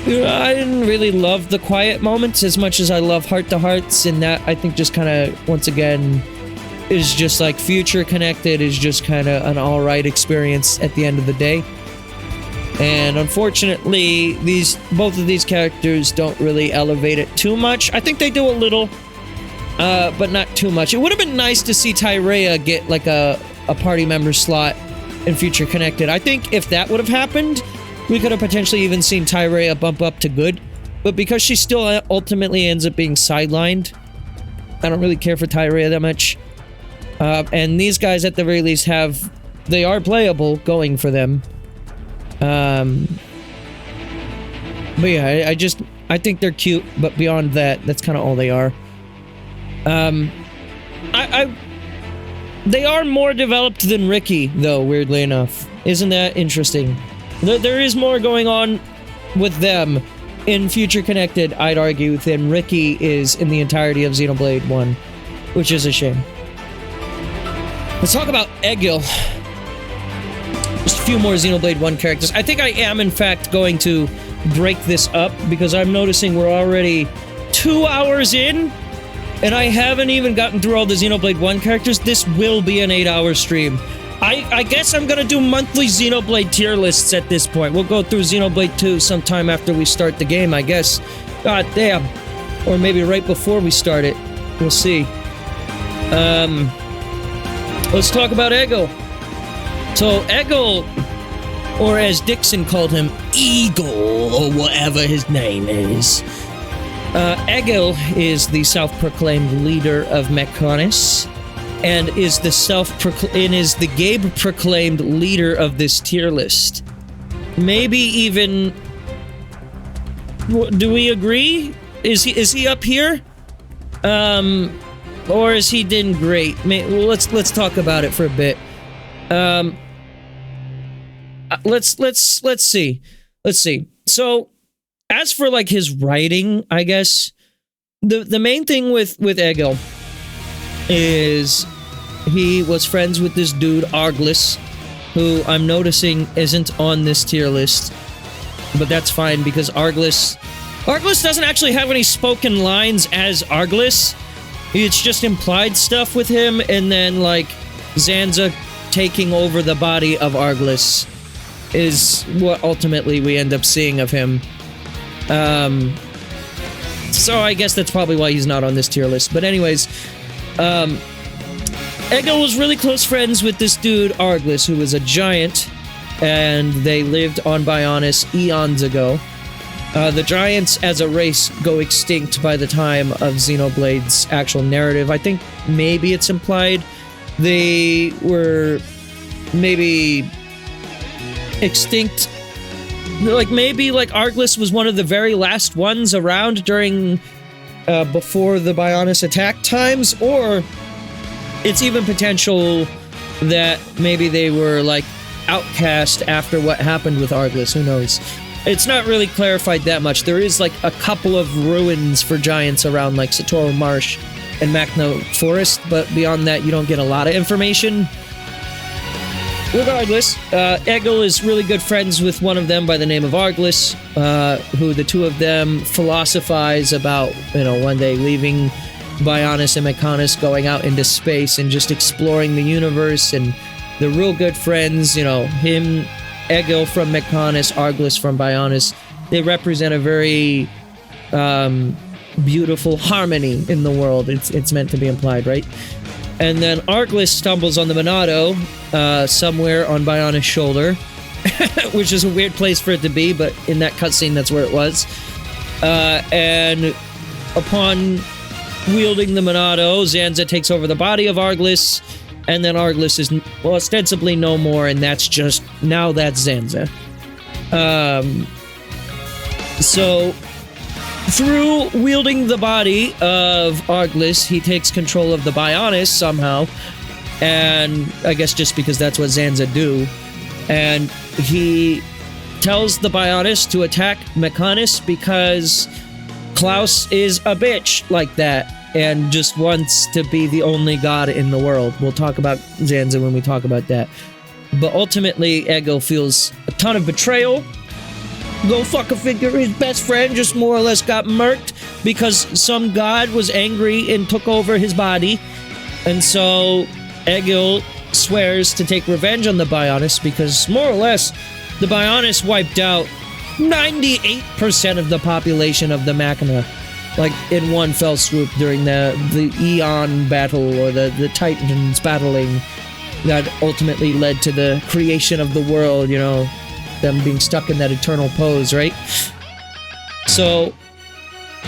I didn't really love the quiet moments as much as I love heart-to-hearts, and that, I think, just kind of, once again, is just like Future Connected is just kind of an alright experience at the end of the day. And unfortunately, both of these characters don't really elevate it too much. I think they do a little, but not too much. It would have been nice to see Tyrea get like a party member slot in Future Connected. I think if that would have happened, we could have potentially even seen Tyrea bump up to good, but because she still ultimately ends up being sidelined, I don't really care for Tyrea that much. And these guys, at the very least, they are playable going for them. But yeah, I think they're cute, but beyond that, that's kind of all they are. They are more developed than Ricky, though, weirdly enough. Isn't that interesting? There is more going on with them in Future Connected, I'd argue, than Ricky is in the entirety of Xenoblade 1, which is a shame. Let's talk about Egil. Just a few more Xenoblade 1 characters. I think I am, in fact, going to break this up, because I'm noticing we're already 2 hours in, and I haven't even gotten through all the Xenoblade 1 characters. This will be an 8-hour stream. I guess I'm gonna do monthly Xenoblade tier lists at this point. We'll go through Xenoblade 2 sometime after we start the game, I guess. God damn. Or maybe right before we start it. We'll see. Let's talk about Egil. So, Egil, or as Dixon called him, Eagle, or whatever his name is. Egil is the self-proclaimed leader of Mechonis, and is the Gabe-proclaimed leader of this tier list. Maybe even... Do we agree? Is he up here? Or is he doing great? Let's talk about it for a bit. Let's see. So, as for like his writing, I guess the main thing with Egil is he was friends with this dude Arglys, who I'm noticing isn't on this tier list, but that's fine because Arglys doesn't actually have any spoken lines as Arglys. It's just implied stuff with him, and then like Zanza taking over the body of Arglys is what ultimately we end up seeing of him. So I guess that's probably why he's not on this tier list. But anyways, Egil was really close friends with this dude Arglys, who was a giant, and they lived on Bionis eons ago. The giants as a race go extinct by the time of Xenoblade's actual narrative. I think maybe it's implied they were maybe extinct. Like, maybe, like, Arglys was one of the very last ones around during, before the Bionis attack times, or it's even potential that maybe they were, like, outcast after what happened with Arglys. Who knows? It's not really clarified that much. There is, like, a couple of ruins for giants around, like, Satoru Marsh and Macno Forest, but beyond that, you don't get a lot of information. Regardless, Egil is really good friends with one of them by the name of Arglys, who the two of them philosophize about, you know, one day leaving Bionis and Mechonis, going out into space and just exploring the universe and They're real good friends, you know, him, Egil from Mechonis, Arglist from Bionis. They represent a very beautiful harmony in the world. It's meant to be implied, right? And then Arglist stumbles on the Monado somewhere on Bionis' shoulder, which is a weird place for it to be, but in that cutscene, that's where it was. And upon wielding the Monado, Zanza takes over the body of Arglist, and then Arglist is ostensibly no more, and that's just, now that's Zanza. So, through wielding the body of Arglist, he takes control of the Bionis somehow, and I guess just because that's what Zanza do, and he tells the Bionis to attack Mechonis because Klaus is a bitch like that and just wants to be the only god in the world. We'll talk about Zanza when we talk about that. But ultimately, Egil feels a ton of betrayal. Go fuck a figure, his best friend just more or less got murked because some god was angry and took over his body. And so Egil swears to take revenge on the Bionis because more or less the Bionis wiped out 98% of the population of the Machina, like in one fell swoop during the Eon battle or the Titans battling that ultimately led to the creation of the world, you know, them being stuck in that eternal pose, right? So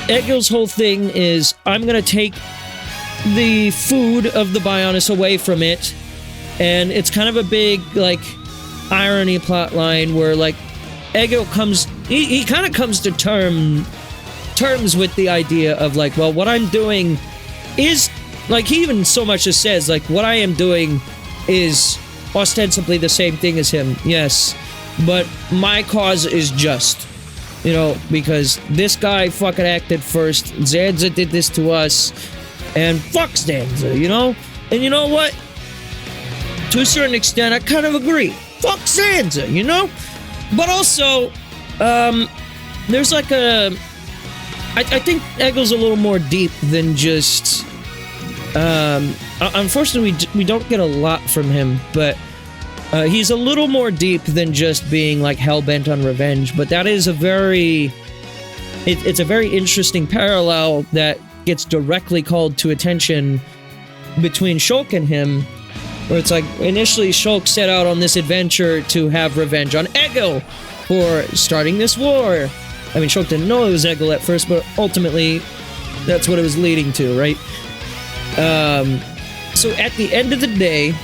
Egil's whole thing is, I'm gonna take the food of the Bionis away from it, and it's kind of a big, like, irony plot line where, like, Egil comes, he kind of comes to terms with the idea of, like, well, what I'm doing is, like, he even so much as says, like, what I am doing is ostensibly the same thing as him, yes, but my cause is just, you know, because this guy fucking acted first, Zanza did this to us, and fuck Zanza, you know? And you know what? To a certain extent, I kind of agree. Fuck Zanza, you know? But also, there's like a... I think Egil's a little more deep than just... unfortunately, we don't get a lot from him, but he's a little more deep than just being, like, hell-bent on revenge. But that is a very... It's a very interesting parallel that gets directly called to attention between Shulk and him, where it's like, initially Shulk set out on this adventure to have revenge on Egil for starting this war. I mean, Shulk didn't know it was Egil at first, but ultimately, that's what it was leading to, right? So at the end of the day,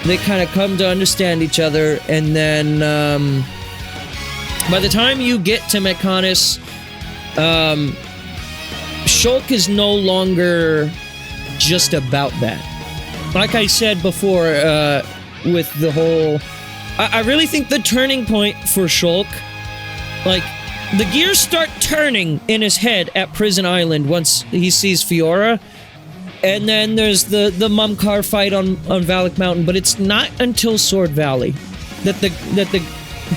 they kind of come to understand each other, and then, by the time you get to Mechonis, Shulk is no longer just about that. Like I said before, with the whole... I really think the turning point for Shulk, like, the gears start turning in his head at Prison Island once he sees Fiora, and then there's the Mumkar fight on Valak Mountain, but it's not until Sword Valley that the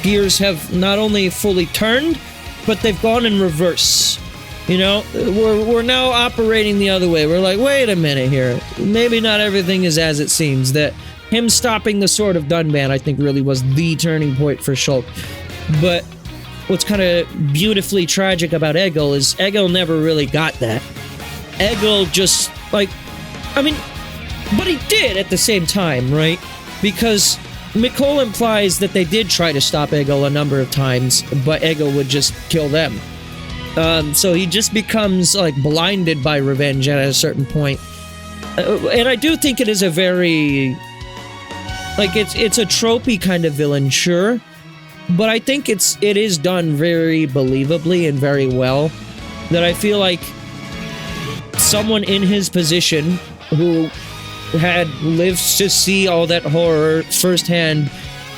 gears have not only fully turned, but they've gone in reverse. You know, we're now operating the other way. We're like, wait a minute here. Maybe not everything is as it seems. That him stopping the Sword of Dunban, I think, really was the turning point for Shulk. But what's kind of beautifully tragic about Egil is Egil never really got that. Egil just, like, I mean, but he did at the same time, right? Because Mikol implies that they did try to stop Egil a number of times, but Egil would just kill them. So he just becomes, like, blinded by revenge at a certain point. And I do think it is a very... like, it's a tropey kind of villain, sure. But I think it is done very believably and very well. That I feel like someone in his position who had lived to see all that horror firsthand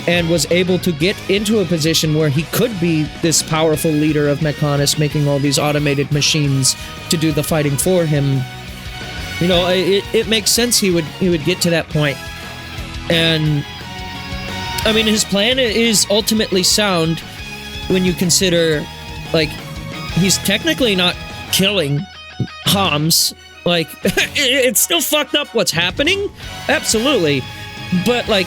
and was able to get into a position where he could be this powerful leader of Mechonis, making all these automated machines to do the fighting for him. You know, it makes sense he would get to that point. And I mean, his plan is ultimately sound when you consider, like, he's technically not killing Homs. Like, it's still fucked up what's happening, absolutely. But, like,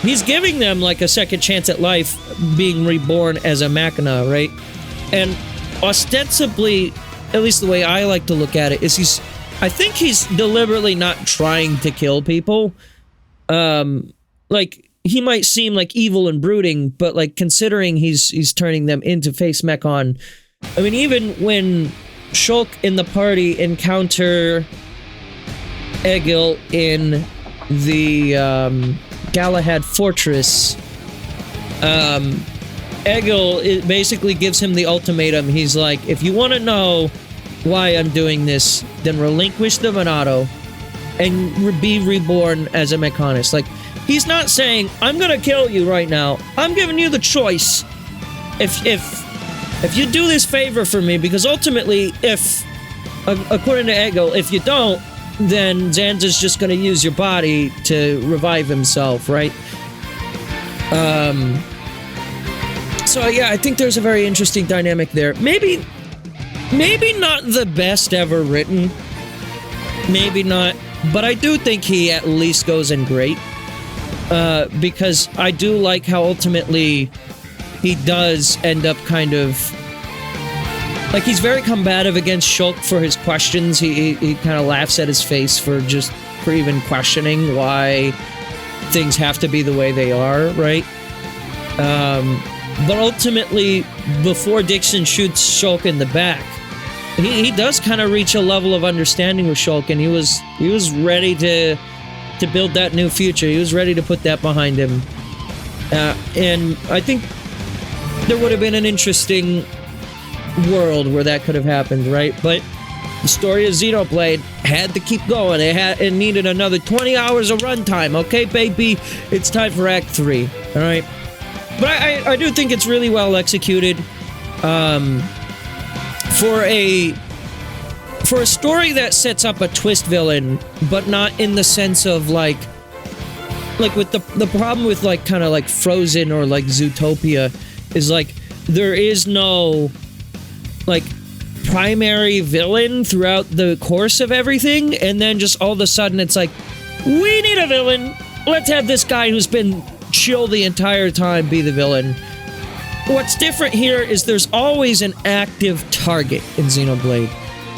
he's giving them, like, a second chance at life being reborn as a Machina, right? And ostensibly, at least the way I like to look at it, is I think he's deliberately not trying to kill people. Like, he might seem, like, evil and brooding, but, like, considering he's turning them into face Mechon, I mean, even when Shulk and the party encounter Egil in the Galahad Fortress, Egil it basically gives him the ultimatum. He's like, if you want to know why I'm doing this, then relinquish the Monado and be reborn as a Mechanist. Like, he's not saying, I'm gonna kill you right now. I'm giving you the choice. If you do this favor for me, because ultimately, if, according to Egil, if you don't, then Zanza's just gonna use your body to revive himself, right? So yeah, I think there's a very interesting dynamic there. Maybe not the best ever written. Maybe not. But I do think he at least goes in great. Because I do like how ultimately he does end up kind of... Like, he's very combative against Shulk for his questions. He kind of laughs at his face for even questioning why things have to be the way they are, right? But ultimately, before Dixon shoots Shulk in the back, he does kind of reach a level of understanding with Shulk, and he was ready to build that new future. He was ready to put that behind him. And I think there would have been an interesting world where that could have happened, right? But the story of Xenoblade had to keep going. It needed another 20 hours of runtime. Okay, baby, it's time for Act 3. All right, but I do think it's really well executed. For a story that sets up a twist villain, but not in the sense of like with the problem with like kind of like Frozen or like Zootopia is like there is no like primary villain throughout the course of everything, and then just all of a sudden it's like, we need a villain, let's have this guy who's been chill the entire time be the villain. What's different here is there's always an active target in Xenoblade.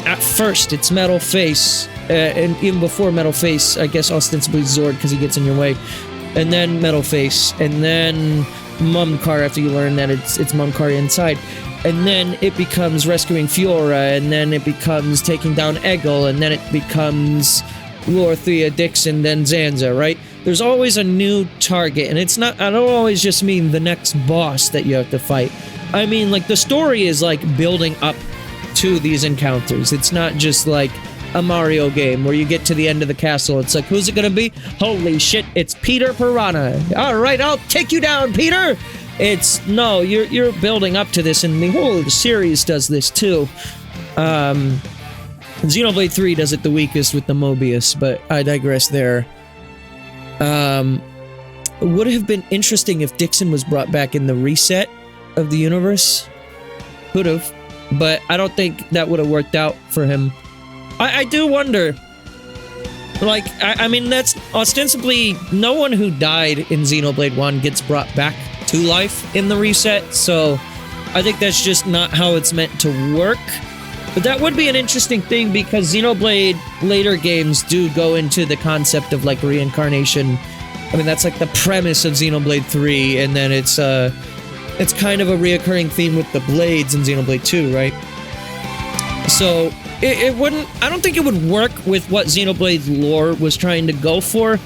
At first it's Metal Face, and even before Metal Face, I guess ostensibly Zord because he gets in your way, and then Metal Face, and then Mumkar after you learn that it's Mumkar inside. And then it becomes rescuing Fiora, and then it becomes taking down Egil, and then it becomes Lorthia, Dixon, then Zanza, right? There's always a new target, and it's not, I don't always just mean the next boss that you have to fight. I mean, like, the story is, like, building up to these encounters. It's not just, like, a Mario game where you get to the end of the castle, it's like, who's it gonna be? Holy shit, it's Peter Piranha. Alright, I'll take you down, Peter! It's, no, you're building up to this, and the whole series does this too. Xenoblade 3 does it the weakest with the Mobius, but I digress there. It would have been interesting if Dixon was brought back in the reset of the universe. Could have, but I don't think that would have worked out for him. I do wonder, like, I mean, that's ostensibly no one who died in Xenoblade 1 gets brought back to life in the reset, so I think that's just not how it's meant to work. But that would be an interesting thing, because Xenoblade later games do go into the concept of like reincarnation. I mean, that's like the premise of Xenoblade 3, and then it's kind of a reoccurring theme with the blades in Xenoblade 2, right? So it wouldn't, I don't think it would work with what Xenoblade's lore was trying to go for,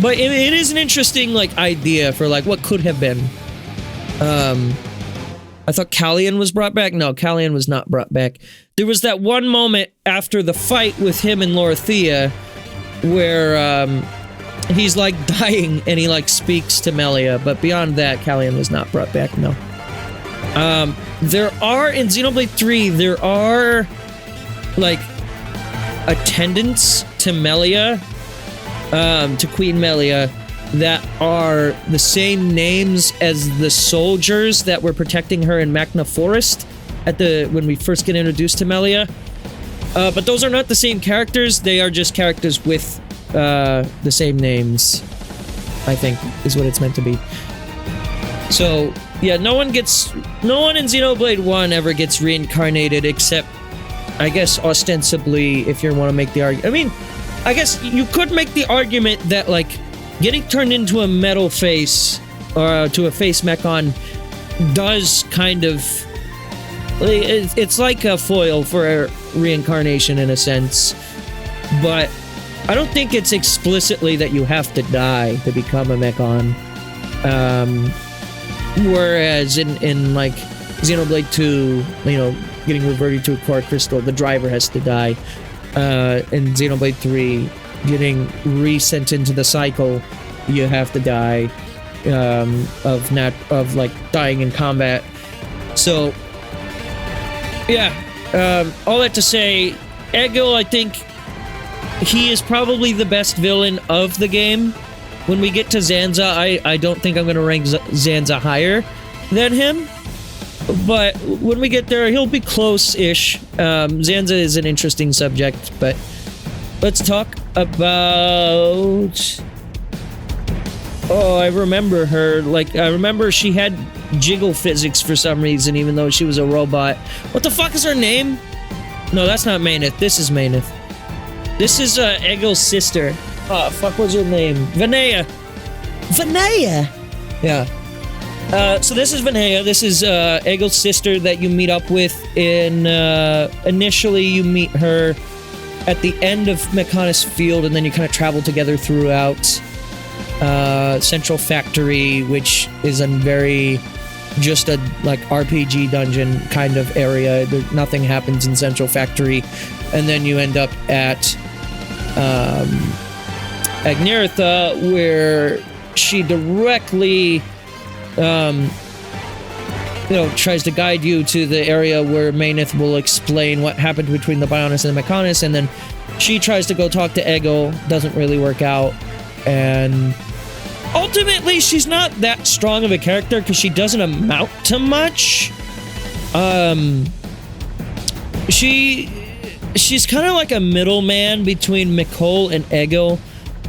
but it is an interesting like idea for like what could have been. I thought Callian was brought back. No, Callian was not brought back. There was that one moment after the fight with him and Lorthia where he's like dying and he like speaks to Melia, but beyond that, Callian was not brought back, no. There are, in Xenoblade 3, there are like attendants to Melia, to Queen Melia, that are the same names as the soldiers that were protecting her in Machina Forest when we first get introduced to Melia. But those are not the same characters, they are just characters with the same names. I think, is what it's meant to be. So, yeah, no one in Xenoblade 1 ever gets reincarnated except, I guess, ostensibly, if you want to make the argument. I mean, I guess you could make the argument that, like, getting turned into a metal face, or to a face mechon, does kind of... It's like a foil for reincarnation in a sense, but I don't think it's explicitly that you have to die to become a mechon. Whereas in like Xenoblade 2, you know, getting reverted to a core crystal, the driver has to die. In Xenoblade 3, getting resent into the cycle, you have to die of like dying in combat. So yeah, all that to say, Egil, I think he is probably the best villain of the game. When we get to Zanza, I don't think I'm going to rank Zanza higher than him. But when we get there, he'll be close-ish. Zanza is an interesting subject, but let's talk about... Oh, I remember her. Like, I remember she had jiggle physics for some reason, even though she was a robot. What the fuck is her name? No, that's not Maineth. This is Maineth. This is Egil's sister. Oh, fuck, what's her name? Vinaya. Vinaya! Yeah. So this is Vinaya. This is Egil's sister that you meet up with in... initially, you meet her at the end of Mechonis Field, and then you kind of travel together throughout Central Factory, which is a very... just a, like, RPG dungeon kind of area. Nothing happens in Central Factory. And then you end up at... Agneritha, where she directly, tries to guide you to the area where Maineth will explain what happened between the Bionis and the Mechonis, and then she tries to go talk to Egil, doesn't really work out, and ultimately she's not that strong of a character because she doesn't amount to much. She's kind of like a middleman between Mikol and Egil,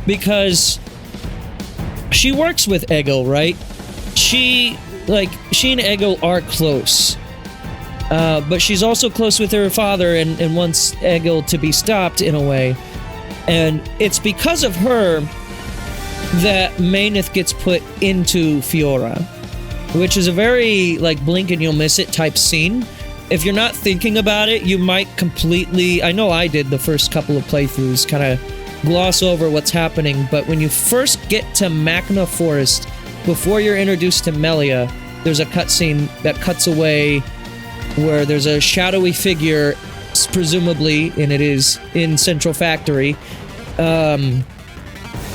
because she works with Egil, right? She and Egil are close. But she's also close with her father and wants Egil to be stopped in a way. And it's because of her that Maineth gets put into Fiora, which is a very, like, blink and you'll miss it type scene. If you're not thinking about it, you might completely... I know I did the first couple of playthroughs, kind of gloss over what's happening, but when you first get to Machna Forest, before you're introduced to Melia, there's a cutscene that cuts away where there's a shadowy figure, presumably, and it is in Central Factory,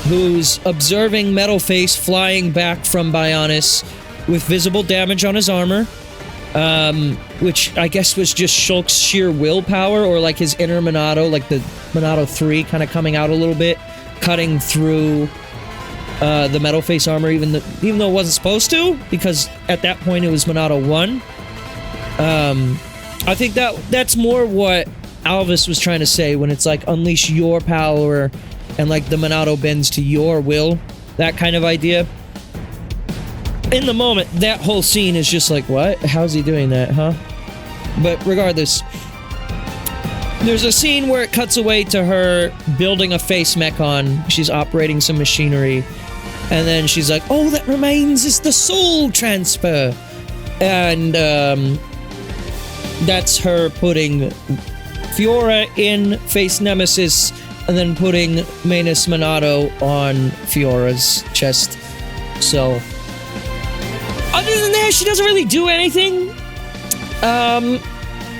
who's observing Metalface flying back from Bionis with visible damage on his armor, which I guess was just Shulk's sheer willpower, or like his inner Monado, like the Monado 3 kind of coming out a little bit, cutting through the Metalface armor, even though it wasn't supposed to, because at that point it was Monado 1. I think that's more what Alvis was trying to say when it's like unleash your power and like the Monado bends to your will, that kind of idea. In the moment, that whole scene is just like, what? How's he doing that, huh? But regardless, there's a scene where it cuts away to her building a face mechon. She's operating some machinery. And then she's like, all that remains is the soul transfer. And that's her putting Fiora in face Nemesis and then putting Manus Monado on Fiora's chest. So... other than that, she doesn't really do anything. I'm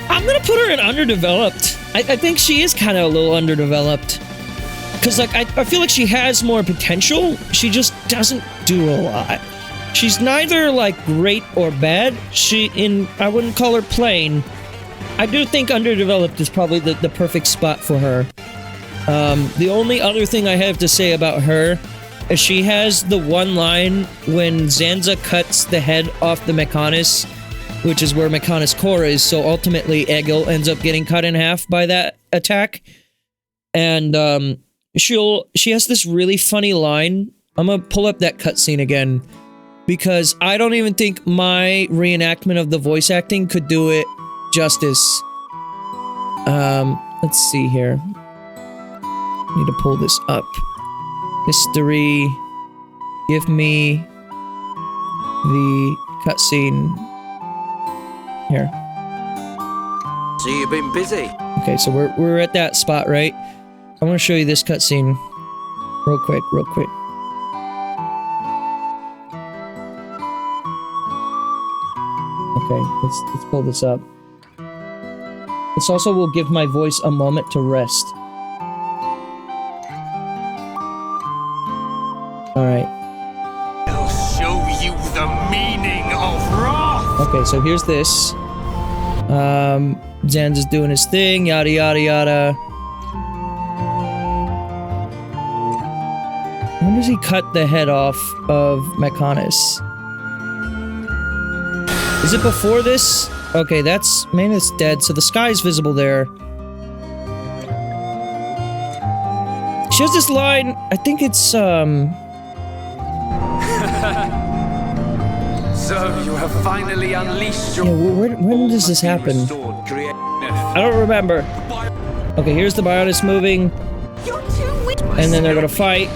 gonna put her in underdeveloped. I think she is kind of a little underdeveloped. Because, like, I feel like she has more potential. She just doesn't do a lot. She's neither, like, great or bad. I wouldn't call her plain. I do think underdeveloped is probably the perfect spot for her. The only other thing I have to say about her... she has the one line when Zanza cuts the head off the Mechonis, which is where Mechonis core is, so ultimately Egil ends up getting cut in half by that attack. And she has this really funny line I'm gonna pull up that cutscene again because I don't even think my reenactment of the voice acting could do it justice. Let's see here. Need to pull this up. History. Give me the cutscene. Here. So you've been busy. Okay, so we're at that spot, right? I want to show you this cutscene real quick. Okay, let's pull this up. This also will give my voice a moment to rest. Alright. I'll show you the meaning of wrath! Okay, so here's this. Zanza's doing his thing, yada yada yada. When does he cut the head off of Mechonis? Is it before this? Okay, that's... Manus dead, so the sky's visible there. She has this line, I think it's, So you have finally unleashed your... Yeah, when does this happen? I don't remember. Okay, here's the Bionis moving. And then they're gonna fight.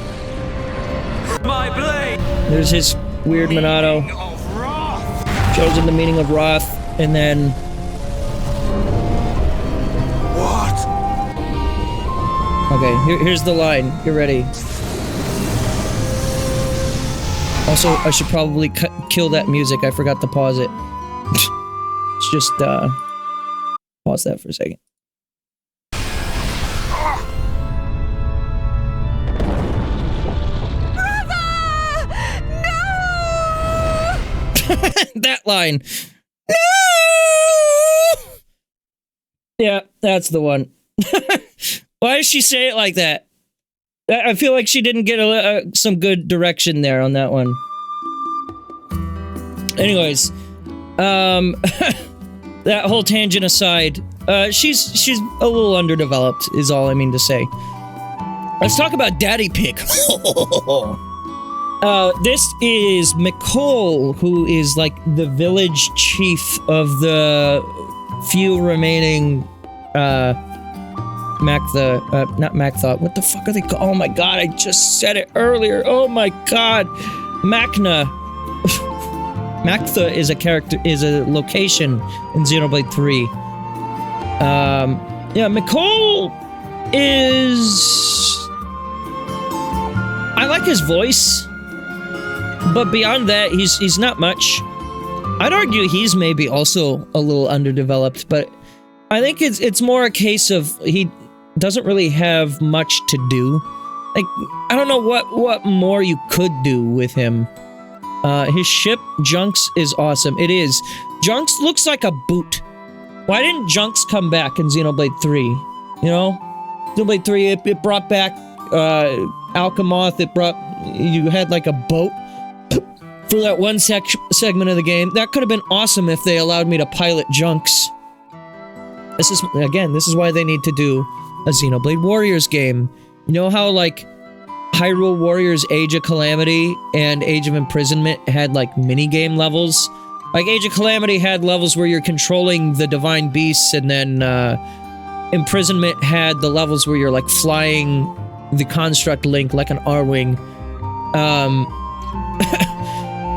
My blade! There's his weird Monado. Shows him the meaning of wrath. And then... What? Okay, here's the line. Get ready. Also, I should probably kill that music. I forgot to pause it. Let's just, pause that for a second. That line. No! Yeah, that's the one. Why does she say it like that? I feel like she didn't get some good direction there on that one. Anyways, that whole tangent aside, she's a little underdeveloped, is all I mean to say. Let's talk about Daddy Pig. This is Mikol, who is like the village chief of the few remaining, not Mactha. What the fuck are they called? Oh my god, I just said it earlier. Oh my god. Macna. Mactha is a character, is a location in Xenoblade 3. Yeah, Mikol is... I like his voice, but beyond that, he's not much. I'd argue he's maybe also a little underdeveloped, but I think it's more a case of he doesn't really have much to do. Like, I don't know what more you could do with him. His ship, Junks, is awesome. It is. Junks looks like a boot. Why didn't Junks come back in Xenoblade 3? You know? Xenoblade 3, it brought back, Alchemoth, you had like a boat for that one segment of the game. That could have been awesome if they allowed me to pilot Junks. This is why they need to do a Xenoblade Warriors game. You know how, like, Hyrule Warriors Age of Calamity and Age of Imprisonment had, like, mini-game levels? Like, Age of Calamity had levels where you're controlling the Divine Beasts, and then, Imprisonment had the levels where you're, like, flying the Construct Link like an R-Wing.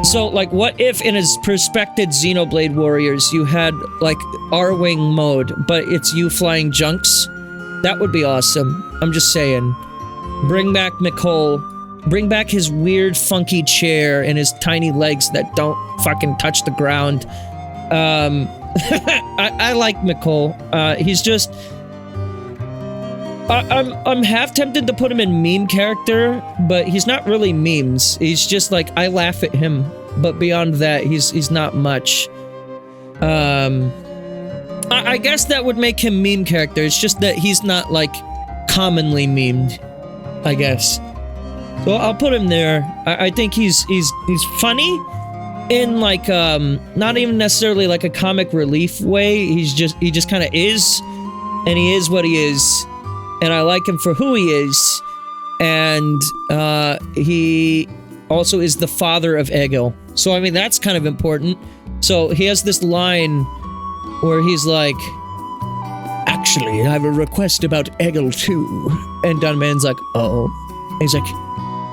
So, like, what if in his perspected Xenoblade Warriors you had, like, R-Wing mode, but it's you flying Junks? That would be awesome. I'm just saying. Bring back Mikol. Bring back his weird, funky chair and his tiny legs that don't fucking touch the ground. I like Mikol. He's just... I'm half tempted to put him in meme character, but he's not really memes. He's just like, I laugh at him, but beyond that, he's not much. I guess that would make him meme character. It's just that he's not, like, commonly memed, I guess. So I'll put him there. I think he's funny in, like, not even necessarily like a comic relief way. He just kind of is, and he is what he is. And I like him for who he is. and he also is the father of Egil. So, I mean, that's kind of important. So, he has this line where he's like, actually, I have a request about Egil too. And Dunman's like, oh. And he's like,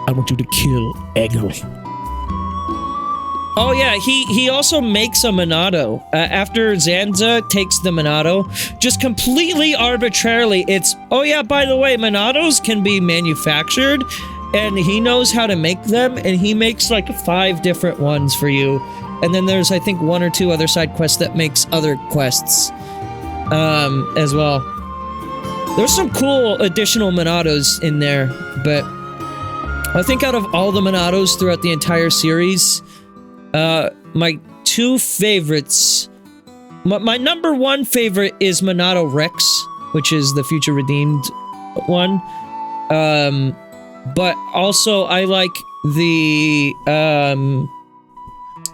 I want you to kill Egil. Oh yeah, he also makes a Monado. After Zanza takes the Monado, just completely arbitrarily, it's, oh yeah, by the way, Monados can be manufactured, and he knows how to make them, and he makes like 5 different ones for you. And then there's, I think, 1 or 2 other side quests that makes other quests as well. There's some cool additional Monados in there, but I think out of all the Monados throughout the entire series, my 2 favorites, my number 1 favorite is Monado Rex, which is the Future Redeemed one. But also I like the,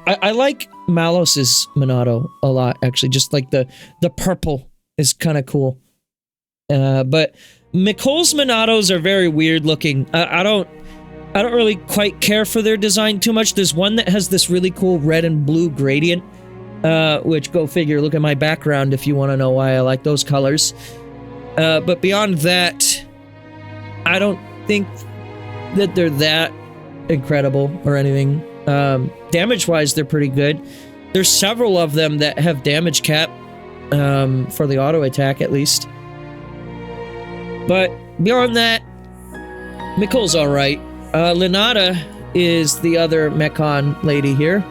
I like Malos's Monado a lot, actually. Just like the purple is kind of cool. But Mikol's Monados are very weird looking. I don't really quite care for their design too much. There's one that has this really cool red and blue gradient, which, go figure, look at my background if you want to know why I like those colors. But beyond that, I don't think that they're that incredible or anything. Damage-wise, they're pretty good. There's several of them that have damage cap, for the auto attack at least. But beyond that, Mikol's alright. Lenata is the other Mechon lady here.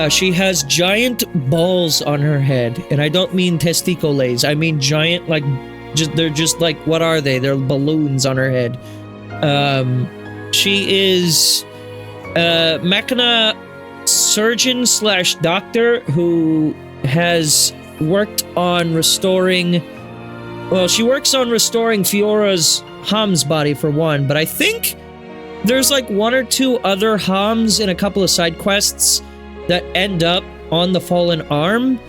She has giant balls on her head, and I don't mean testicoles. I mean giant, like, they're just like, what are they? They're balloons on her head. She is a Mechana surgeon slash doctor who has worked on restoring... Well, she works on restoring Fiora's Ham's body for one, but I think there's like 1 or 2 other Hams in a couple of side quests that end up on the Fallen Arm.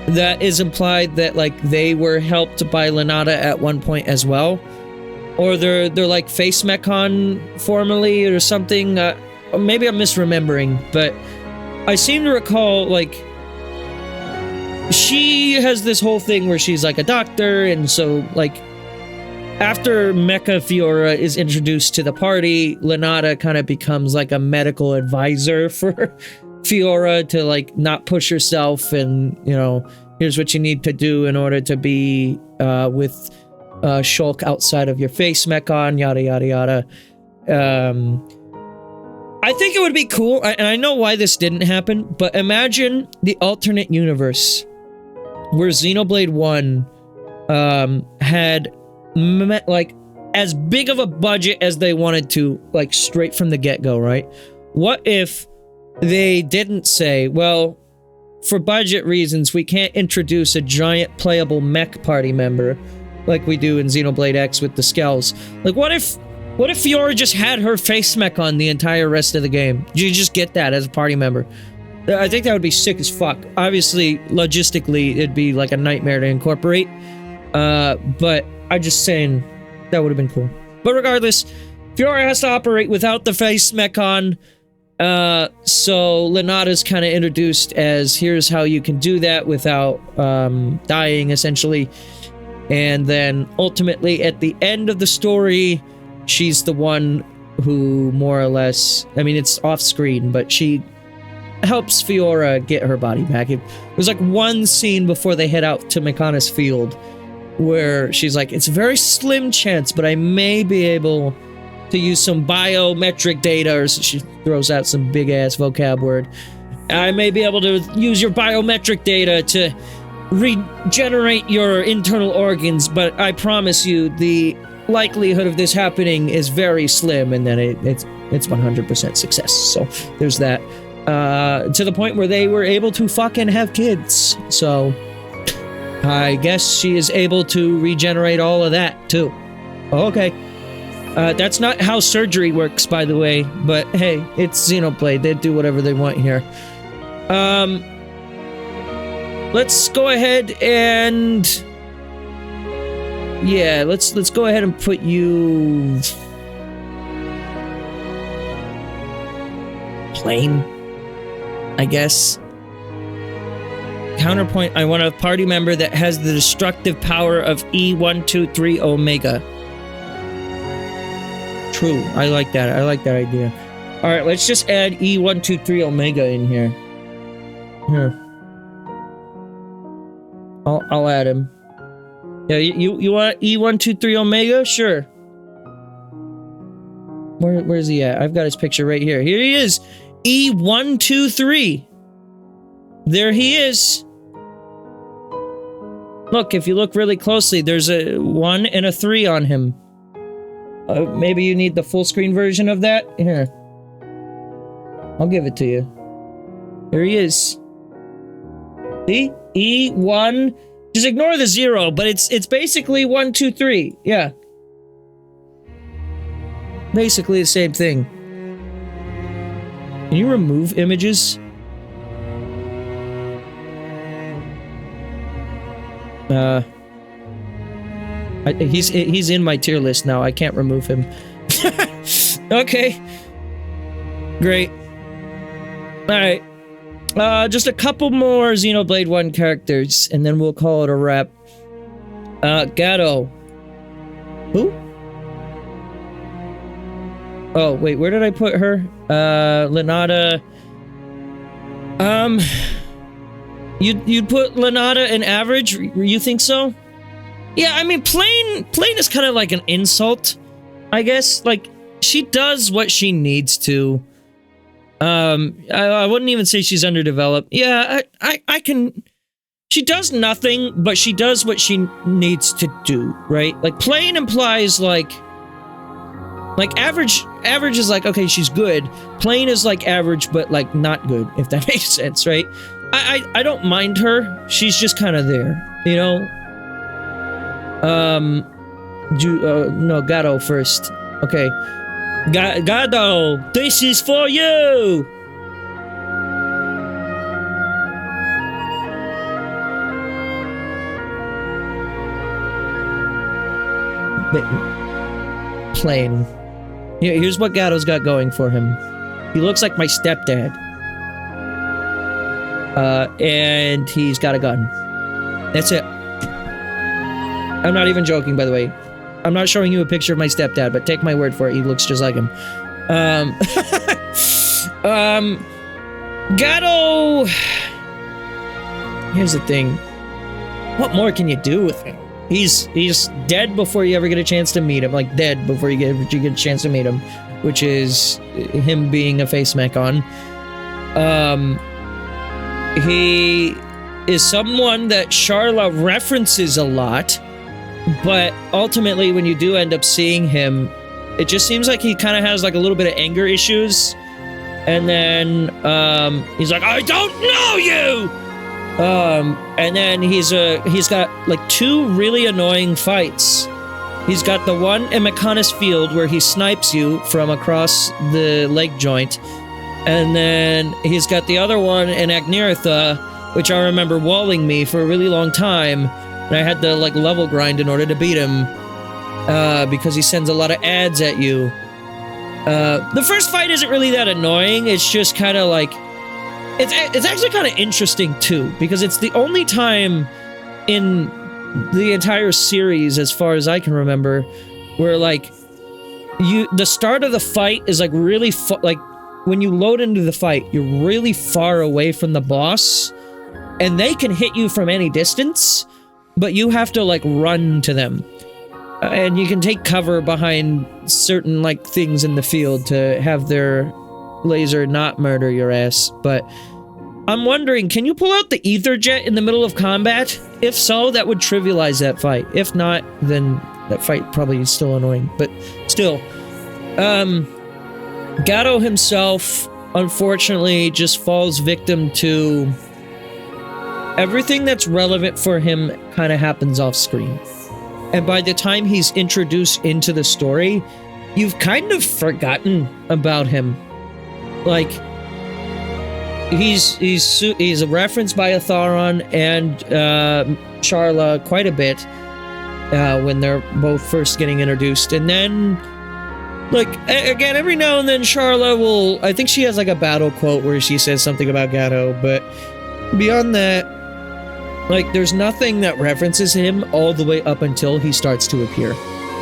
That is implied that like they were helped by Lenata at one point as well, or they're like face Mechon formerly or something. Or maybe I'm misremembering, but I seem to recall like she has this whole thing where she's like a doctor, and so like after Mecha Fiora is introduced to the party, Lenata kind of becomes like a medical advisor for Fiora to like not push herself, and you know, here's what you need to do in order to be with Shulk outside of your face Mechon, yada yada yada. I think it would be cool, and I know why this didn't happen, but imagine the alternate universe where Xenoblade 1 had like as big of a budget as they wanted to, like straight from the get-go, right? What if they didn't say, well, for budget reasons, we can't introduce a giant playable mech party member like we do in Xenoblade X with the Skells? Like, what if Fiora just had her face mech on the entire rest of the game? You just get that as a party member. I think that would be sick as fuck. Obviously, logistically, it'd be like a nightmare to incorporate. But I'm just saying that would have been cool. But regardless, Fiora has to operate without the face Mechon. So Lenata's kind of introduced as, here's how you can do that without dying, essentially. And then ultimately, at the end of the story, she's the one who more or less, I mean, it's off screen, but she helps Fiora get her body back. It was like one scene before they head out to Mechana's field where she's like, it's a very slim chance, but I may be able to use some biometric data, or she throws out some big ass vocab word. I may be able to use your biometric data to regenerate your internal organs, but I promise you the likelihood of this happening is very slim, and then it's 100% success. So there's that. To the point where they were able to fucking have kids. So I guess she is able to regenerate all of that too. Okay. That's not how surgery works, by the way, but hey, it's Xenoblade. They do whatever they want here. Let's go ahead and... Yeah, let's go ahead and put you... plane, I guess. Counterpoint, I want a party member that has the destructive power of E123 Omega. True, I like that. I like that idea. Alright, let's just add E123 Omega in here. Here. I'll add him. Yeah, you want E123 Omega? Sure. Where's he at? I've got his picture right here. Here he is. E123. There he is. Look, if you look really closely, there's a 1 and a 3 on him. Maybe you need the full screen version of that? Here. I'll give it to you. Here he is. See? E1. Just ignore the 0, but it's basically 1, 2, 3. Yeah. Basically the same thing. Can you remove images? He's in my tier list now. I can't remove him. Okay. Great. Alright. Just a couple more Xenoblade 1 characters, and then we'll call it a wrap. Gato. Who? Oh, wait, where did I put her? Lenata. You'd put Lenata in average? You think so? Yeah, I mean, plain is kind of like an insult, I guess. Like, she does what she needs to. I wouldn't even say she's underdeveloped. Yeah, I can... She does nothing, but she does what she needs to do, right? Like, plain implies, like average is like, okay, she's good. Plain is like average, but like not good, if that makes sense, right? I don't mind her. She's just kind of there, you know? No, Gato first. Okay. Gato, this is for you! Plain. Here's what Gato's got going for him. He looks like my stepdad. And he's got a gun. That's it. I'm not even joking, by the way. I'm not showing you a picture of my stepdad, but take my word for it, he looks just like him. Gato... Here's the thing. What more can you do with him? He's dead before you ever get a chance to meet him. Like, dead before you get a chance to meet him. Which is him being a face mech on. He is someone that Sharla references a lot. But ultimately, when you do end up seeing him, it just seems like he kind of has like a little bit of anger issues. And then he's like, I don't know you! And then he's got like 2 really annoying fights. He's got the one in Mechonis Field where he snipes you from across the leg joint. And then he's got the other one in Agniratha, which I remember walling me for a really long time. And I had to like level grind in order to beat him. Because he sends a lot of ads at you. The first fight isn't really that annoying. It's just kind of like... It's actually kind of interesting, too, because it's the only time in the entire series, as far as I can remember, where, like, the start of the fight is, like, really, like, when you load into the fight, you're really far away from the boss, and they can hit you from any distance, but you have to, like, run to them. And you can take cover behind certain, like, things in the field to have their laser not murder your ass, but I'm wondering, can you pull out the ether jet in the middle of combat? If so, that would trivialize that fight. If not, then that fight probably is still annoying, but still. Gato himself, unfortunately, just falls victim to everything that's relevant for him kind of happens off screen. And by the time he's introduced into the story, you've kind of forgotten about him. Like, he's referenced by Atharon and Sharla quite a bit when they're both first getting introduced, and then like, again, every now and then Charla will, I think she has like a battle quote where she says something about Gatto, but beyond that, like, there's nothing that references him all the way up until he starts to appear.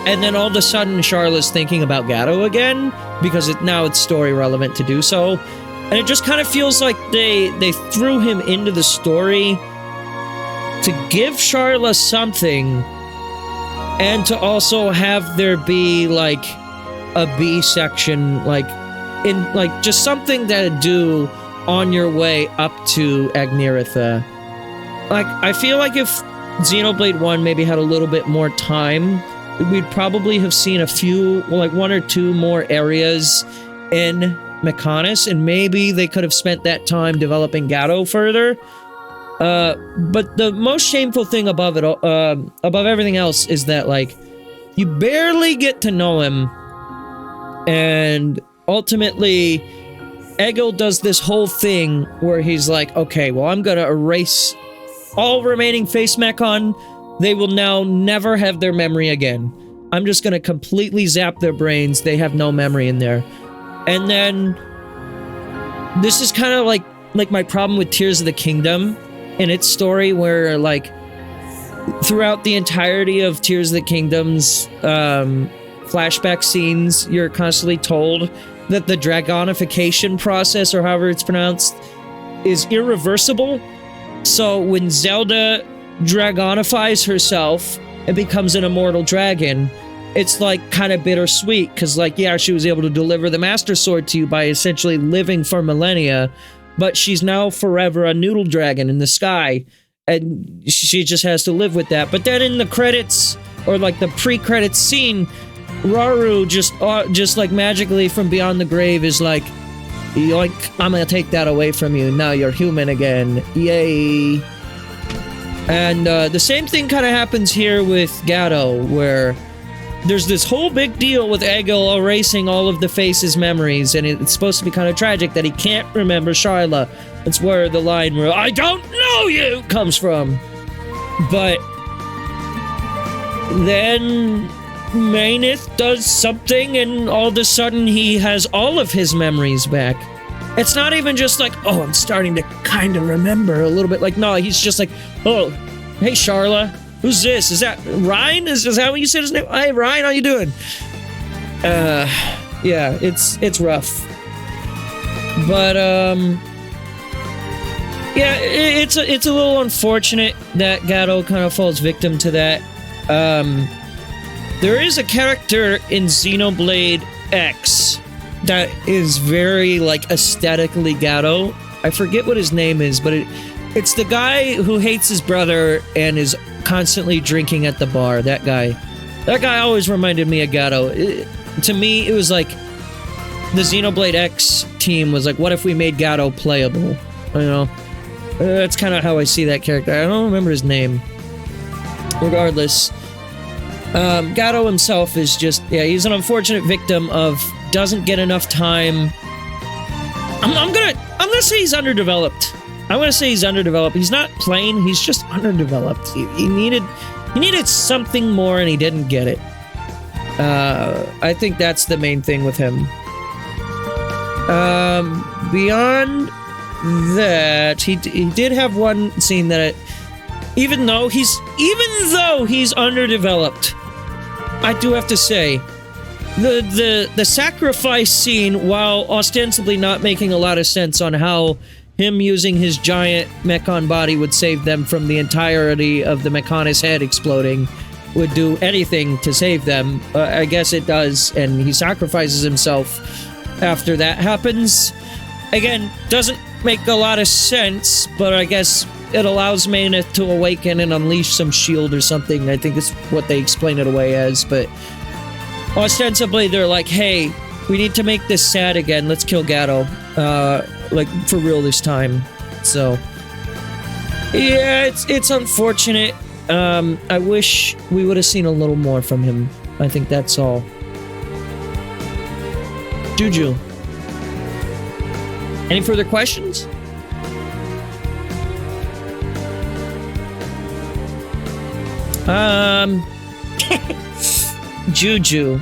And then all of a sudden Charla's thinking about Gatto again, because now it's story relevant to do so. And it just kind of feels like they threw him into the story to give Charla something, and to also have there be like a B section, like in like just something that'd do on your way up to Agniratha. Like, I feel like if Xenoblade 1 maybe had a little bit more time, we'd probably have seen a few, well, like 1 or 2 more areas in Mechonis, and maybe they could have spent that time developing Gatto further. But the most shameful thing above it, above everything else, is that, like, you barely get to know him, and ultimately, Egil does this whole thing where he's like, okay, well, I'm gonna erase all remaining face Mechon. They will now never have their memory again. I'm just gonna completely zap their brains. They have no memory in there. And then, this is kind of like my problem with Tears of the Kingdom in its story, where, like, throughout the entirety of Tears of the Kingdom's flashback scenes, you're constantly told that the dragonification process, or however it's pronounced, is irreversible. So when Zelda dragonifies herself and becomes an immortal dragon, it's like kind of bittersweet, because, like, yeah, she was able to deliver the Master Sword to you by essentially living for millennia, but she's now forever a noodle dragon in the sky, and she just has to live with that. But then in the credits, or like the pre-credits scene, Rauru just like magically from beyond the grave is like, yoink, I'm gonna take that away from you, now you're human again, yay. And the same thing kind of happens here with Gatto, where there's this whole big deal with Egil erasing all of the Face's memories, and it's supposed to be kind of tragic that he can't remember Shyla. That's where the line where, I don't know you, comes from. But then Mainith does something, and all of a sudden he has all of his memories back. It's not even just like, oh, I'm starting to kind of remember a little bit. Like, no, he's just like, oh, hey, Sharla. Who's this? Is that Ryan? Is that what you said his name? Hey, Ryan, how you doing? Yeah, it's rough. But, yeah, it's a little unfortunate that Gatto kind of falls victim to that. There is a character in Xenoblade X that is very, like, aesthetically Gatto. I forget what his name is, but it's the guy who hates his brother and is constantly drinking at the bar. That guy always reminded me of Gatto. To me, it was like the Xenoblade X team was like, what if we made Gatto playable? You know, that's kind of how I see that character. I don't remember his name. Regardless, Gatto himself is just, yeah, he's an unfortunate victim of doesn't get enough time. I'm gonna say he's underdeveloped. I'm gonna say he's underdeveloped. He's not plain, he's just underdeveloped. He needed something more, and he didn't get it. I think that's the main thing with him. Beyond that, he did have one scene that even though he's underdeveloped, I do have to say, the sacrifice scene, while ostensibly not making a lot of sense on how him using his giant Mechon body would save them from the entirety of the Mechonis head exploding, would do anything to save them. I guess it does, and he sacrifices himself after that happens. Again, doesn't make a lot of sense, but I guess it allows Mainith to awaken and unleash some shield or something. I think it's what they explain it away as, but ostensibly they're like, hey, we need to make this sad again, let's kill Gatto. Like, for real this time. So, yeah, it's unfortunate. I wish we would have seen a little more from him. I think that's all. Juju. Any further questions? Juju.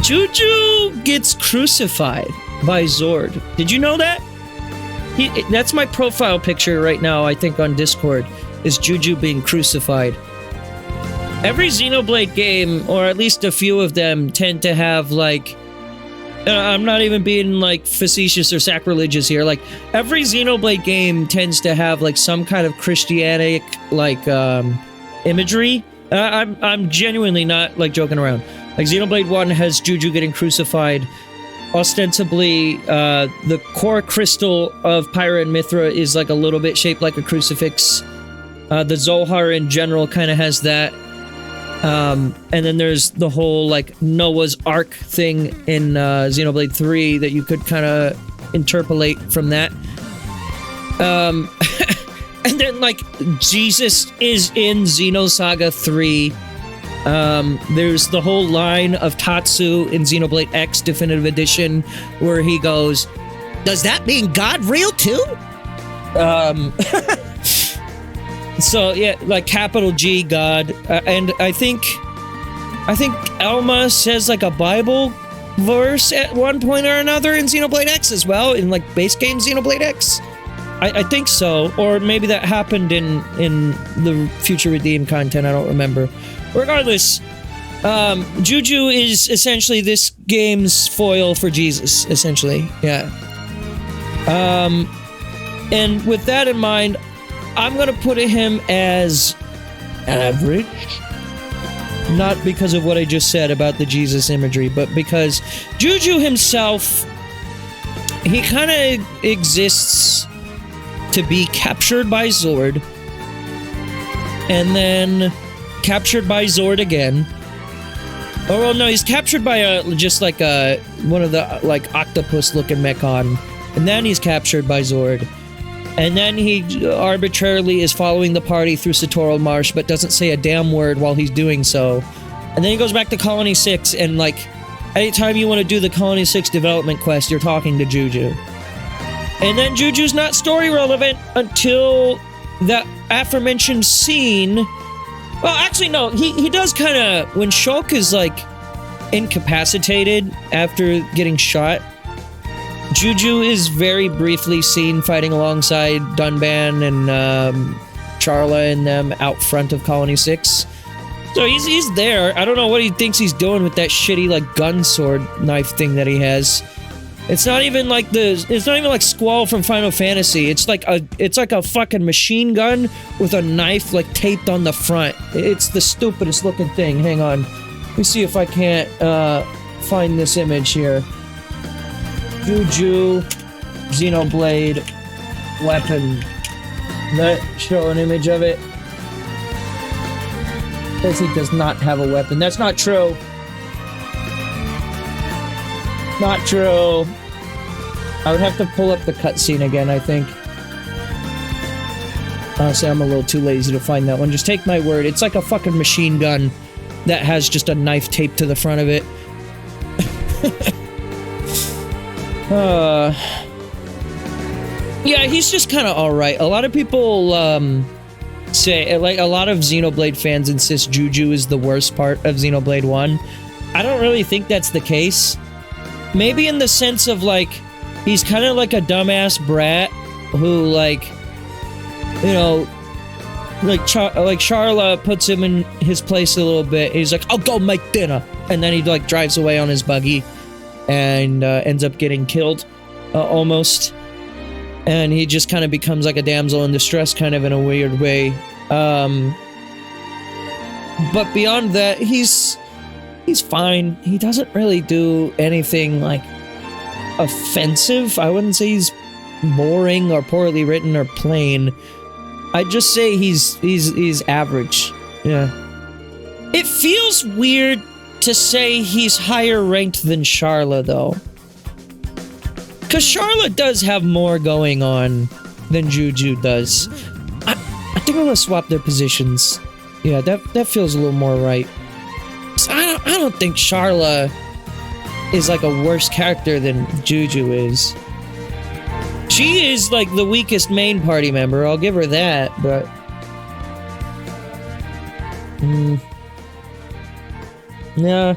Juju gets crucified by Zord. Did you know that? That's my profile picture right now, I think, on Discord, is Juju being crucified. Every Xenoblade game, or at least a few of them, tend to have, like... I'm not even being, like, facetious or sacrilegious here. Like, every Xenoblade game tends to have, like, some kind of Christianic, like, imagery. I'm genuinely not, like, joking around. Like, Xenoblade 1 has Juju getting crucified. Ostensibly, the core crystal of Pyra and Mithra is, like, a little bit shaped like a crucifix. The Zohar in general kind of has that. And then there's the whole, like, Noah's Ark thing in Xenoblade 3 that you could kind of interpolate from that. And then, like, Jesus is in Xenosaga 3. There's the whole line of Tatsu in Xenoblade X Definitive Edition where he goes, "Does that mean God real too?" So yeah, like capital G God, and I think Elma says like a Bible verse at one point or another in Xenoblade X as well, in like base game Xenoblade X. I think so, or maybe that happened in the Future Redeemed content. I don't remember. Regardless, Juju is essentially this game's foil for Jesus, essentially. Yeah. And with that in mind, I'm gonna put him as average. Not because of what I just said about the Jesus imagery, but because Juju himself, he kind of exists to be captured by Zord, and then captured by Zord again. Oh well, no, he's captured by just like one of the like octopus-looking mechon, and then he's captured by Zord, and then he arbitrarily is following the party through Satoral Marsh, but doesn't say a damn word while he's doing so, and then he goes back to Colony 6, and like anytime you want to do the Colony 6 development quest, you're talking to Juju. And then Juju's not story relevant until that aforementioned scene. Well, actually, no. He does kind of... When Shulk is, like, incapacitated after getting shot, Juju is very briefly seen fighting alongside Dunban and Charla and them out front of Colony 6. So he's there. I don't know what he thinks he's doing with that shitty, like, gun sword knife thing that he has. It's not even like Squall from Final Fantasy. It's like a fucking machine gun with a knife like taped on the front. It's the stupidest looking thing. Hang on. Let me see if I can't find this image here. Juju Xenoblade weapon. That show an image of it. Says he does not have a weapon. That's not true. Not true. I would have to pull up the cutscene again, I think. Honestly, I'm a little too lazy to find that one. Just take my word. It's like a fucking machine gun that has just a knife taped to the front of it. Yeah, he's just kind of alright. A lot of people say, like, a lot of Xenoblade fans insist Juju is the worst part of Xenoblade 1. I don't really think that's the case. Maybe in the sense of, like, he's kind of like a dumbass brat who, like, you know, like Charla puts him in his place a little bit. He's like, "I'll go make dinner," and then he like drives away on his buggy and ends up getting killed, almost. And he just kind of becomes like a damsel in distress, kind of in a weird way. But beyond that, he's fine. He doesn't really do anything like offensive. I wouldn't say he's boring or poorly written or plain. I'd just say he's average. Yeah. It feels weird to say he's higher ranked than Charla, though. Because Charla does have more going on than Juju does. I think I'm gonna swap their positions. Yeah, that feels a little more right. I don't think Charla is like a worse character than Juju is. She is like the weakest main party member, I'll give her that, but... Yeah.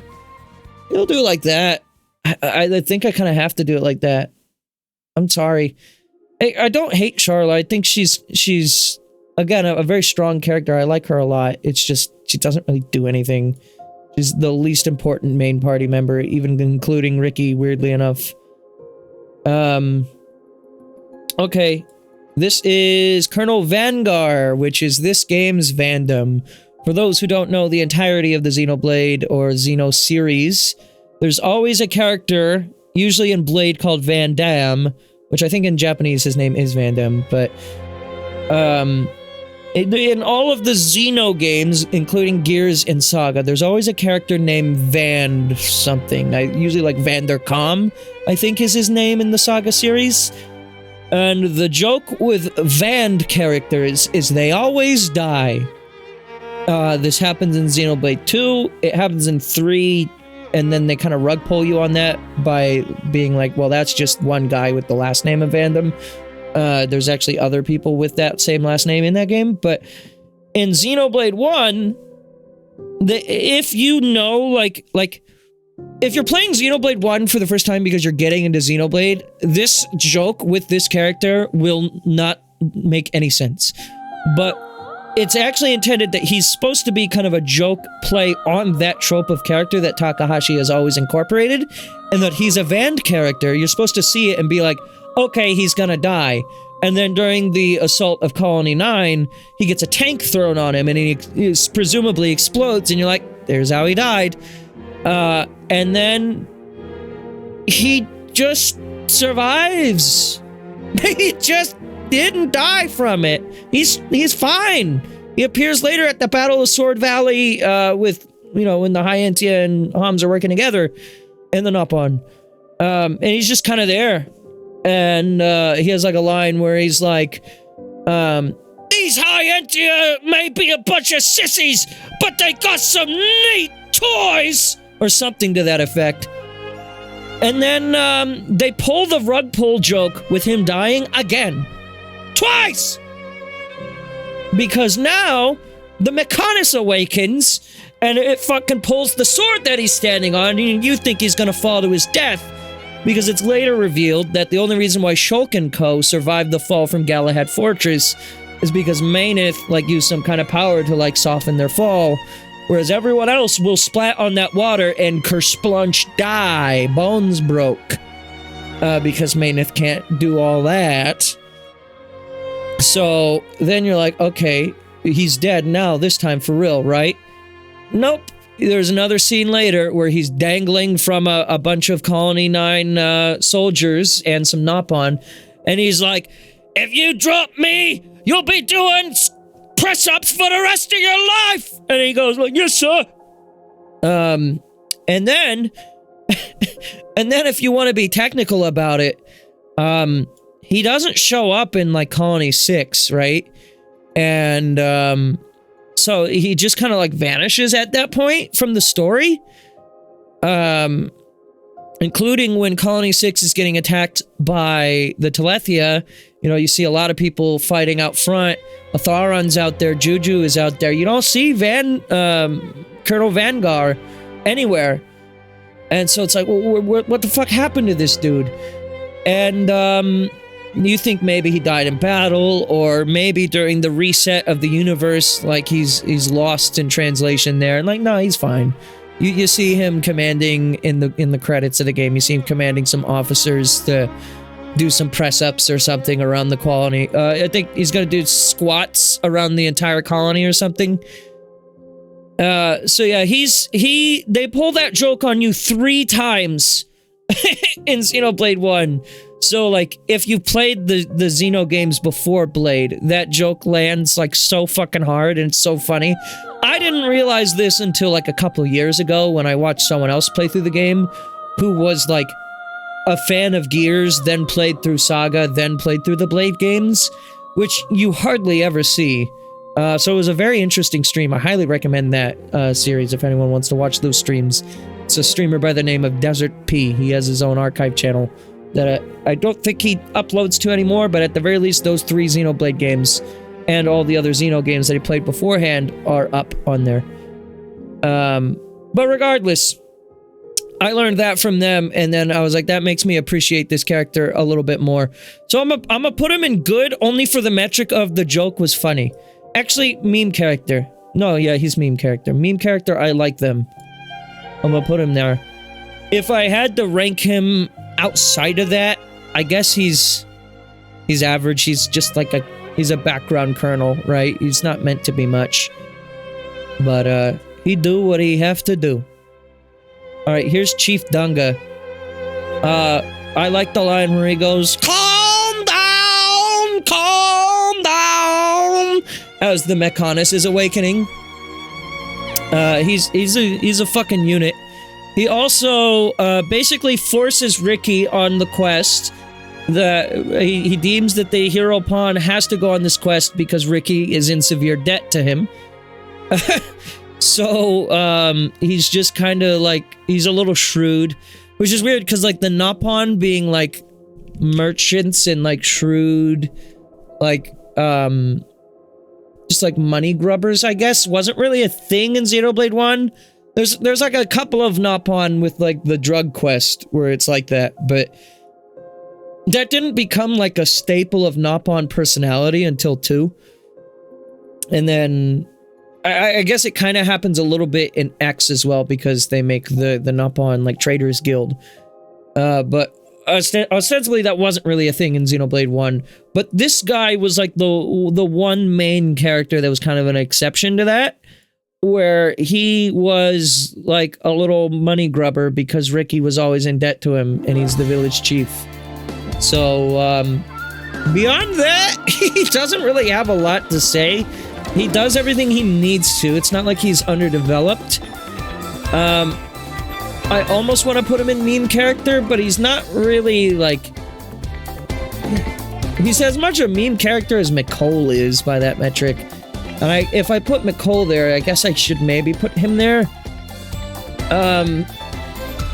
You'll do it like that. I think I kind of have to do it like that. I'm sorry. I don't hate Charlotte. I think she's again a very strong character. I like her a lot. It's just she doesn't really do anything. She's the least important main party member, even including Ricky, weirdly enough. Okay. This is Colonel Vanguard, which is this game's Vandom. For those who don't know the entirety of the Xenoblade or Xeno series, there's always a character, usually in Blade, called Van Damme, which I think in Japanese his name is Vandom, but in all of the Xeno games, including Gears and Saga, there's always a character named Van something. Usually like Vandercom, I think is his name in the Saga series. And the joke with Vand characters is they always die. This happens in Xenoblade 2, it happens in 3, and then they kind of rug pull you on that by being like, well, that's just one guy with the last name of Vandom. There's actually other people with that same last name in that game, but in Xenoblade 1, if you know, like, if you're playing Xenoblade 1 for the first time because you're getting into Xenoblade, this joke with this character will not make any sense. But it's actually intended that he's supposed to be kind of a joke play on that trope of character that Takahashi has always incorporated, and that he's a Vand character. You're supposed to see it and be like, okay, he's gonna die. And then during the assault of Colony 9, he gets a tank thrown on him and he presumably explodes, and you're like, there's how he died. And then he just survives. He just didn't die from it. He's fine. He appears later at the Battle of Sword Valley, with, you know, when the Hyantia and Homs are working together in the Nopon. And he's just kind of there. And, he has like a line where he's like, these Hyantia may be a bunch of sissies, but they got some neat toys! Or something to that effect. And then, they pull the rug pull joke with him dying again. Twice! Because now, the Mechanis awakens, and it fucking pulls the sword that he's standing on, and you think he's gonna fall to his death. Because it's later revealed that the only reason why Shulk and Co. survived the fall from Galahad Fortress is because Maineth, like, used some kind of power to, like, soften their fall. Whereas everyone else will splat on that water and kersplunch die. Bones broke. Because Maineth can't do all that. So, then you're like, okay, he's dead now, this time for real, right? Nope. There's another scene later where he's dangling from a bunch of Colony 9 soldiers and some Nopon. And he's like, if you drop me, you'll be doing press-ups for the rest of your life! And he goes like, yes, sir! And then... and then if you want to be technical about it, he doesn't show up in, like, Colony 6, right? And, so he just kind of, like, vanishes at that point from the story. Including when Colony 6 is getting attacked by the Telethia. You know, you see a lot of people fighting out front. Atharon's out there. Juju is out there. You don't see Colonel Vanguard anywhere. And so it's like, well, what the fuck happened to this dude? And, you think maybe he died in battle, or maybe during the reset of the universe, like he's lost in translation there. And like, no, he's fine. You see him commanding in the credits of the game. You see him commanding some officers to do some press-ups or something around the colony. I think he's gonna do squats around the entire colony or something. So yeah, they pull that joke on you 3 times in Xenoblade 1. So, like, if you played the Xeno games before Blade, that joke lands, like, so fucking hard and it's so funny. I didn't realize this until, like, a couple years ago when I watched someone else play through the game who was, like, a fan of Gears, then played through Saga, then played through the Blade games, which you hardly ever see. So it was a very interesting stream. I highly recommend that series if anyone wants to watch those streams. It's a streamer by the name of Desert P. He has his own archive channel that I don't think he uploads to anymore, but at the very least, those 3 Xenoblade games and all the other Xeno games that he played beforehand are up on there. But regardless, I learned that from them, and then I was like, that makes me appreciate this character a little bit more. So I'm gonna put him in good only for the metric of the joke was funny. Actually, meme character. No, yeah, he's meme character. Meme character, I like them. I'm gonna put him there. If I had to rank him outside of that, I guess he's average. He's just like he's a background colonel, right? He's not meant to be much. But he do what he have to do. Alright, here's Chief Dunga. I like the line where he goes, calm down, calm down, as the Mechonis is awakening. He's a fucking unit. He also basically forces Ricky on the quest. He deems that the hero pawn has to go on this quest because Ricky is in severe debt to him. So, he's just kind of like, he's a little shrewd, which is weird because like the Napon being like merchants and like shrewd, like, just like money grubbers, I guess, wasn't really a thing in Xenoblade 1. There's like a couple of Napon with like the drug quest where it's like that, but that didn't become like a staple of Napon personality until 2. And then I guess it kind of happens a little bit in X as well because they make the Napon like Traders Guild. But ostensibly that wasn't really a thing in Xenoblade 1. But this guy was like the one main character that was kind of an exception to that, where he was like a little money grubber because Ricky was always in debt to him and he's the village chief. So, beyond that, he doesn't really have a lot to say. He does everything he needs to. It's not like he's underdeveloped. I almost want to put him in meme character, but he's not really, like... He's as much a meme character as McCole is by that metric. And if I put McCole there, I guess I should maybe put him there.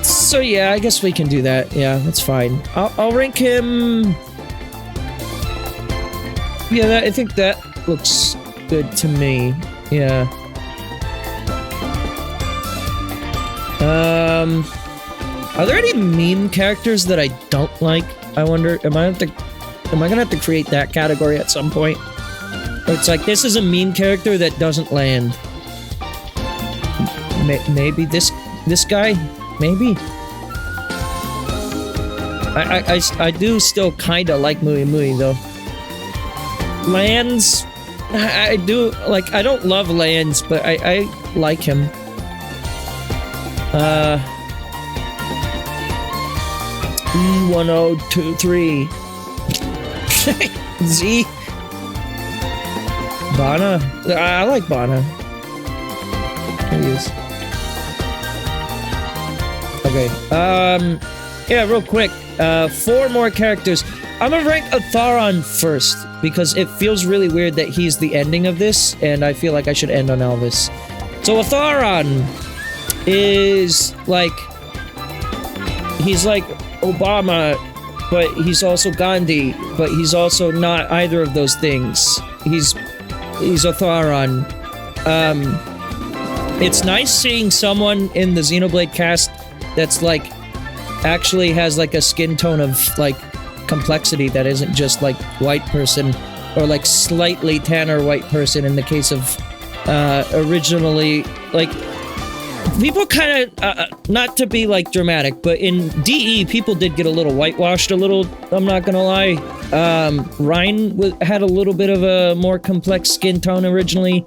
So yeah, I guess we can do that. Yeah, that's fine. I'll rank him... Yeah, I think that looks good to me. Yeah. Are there any meme characters that I don't like? I wonder, am I gonna have to create that category at some point? It's like, this is a meme character that doesn't land. Maybe this guy? Maybe? I do still kinda like Mui Mui, though. Lands... I do, like, I don't love Lands, but I like him. E1023. Z. Bana? I like Bana. There he is. Okay, yeah, real quick. 4 more characters. I'm gonna rank Atharon first, because it feels really weird that he's the ending of this, and I feel like I should end on Elvis. So Atharon is like... He's like Obama, but he's also Gandhi, but he's also not either of those things. He's Atharon. It's nice seeing someone in the Xenoblade cast that's like, actually has like a skin tone of like complexity that isn't just like white person, or like slightly tanner white person in the case of originally, like, people kind of, not to be like dramatic, but in DE people did get a little whitewashed a little, I'm not gonna lie. Ryan had a little bit of a more complex skin tone originally.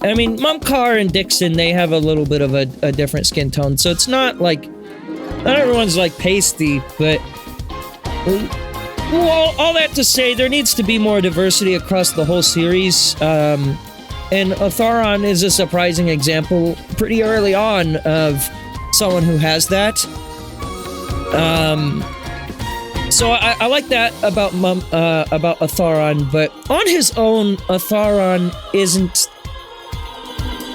I mean, Mumkar and Dixon, they have a little bit of a different skin tone, so it's not like, not everyone's like pasty, but well, all that to say, there needs to be more diversity across the whole series. And Atharon is a surprising example pretty early on of someone who has that. So I like that about Atharon, but on his own, Atharon isn't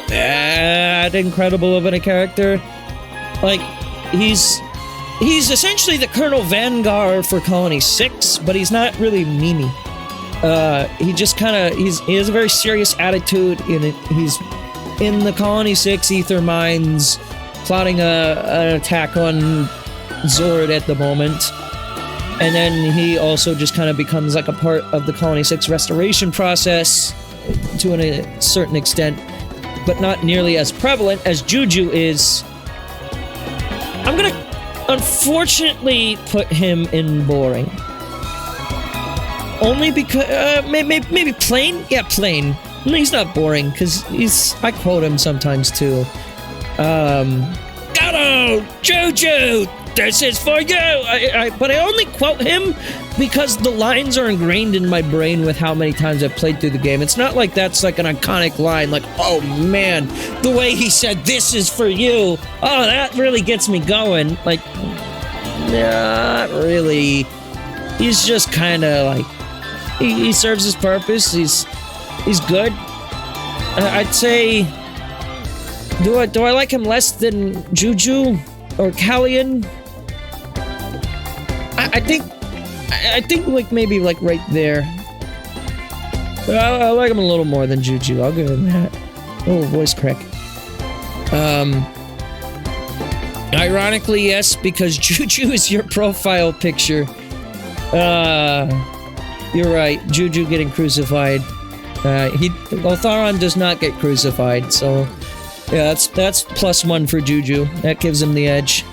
that incredible of a character. Like, he's essentially the Colonel Vanguard for Colony 6, but he's not really memey. He just kind of, he has a very serious attitude in it. He's in the Colony 6 ether mines. plotting an attack on Zord at the moment. And then he also just kind of becomes like a part of the Colony 6 restoration process to a certain extent, but not nearly as prevalent as Juju is. I'm gonna unfortunately put him in boring. Only because, maybe plain? Yeah, plain. No, he's not boring, because I quote him sometimes too. Gato! Juju! This is for you! But I only quote him because the lines are ingrained in my brain with how many times I've played through the game. It's not like that's like an iconic line, like, oh man, the way he said, this is for you. Oh, that really gets me going. Like, not really. He's just kind of like, he serves his purpose. He's good. I'd say, do I like him less than Juju or Callian? I think like maybe like right there. I like him a little more than Juju. I'll give him that. Oh, voice crack. Ironically, yes, because Juju is your profile picture. You're right. Juju getting crucified. Otharon does not get crucified, so yeah, that's +1 for Juju. That gives him the edge.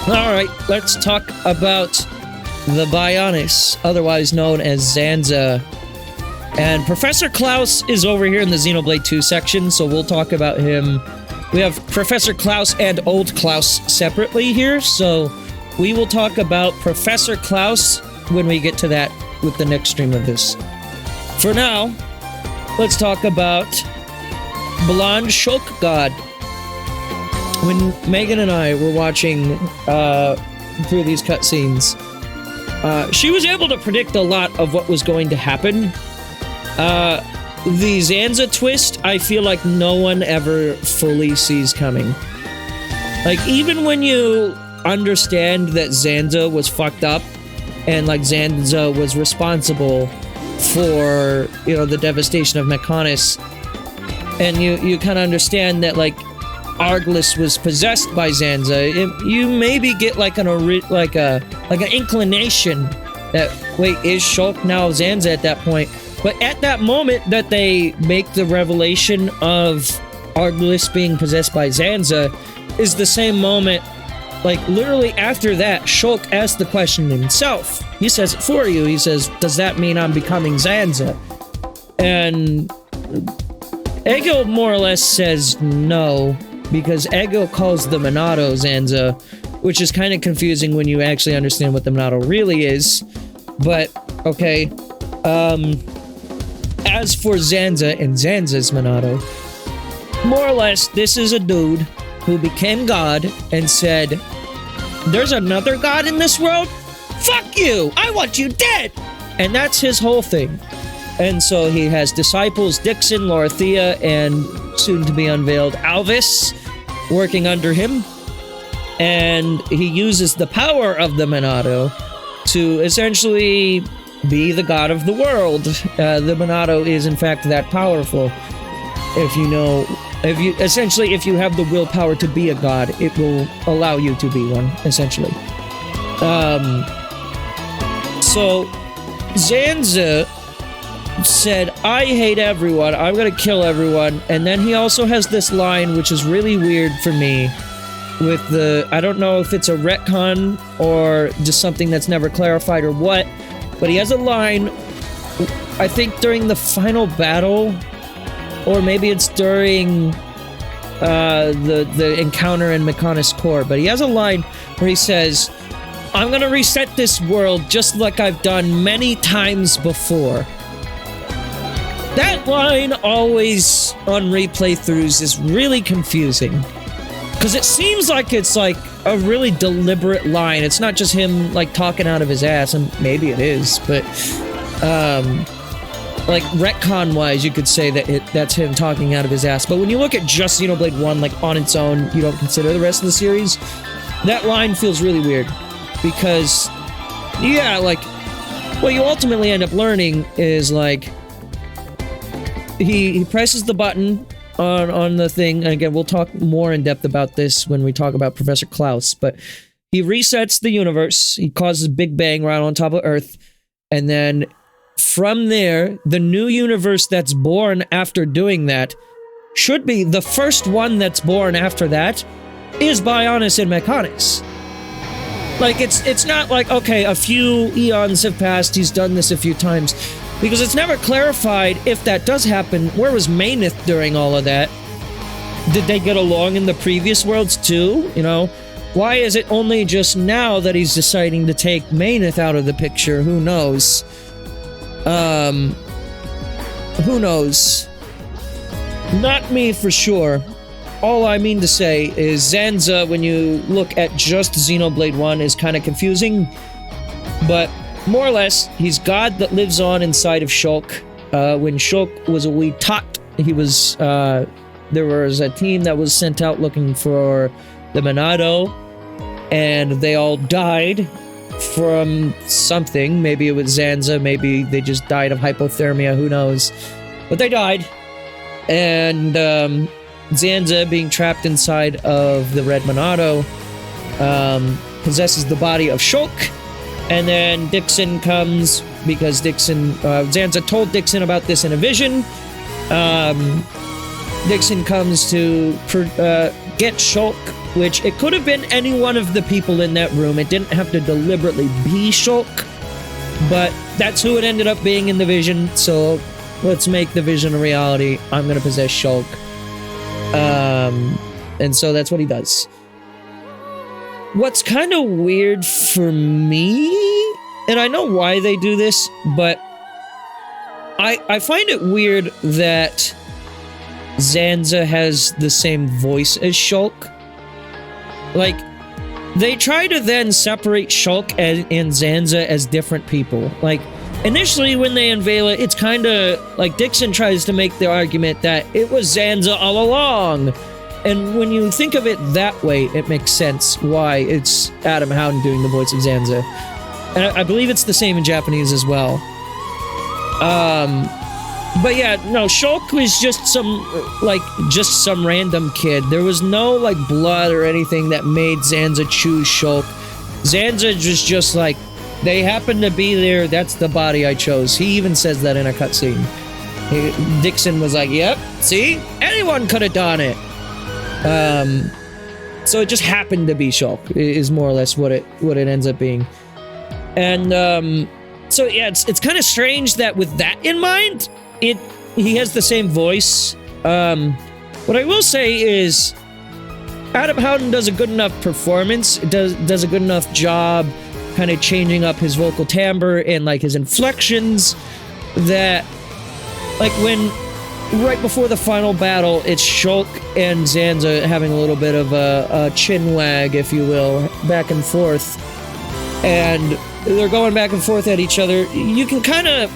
Alright, let's talk about the Bionis, otherwise known as Zanza. And Professor Klaus is over here in the Xenoblade 2 section, so we'll talk about him. We have Professor Klaus and Old Klaus separately here, so we will talk about Professor Klaus when we get to that with the next stream of this. For now, let's talk about Blonde Shulk God. When Megan and I were watching through these cutscenes, she was able to predict a lot of what was going to happen. The Zanza twist, I feel like no one ever fully sees coming. Like, even when you understand that Zanza was fucked up, and like Zanza was responsible for, you know, the devastation of Mechonis, and you kind of understand that like Arglist was possessed by Zanza, you maybe get like an inclination that, wait, is Shulk now Zanza at that point? But at that moment that they make the revelation of Arglist being possessed by Zanza is the same moment, like literally after that, Shulk asks the question himself. He says it for you. He says, does that mean I'm becoming Zanza? And Egil more or less says no, because Egil calls the Monado Zanza, which is kind of confusing when you actually understand what the Monado really is. But, okay. As for Zanza and Zanza's Monado, more or less, this is a dude who became God and said, there's another God in this world? Fuck you! I want you dead! And that's his whole thing. And so he has disciples Dixon, Lorithia, and soon to be unveiled Alvis working under him. And he uses the power of the Monado to essentially be the god of the world. The Monado is in fact that powerful. If you have the willpower to be a god, it will allow you to be one, essentially. So Zanza said, I hate everyone, I'm gonna kill everyone. And then he also has this line which is really weird for me, with the, I don't know if it's a retcon or just something that's never clarified or what, but he has a line, I think during the final battle, or maybe it's during the encounter in Mechonis Core, but he has a line where he says, I'm gonna reset this world just like I've done many times before. That line always on replay throughs is really confusing, because it seems like it's like a really deliberate line. It's not just him like talking out of his ass, and maybe it is, but like retcon wise you could say that that's him talking out of his ass. But when you look at just Xenoblade 1 like on its own, you don't consider the rest of the series, that line feels really weird, because yeah, like what you ultimately end up learning is like he presses the button on the thing. And again, we'll talk more in depth about this when we talk about Professor Klaus, but he resets the universe. He causes a big bang right on top of Earth. And then from there, the new universe that's born after doing that should be the first one that's born after that is Bionis and Mechanis. Like, it's not like, okay, a few eons have passed, he's done this a few times. Because it's never clarified if that does happen. Where was Maynith during all of that? Did they get along in the previous worlds too? You know? Why is it only just now that he's deciding to take Maynith out of the picture? Who knows? Who knows? Not me for sure. All I mean to say is Zanza, when you look at just Xenoblade 1, is kind of confusing. But more or less, he's God that lives on inside of Shulk. When Shulk was a wee tot, he was, there was a team that was sent out looking for the Monado, and they all died from something. Maybe it was Zanza, maybe they just died of hypothermia, who knows. But they died. And Zanza, being trapped inside of the Red Monado, possesses the body of Shulk. And then Dixon comes, because Zanza told Dixon about this in a vision. Dixon comes to get Shulk, which it could have been any one of the people in that room. It didn't have to deliberately be Shulk, but that's who it ended up being in the vision, so let's make the vision a reality. I'm gonna possess Shulk. And so that's what he does. What's kind of weird for me, and I know why they do this, but I find it weird that Zanza has the same voice as Shulk. Like, they try to then separate Shulk and Zanza as different people. Like, initially when they unveil it, it's kind of like Dixon tries to make the argument that it was Zanza all along. And when you think of it that way, it makes sense why it's Adam Howden doing the voice of Zanza. And I believe it's the same in Japanese as well. But yeah, no, Shulk was just some random kid. There was no, like, blood or anything that made Zanza choose Shulk. Zanza was just like, they happened to be there, that's the body I chose. He even says that in a cutscene. Dixon was like, yep, see? Anyone could have done it. So it just happened to be Shulk, is more or less what it ends up being. And, so yeah, it's kind of strange that with that in mind, he has the same voice. What I will say is, Adam Howden does a good enough performance, does a good enough job kind of changing up his vocal timbre and, like, his inflections, that, like, when right before the final battle, it's Shulk and Zanza having a little bit of a chin wag, if you will, back and forth, and they're going back and forth at each other. You can kind of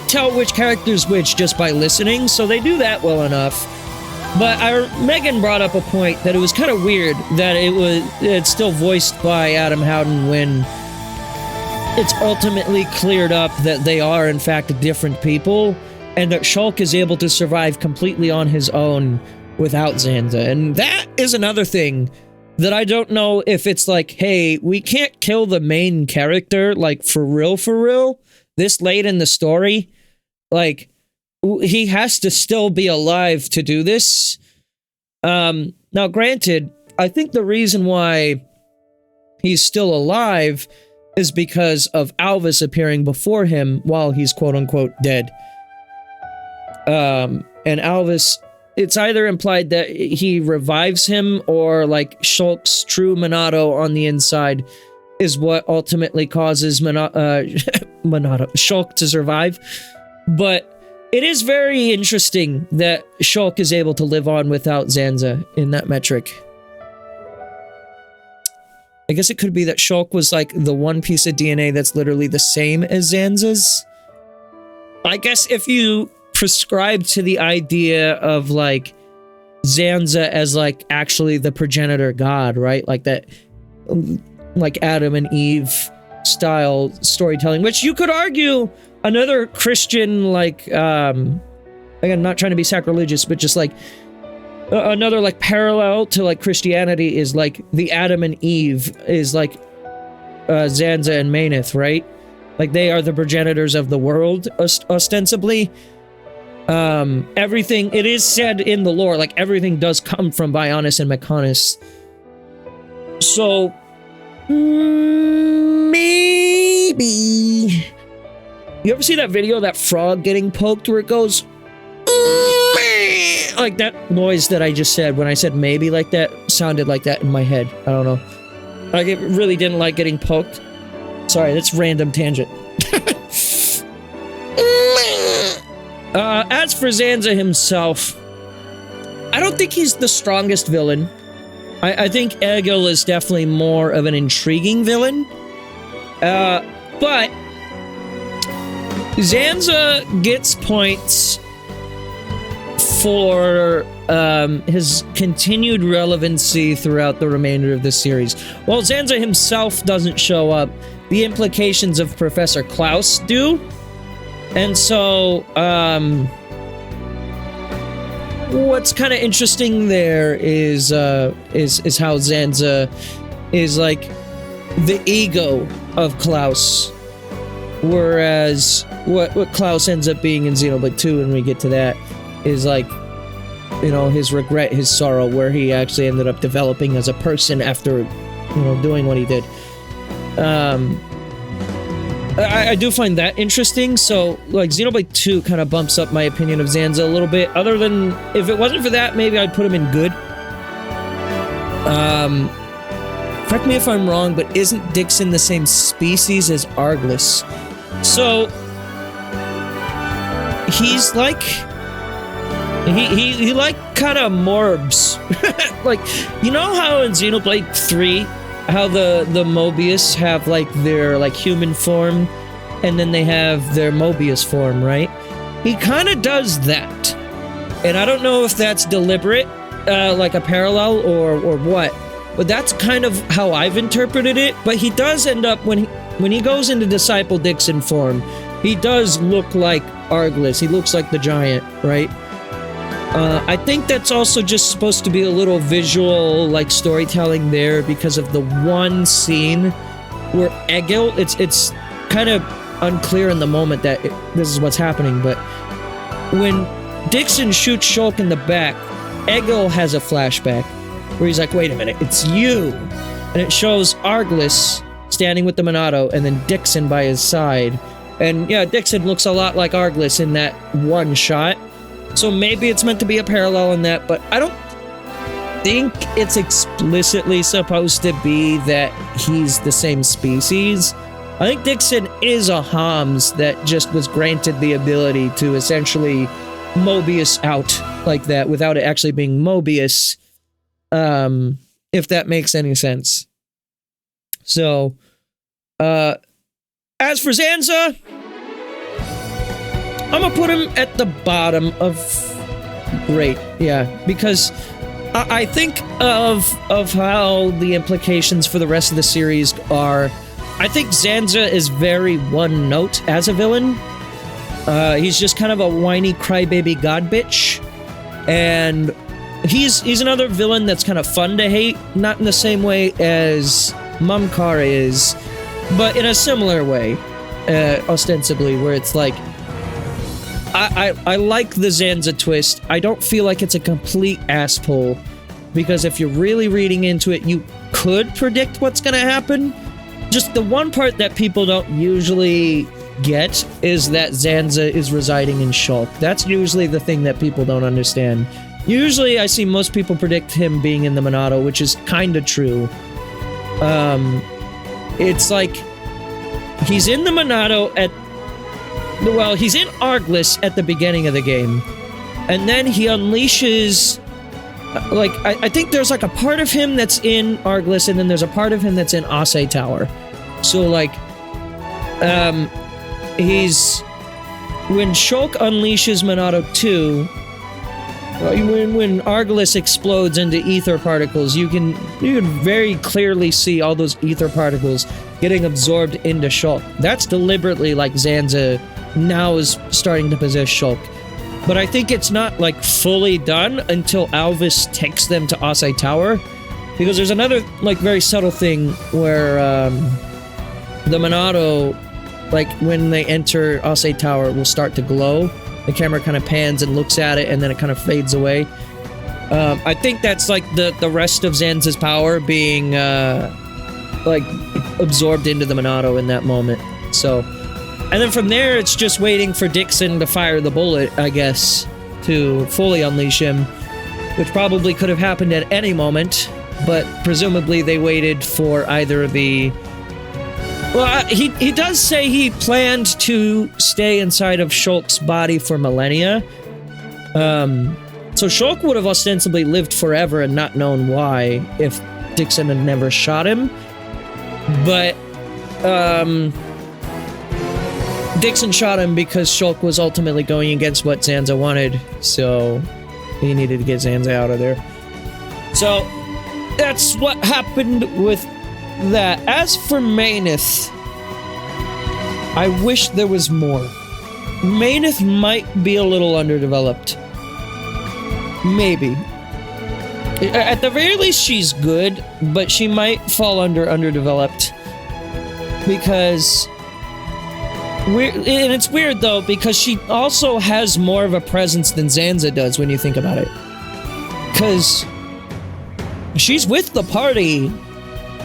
tell which character's which just by listening, so they do that well enough. But Megan brought up a point that it was kind of weird that it's still voiced by Adam Howden when it's ultimately cleared up that they are in fact different people, and that Shulk is able to survive completely on his own without Zanza. And that is another thing that I don't know if it's like, hey, we can't kill the main character, like, for real, this late in the story. Like, he has to still be alive to do this. Now, granted, I think the reason why he's still alive is because of Alvis appearing before him while he's quote-unquote dead. And Alvis, it's either implied that he revives him, or, like, Shulk's true Monado on the inside is what ultimately causes Shulk to survive. But it is very interesting that Shulk is able to live on without Zanza in that metric. I guess it could be that Shulk was, like, the one piece of DNA that's literally the same as Zanza's. I guess if you prescribe to the idea of, like, Zanza as, like, actually the progenitor god, right? Like that, like, Adam and Eve style storytelling, which you could argue another Christian, like, again, not trying to be sacrilegious, but just like another like parallel to like Christianity is like the Adam and Eve is like Zanza and Maineth, right? Like they are the progenitors of the world, ostensibly. Everything, it is said in the lore, like everything does come from Bionis and Mechonis. So, maybe... You ever see that video of that frog getting poked where it goes... Like that noise that I just said when I said maybe like that sounded like that in my head. I don't know. Like it really didn't like getting poked. Sorry, that's random tangent. As for Zanza himself, I don't think he's the strongest villain. I think Egil is definitely more of an intriguing villain. But Zanza gets points for his continued relevancy throughout the remainder of the series. While Zanza himself doesn't show up, the implications of Professor Klaus do. And so, what's kind of interesting there is how Zanza is like the ego of Klaus, whereas what Klaus ends up being in Xenoblade 2, when we get to that, is like, you know, his regret, his sorrow, where he actually ended up developing as a person after, you know, doing what he did. I do find that interesting, so, like, Xenoblade 2 kind of bumps up my opinion of Zanza a little bit. Other than, if it wasn't for that, maybe I'd put him in good. Correct me if I'm wrong, but isn't Dixon the same species as Arglys? So, he's like... He like, kind of morbs. Like, you know how in Xenoblade 3... how the Mobius have, like, their, like, human form, and then they have their Mobius form, right? He kind of does that. And I don't know if that's deliberate, like a parallel, or what. But that's kind of how I've interpreted it. But he does end up, when he goes into Disciple Dixon form, he does look like Arglys. He looks like the giant, right? I think that's also just supposed to be a little visual, like, storytelling there because of the one scene where Egil, it's kind of unclear in the moment that this is what's happening, but when Dixon shoots Shulk in the back, Egil has a flashback where he's like, wait a minute, it's you! And it shows Arglys standing with the Monado and then Dixon by his side. And yeah, Dixon looks a lot like Arglys in that one shot. So maybe it's meant to be a parallel in that, but I don't think it's explicitly supposed to be that he's the same species. I think Dixon is a Homs that just was granted the ability to essentially Mobius out like that without it actually being Mobius, if that makes any sense. So, as for Zanza, I'm gonna put him at the bottom of great, yeah, because I think of how the implications for the rest of the series are. I think Zanza is very one note as a villain. He's just kind of a whiny crybaby god bitch, and he's another villain that's kind of fun to hate, not in the same way as Mumkar is, but in a similar way, ostensibly, where it's like, I like the Zanza twist. I don't feel like it's a complete asshole, because if you're really reading into it, you could predict what's gonna happen. Just the one part that people don't usually get is that Zanza is residing in Shulk. That's usually the thing that people don't understand. Usually I see most people predict him being in the Monado, which is kinda true. It's like, he's in the Monado he's in Arglys at the beginning of the game, and then he unleashes, like, I think there's like a part of him that's in Arglys, and then there's a part of him that's in Ase Tower. So, like, when Shulk unleashes Monado 2, when Arglys explodes into ether particles, you can very clearly see all those ether particles getting absorbed into Shulk. That's deliberately like Zanza now is starting to possess Shulk. but I think it's not like fully done until Alvis takes them to Asai Tower, because there's another like very subtle thing where the Monado, like when they enter Asai Tower, will start to glow. The camera kind of pans and looks at it, and then it kind of fades away. I think that's like the rest of Zanza's power being like absorbed into the Monado in that moment. So, and then from there, it's just waiting for Dixon to fire the bullet, I guess, to fully unleash him, which probably could have happened at any moment, but presumably they waited for either the... Well, he does say he planned to stay inside of Shulk's body for millennia. So Shulk would have ostensibly lived forever and not known why if Dixon had never shot him. But, Dixon shot him because Shulk was ultimately going against what Zanza wanted, so he needed to get Zanza out of there. So, that's what happened with that. As for Mayneth, I wish there was more. Mayneth might be a little underdeveloped. Maybe. At the very least, she's good, but she might fall under underdeveloped. Because... and it's weird, though, because she also has more of a presence than Zanza does when you think about it. Because she's with the party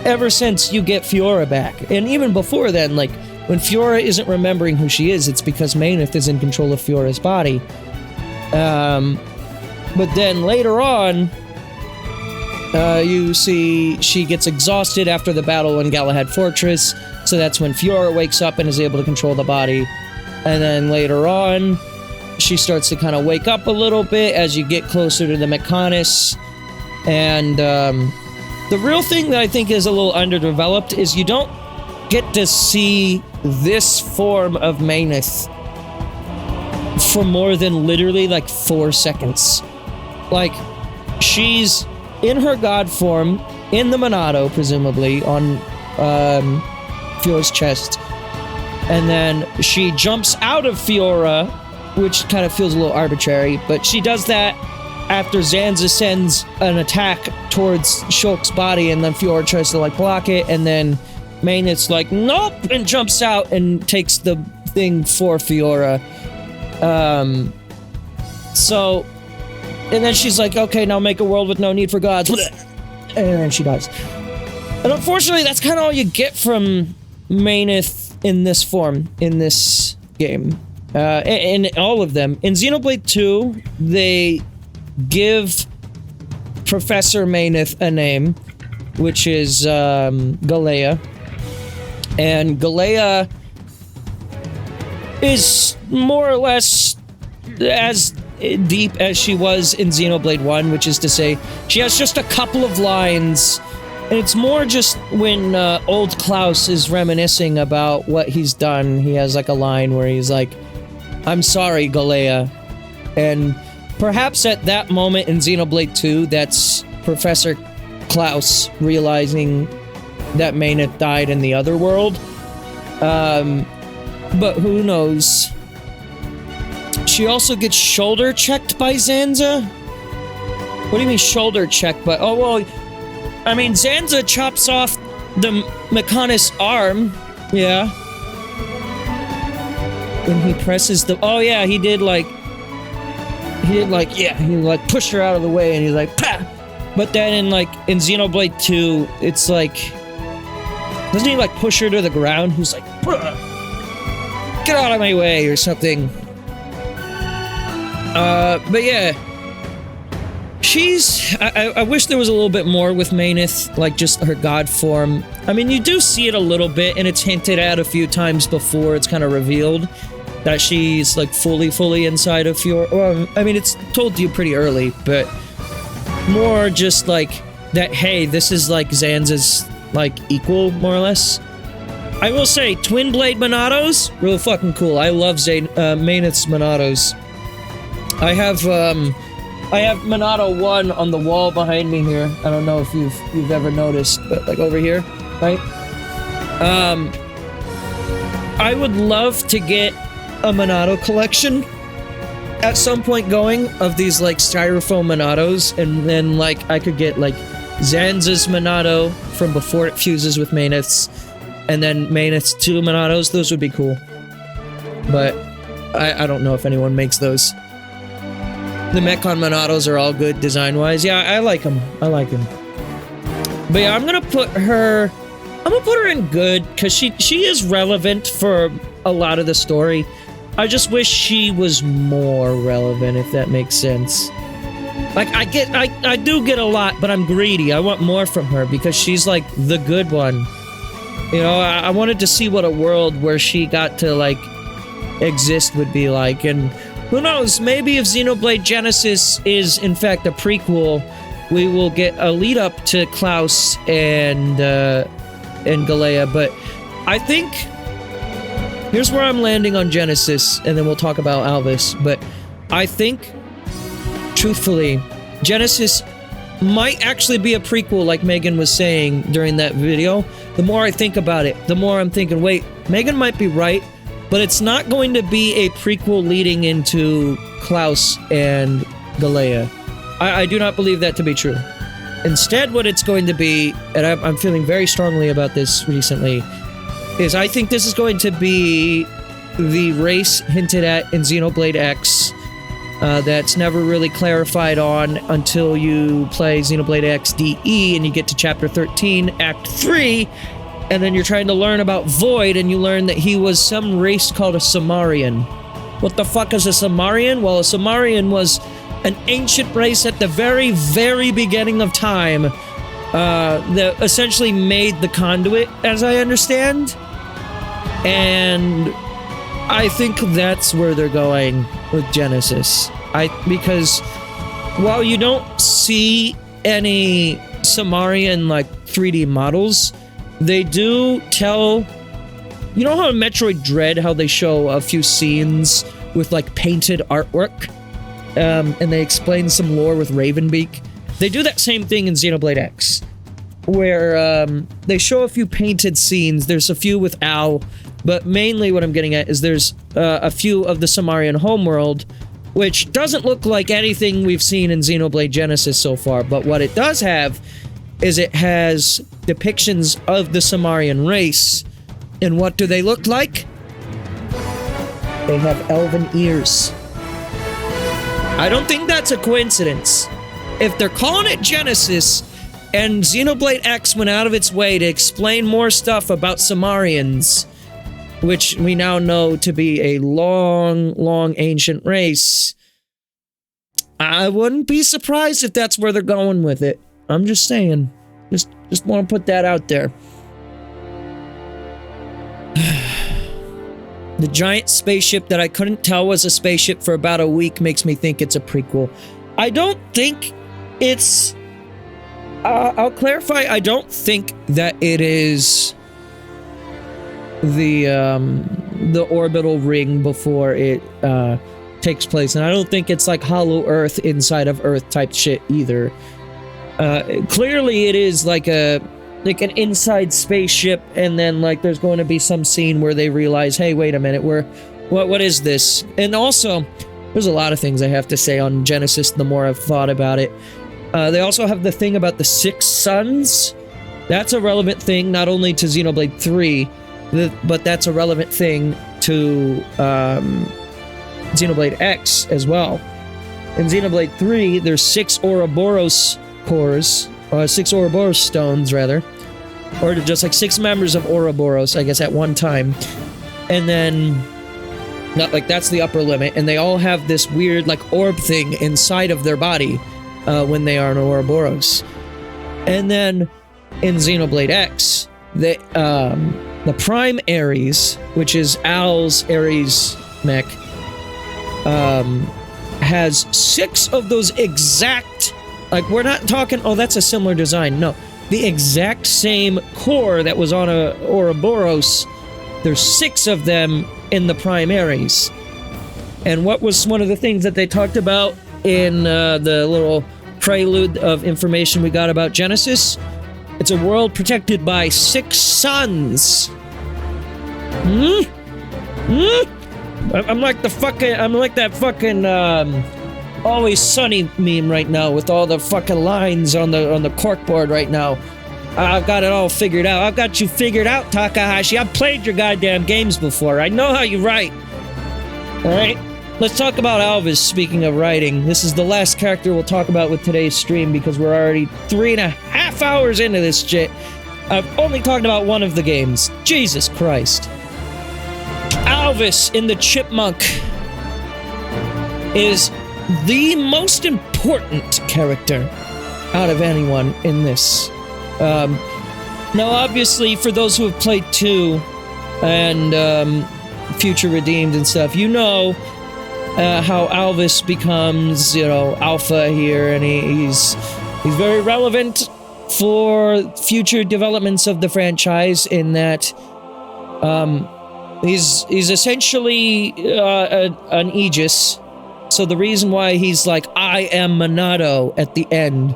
ever since you get Fiora back. And even before then, like, when Fiora isn't remembering who she is, it's because Mayneth is in control of Fiora's body. But then later on, you see she gets exhausted after the battle in Galahad Fortress, so that's when Fiora wakes up and is able to control the body. And then later on, she starts to kind of wake up a little bit as you get closer to the Mechanis. And the real thing that I think is a little underdeveloped is you don't get to see this form of Mayneth for more than literally like 4 seconds. Like, she's in her god form, in the Monado, presumably, on Fiora's chest. And then she jumps out of Fiora, which kind of feels a little arbitrary, but she does that after Zanza sends an attack towards Shulk's body, and then Fiora tries to, like, block it, and then Mayneth's like, nope, and jumps out and takes the thing for Fiora. So... And then she's like, okay, now make a world with no need for gods. And then she dies. And unfortunately, that's kind of all you get from Mayneth in this form, in this game. In all of them. In Xenoblade 2, they give Professor Mayneth a name, which is Galea. And Galea is more or less as deep as she was in Xenoblade 1, which is to say, she has just a couple of lines, and it's more just when old Klaus is reminiscing about what he's done, he has like a line where he's like, I'm sorry, Galea. And perhaps at that moment in Xenoblade 2, that's Professor Klaus realizing that Mayneth died in the other world. But who knows? She also gets shoulder checked by Zanza? What do you mean shoulder checked by... Oh, well, I mean, Zanza chops off the Mechanis arm. Yeah. When he presses the... Oh, yeah, he did, like... He pushed her out of the way, and he's like, pah! But then in Xenoblade 2, it's like... Doesn't he, like, push her to the ground? He's like, bruh, get out of my way, or something. But yeah, I wish there was a little bit more with Mayneth, like just her god form. I mean, you do see it a little bit, and it's hinted at a few times before it's kind of revealed that she's like fully inside of Fiora. Well, I mean, it's told to you pretty early, but more just like that, hey, this is like Zanza's like equal, more or less. I will say, Twin Blade Monados, real fucking cool. I love Mayneth's Monados. I have Monado 1 on the wall behind me here. I don't know if you've ever noticed, but like over here, right? I would love to get a Monado collection, at some point going of these like styrofoam Monados, and then like I could get like Zanza's Monado from before it fuses with Maneth's, and then Maneth's 2 Monados. Those would be cool. But I don't know if anyone makes those. The Mechon Monados are all good design-wise. Yeah, I like them. I like them. But yeah, I'm gonna put her in good, because she is relevant for a lot of the story. I just wish she was more relevant, if that makes sense. Like, I do get a lot, but I'm greedy. I want more from her, because she's, like, the good one. You know, I wanted to see what a world where she got to, like, exist would be like, and who knows, maybe if Xenoblade Genesis is, in fact, a prequel, we will get a lead-up to Klaus and Galea, but I think... Here's where I'm landing on Genesis, and then we'll talk about Alvis, but I think, truthfully, Genesis might actually be a prequel, like Megan was saying during that video. The more I think about it, the more I'm thinking, wait, Megan might be right, but it's not going to be a prequel leading into Klaus and Galea. I do not believe that to be true. Instead, what it's going to be, and I'm feeling very strongly about this recently, is I think this is going to be the race hinted at in Xenoblade X that's never really clarified on until you play Xenoblade X DE and you get to Chapter 13, Act 3, and then you're trying to learn about Void and you learn that he was some race called a Samarian. What the fuck is a Samarian? Well, a Samarian was an ancient race at the very, very beginning of time that essentially made the conduit, as I understand. And I think that's where they're going with Genesis. Because while you don't see any Samarian like 3D models, they do tell... You know how in Metroid Dread, how they show a few scenes with like painted artwork? And they explain some lore with Ravenbeak? They do that same thing in Xenoblade X, where they show a few painted scenes. There's a few with Al, but mainly what I'm getting at is there's a few of the Samarian homeworld, which doesn't look like anything we've seen in Xenoblade Genesis so far, but what it does have is it has depictions of the Samarian race, and what do they look like? They have elven ears. I don't think that's a coincidence. If they're calling it Genesis, and Xenoblade X went out of its way to explain more stuff about Samarians, which we now know to be a long, long ancient race, I wouldn't be surprised if that's where they're going with it. I'm just saying. Just want to put that out there. The giant spaceship that I couldn't tell was a spaceship for about a week makes me think it's a prequel. I don't think it's... I'll clarify, I don't think that it is the orbital ring before it takes place, and I don't think it's like Hollow Earth inside of Earth type shit either. Clearly it is like an inside spaceship, and then like there's going to be some scene where they realize, hey, wait a minute, what is this? And also, there's a lot of things I have to say on Genesis the more I've thought about it. They also have the thing about the 6 suns. That's a relevant thing, not only to Xenoblade 3, but that's a relevant thing to Xenoblade X as well. In Xenoblade 3, there's 6 Ouroboros cores, 6 Ouroboros stones, rather. Or just like 6 members of Ouroboros, I guess, at one time. And then, not like that's the upper limit, and they all have this weird, like, orb thing inside of their body. When they are in Ouroboros. And then in Xenoblade X, the Prime Ares, which is Al's Ares mech, has 6 of those exact, like, we're not talking, oh, that's a similar design. No, the exact same core that was on a Ouroboros, there's 6 of them in the Prime Ares. And what was one of the things that they talked about in the little prelude of information we got about Genesis? It's a world protected by 6 suns. I'm like that fucking Always Sunny meme right now with all the fucking lines on the corkboard right now. I've got it all figured out. I've got you figured out, Takahashi. I've played your goddamn games before. I know how you write. Alright? Let's talk about Alvis, speaking of writing. This is the last character we'll talk about with today's stream because we're already 3.5 hours into this shit. I've only talked about one of the games. Jesus Christ. Alvis in the Chipmunk is the most important character out of anyone in this. Now, obviously, for those who have played 2 and Future Redeemed and stuff, you know how Alvis becomes, alpha here, and he's very relevant for future developments of the franchise in that he's essentially an Aegis. So the reason why he's like, I am Monado at the end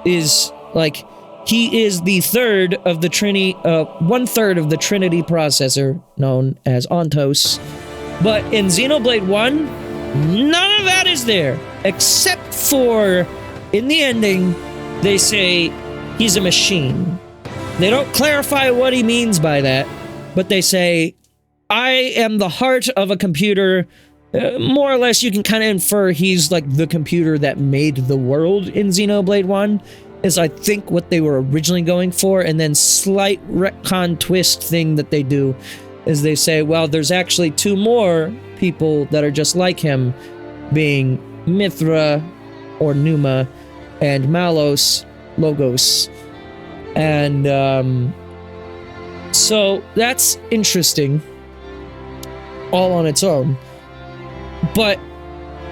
is like, he is the third of the Trinity, 1/3 of the Trinity processor known as Ontos. But in Xenoblade 1, none of that is there, except for in the ending, they say he's a machine. They don't clarify what he means by that, but they say, I am the heart of a computer. More or less, you can kind of infer he's like the computer that made the world in Xenoblade 1, is I think what they were originally going for, and then slight retcon twist thing that they do is they say, well, there's actually 2 more people that are just like him, being Mithra or Numa and Malos Logos. And so that's interesting all on its own. But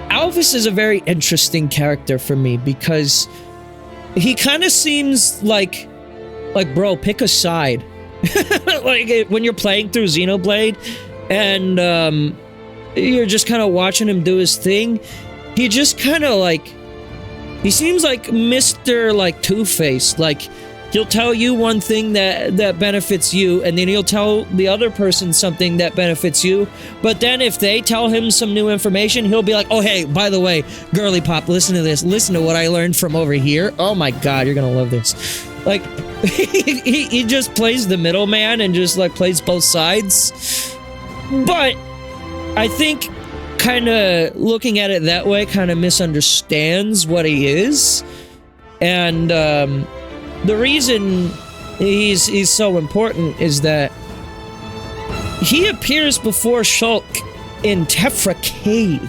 Alvis is a very interesting character for me because he kind of seems like bro, pick a side. Like when you're playing through Xenoblade and you're just kind of watching him do his thing, he just kind of he seems like Mr. Two-Face. Like, he'll tell you one thing that benefits you, and then he'll tell the other person something that benefits you. But then if they tell him some new information, he'll be like, oh, hey, by the way, girly pop, listen to this. Listen to what I learned from over here. Oh my god, you're gonna love this. Like, he just plays the middleman and just, plays both sides. But I think kind of looking at it that way kind of misunderstands what he is. And, the reason he's so important is that he appears before Shulk in Tephra Cave.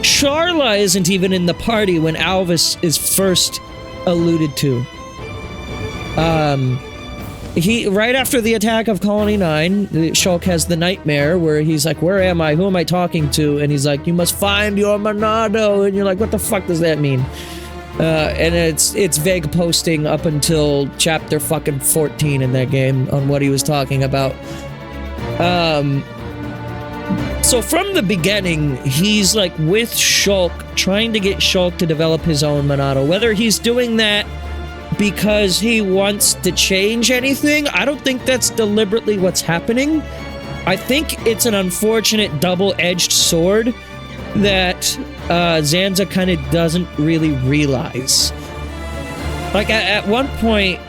Sharla isn't even in the party when Alvis is first alluded to. Right after the attack of Colony 9, Shulk has the nightmare where he's like, where am I? Who am I talking to? And he's like, you must find your Monado. And you're like, what the fuck does that mean? And it's vague posting up until chapter fucking 14 in that game on what he was talking about. So from the beginning, he's with Shulk, trying to get Shulk to develop his own Monado. Whether he's doing that because he wants to change anything, I don't think that's deliberately what's happening. I think it's an unfortunate double-edged sword that Zanza kind of doesn't really realize. At one point,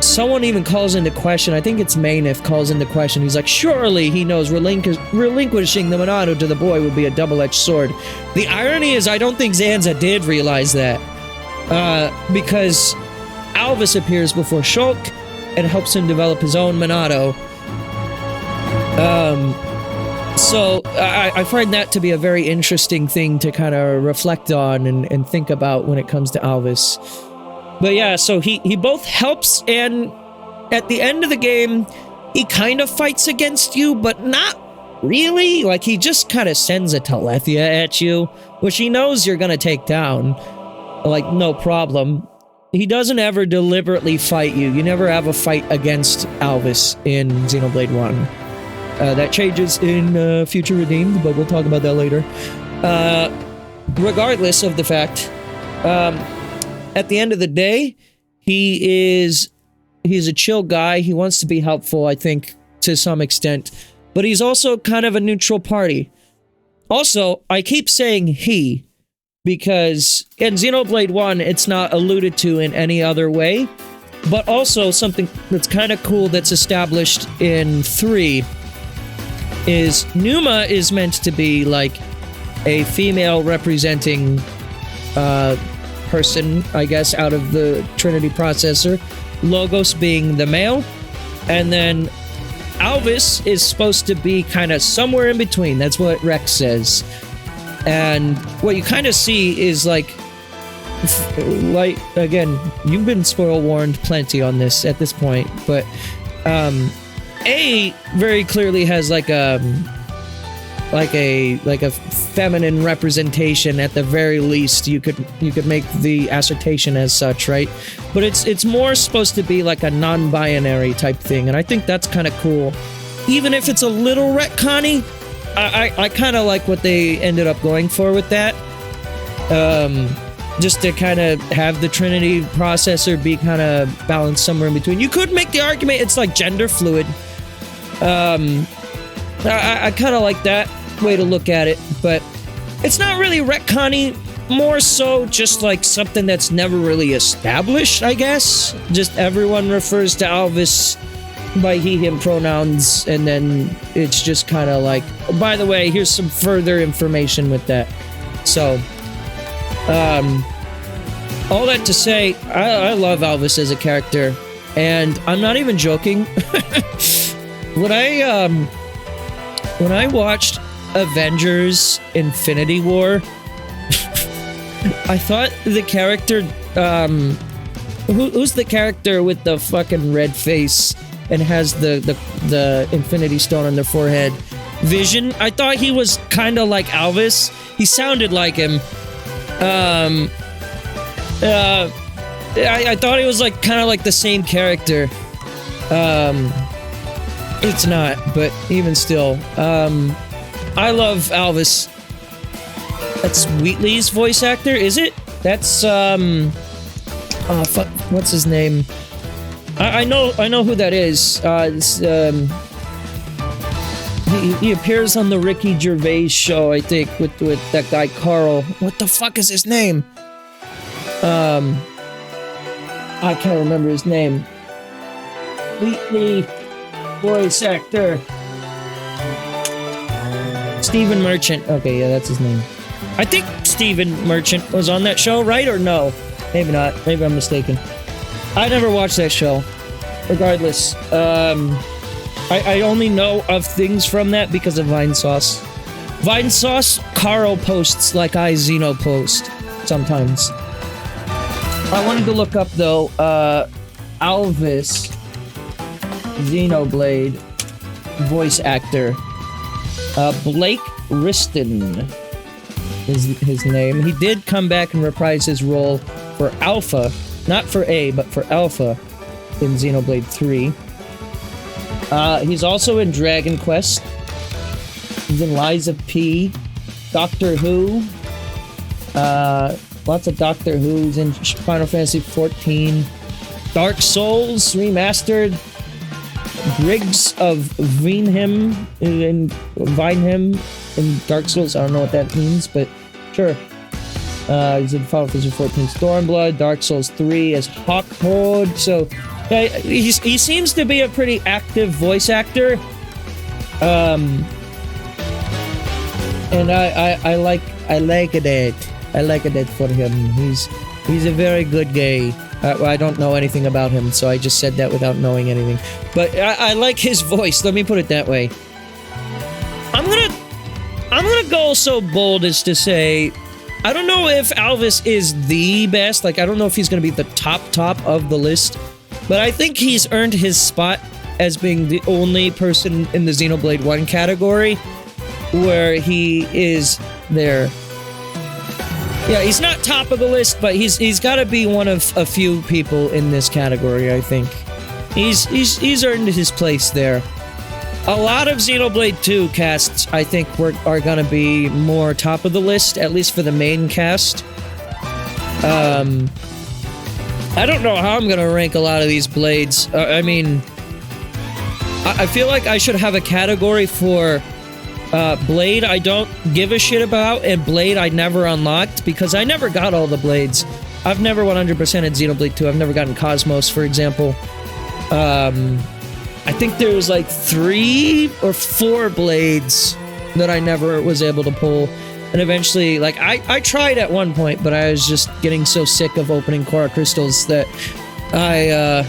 someone even calls into question, I think it's Maynif calls into question, he's like, surely he knows relinquishing the Monado to the boy would be a double-edged sword. The irony is I don't think Zanza did realize that, because Alvis appears before Shulk and helps him develop his own Monado. So I find that to be a very interesting thing to kind of reflect on and think about when it comes to Alvis. But yeah, so he both helps, and at the end of the game, he kind of fights against you, but not really. He just kind of sends a Telethia at you, which he knows you're gonna take down. No problem. He doesn't ever deliberately fight you. You never have a fight against Alvis in Xenoblade 1. That changes in Future Redeemed, but we'll talk about that later. Regardless of the fact, at the end of the day, he's a chill guy. He wants to be helpful, I think, to some extent. But he's also kind of a neutral party. Also, I keep saying he because in Xenoblade 1, it's not alluded to in any other way. But also something that's kind of cool that's established in 3 is Numa is meant to be like a female representing person, I guess, out of the Trinity processor. Logos being the male. And then Alvis is supposed to be kind of somewhere in between. That's what Rex says. And what you kind of see is like, again, you've been spoil warned plenty on this at this point, but A very clearly has like a feminine representation at the very least. You could make the assertion as such, right? But it's more supposed to be like a non-binary type thing, and I think that's kind of cool. Even if it's a little retconny, I kind of like what they ended up going for with that. Just to kind of have the Trinity processor be kind of balanced somewhere in between. You could make the argument it's like gender fluid. I kind of like that way to look at it, but it's not really retconny, more so just like something that's never really established, I guess. Just everyone refers to Alvis by he, him pronouns, and then it's just kind of like, by the way, here's some further information with that. So, all that to say, I love Alvis as a character, and I'm not even joking. When I watched Avengers Infinity War, I thought the character, who's the character with the fucking red face and has the Infinity Stone on their forehead? Vision. I thought he was kind of like Alvis. He sounded like him. I thought he was like kind of like the same character. It's not, but even still, I love Alvis. That's Wheatley's voice actor, is it? That's oh fuck, what's his name? I know who that is. He appears on the Ricky Gervais show, I think, with that guy Carl. What the fuck is his name? I can't remember his name. Wheatley voice actor. Stephen Merchant. Okay, yeah, that's his name. I think Stephen Merchant was on that show, right? Or no? Maybe not. Maybe I'm mistaken. I never watched that show. Regardless, I only know of things from that because of Vinesauce. Vinesauce, Carl posts like I Xeno post sometimes. I wanted to look up though, Alvis Xenoblade voice actor. Blake Riston is his name. He did come back and reprise his role for Alpha, not for A, but for Alpha in Xenoblade 3. He's also in Dragon Quest. He's in Lies of P, Doctor Who. Lots of Doctor Who's in Final Fantasy 14. Dark Souls Remastered. Briggs of Vineham in Dark Souls. I don't know what that means, but sure. He's in Final Fantasy 14 Stormblood, Dark Souls 3 as Hawkhorde. So he seems to be a pretty active voice actor. And I like it. I like it for him. He's a very good guy. I don't know anything about him, so I just said that without knowing anything. But I like his voice. Let me put it that way. I'm gonna go so bold as to say, I don't know if Alvis is the best. Like, I don't know if he's gonna be the top of the list, but I think he's earned his spot as being the only person in the Xenoblade 1 category where he is there. Yeah, he's not top of the list, but he's got to be one of a few people in this category, I think. He's earned his place there. A lot of Xenoblade 2 casts, I think, are going to be more top of the list, at least for the main cast. I don't know how I'm going to rank a lot of these blades. I mean, I feel like I should have a category for Blade, I don't give a shit about, and Blade I never unlocked because I never got all the blades. I've never 100%ed Xenoblade 2. I've never gotten Cosmos, for example. I think there was like 3 or 4 blades that I never was able to pull. And eventually, like, I tried at one point, but I was just getting so sick of opening Korra crystals that I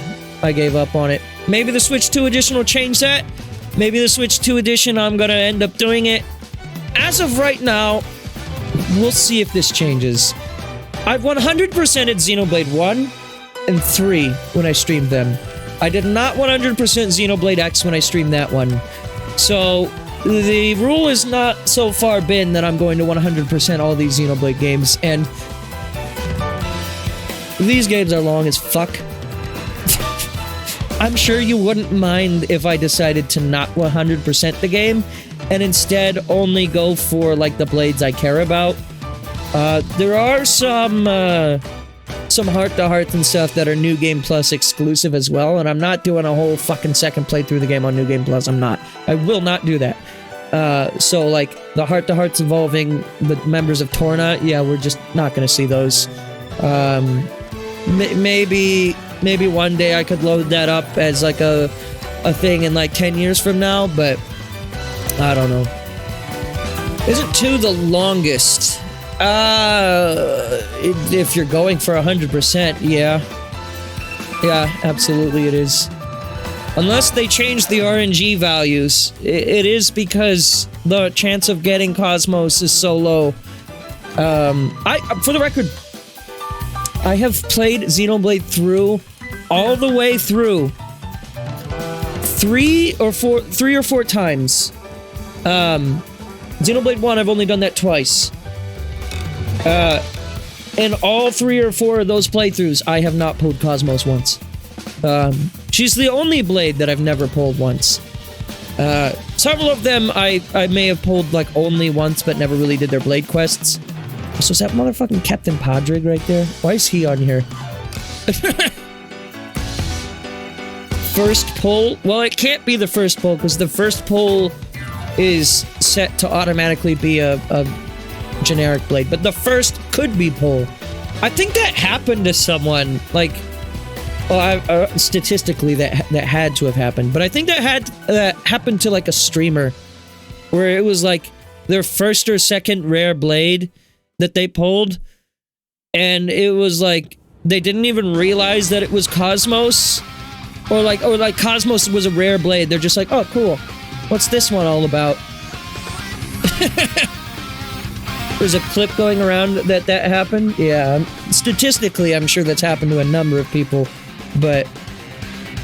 gave up on it. Maybe the Switch 2 edition will change that. Maybe the Switch 2 edition, I'm gonna end up doing it. As of right now, we'll see if this changes. I've 100%ed Xenoblade 1 and 3 when I streamed them. I did not 100% Xenoblade X when I streamed that one. So, the rule has not so far been that I'm going to 100% all these Xenoblade games, and these games are long as fuck. I'm sure you wouldn't mind if I decided to not 100% the game, and instead only go for, like, the blades I care about. There are some heart-to-hearts and stuff that are New Game Plus exclusive as well, and I'm not doing a whole fucking second playthrough of the game on New Game Plus. I'm not. I will not do that. So, like, the heart-to-hearts involving the members of Torna, yeah, we're just not gonna see those. Maybe one day I could load that up as, like, a thing in, like, 10 years from now, but I don't know. Isn't 2 the longest? If you're going for 100%, yeah. Yeah, absolutely it is. Unless they change the RNG values, it is because the chance of getting Cosmos is so low. For the record, I have played Xenoblade through, all the way through, 3 or 4 times. Xenoblade 1, I've only done that twice. In all 3 or 4 of those playthroughs, I have not pulled Cosmos once. She's the only blade that I've never pulled once. Several of them I may have pulled, like, only once, but never really did their blade quests. So is that motherfucking Captain Podrick right there? Why is he on here? First pull? Well, it can't be the first pull, because the first pull is set to automatically be a generic blade, but the first could be pull. I think that happened to someone, like, well, statistically that had to have happened, but I think that happened to, like, a streamer, where it was, like, their first or second rare blade that they pulled, and it was, like, they didn't even realize that it was Cosmos, or like Cosmos was a rare blade. They're just like, oh, cool. What's this one all about? There's a clip going around that happened. Yeah, statistically, I'm sure that's happened to a number of people, but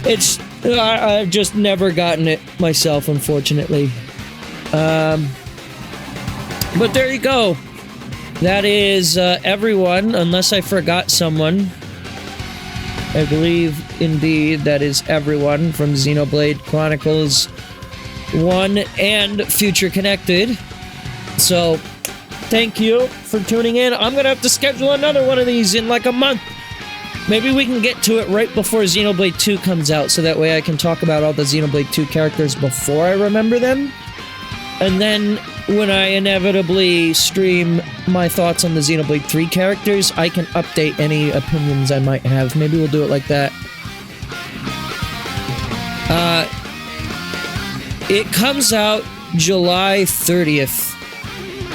it's I've just never gotten it myself, unfortunately. But there you go. That is everyone, unless I forgot someone. I believe, indeed, that is everyone from Xenoblade Chronicles 1 and Future Connected. So, thank you for tuning in. I'm gonna have to schedule another one of these in like a month. Maybe we can get to it right before Xenoblade 2 comes out, so that way I can talk about all the Xenoblade 2 characters before I remember them. And then, when I inevitably stream my thoughts on the Xenoblade 3 characters, I can update any opinions I might have. Maybe we'll do it like that. It comes out July 30th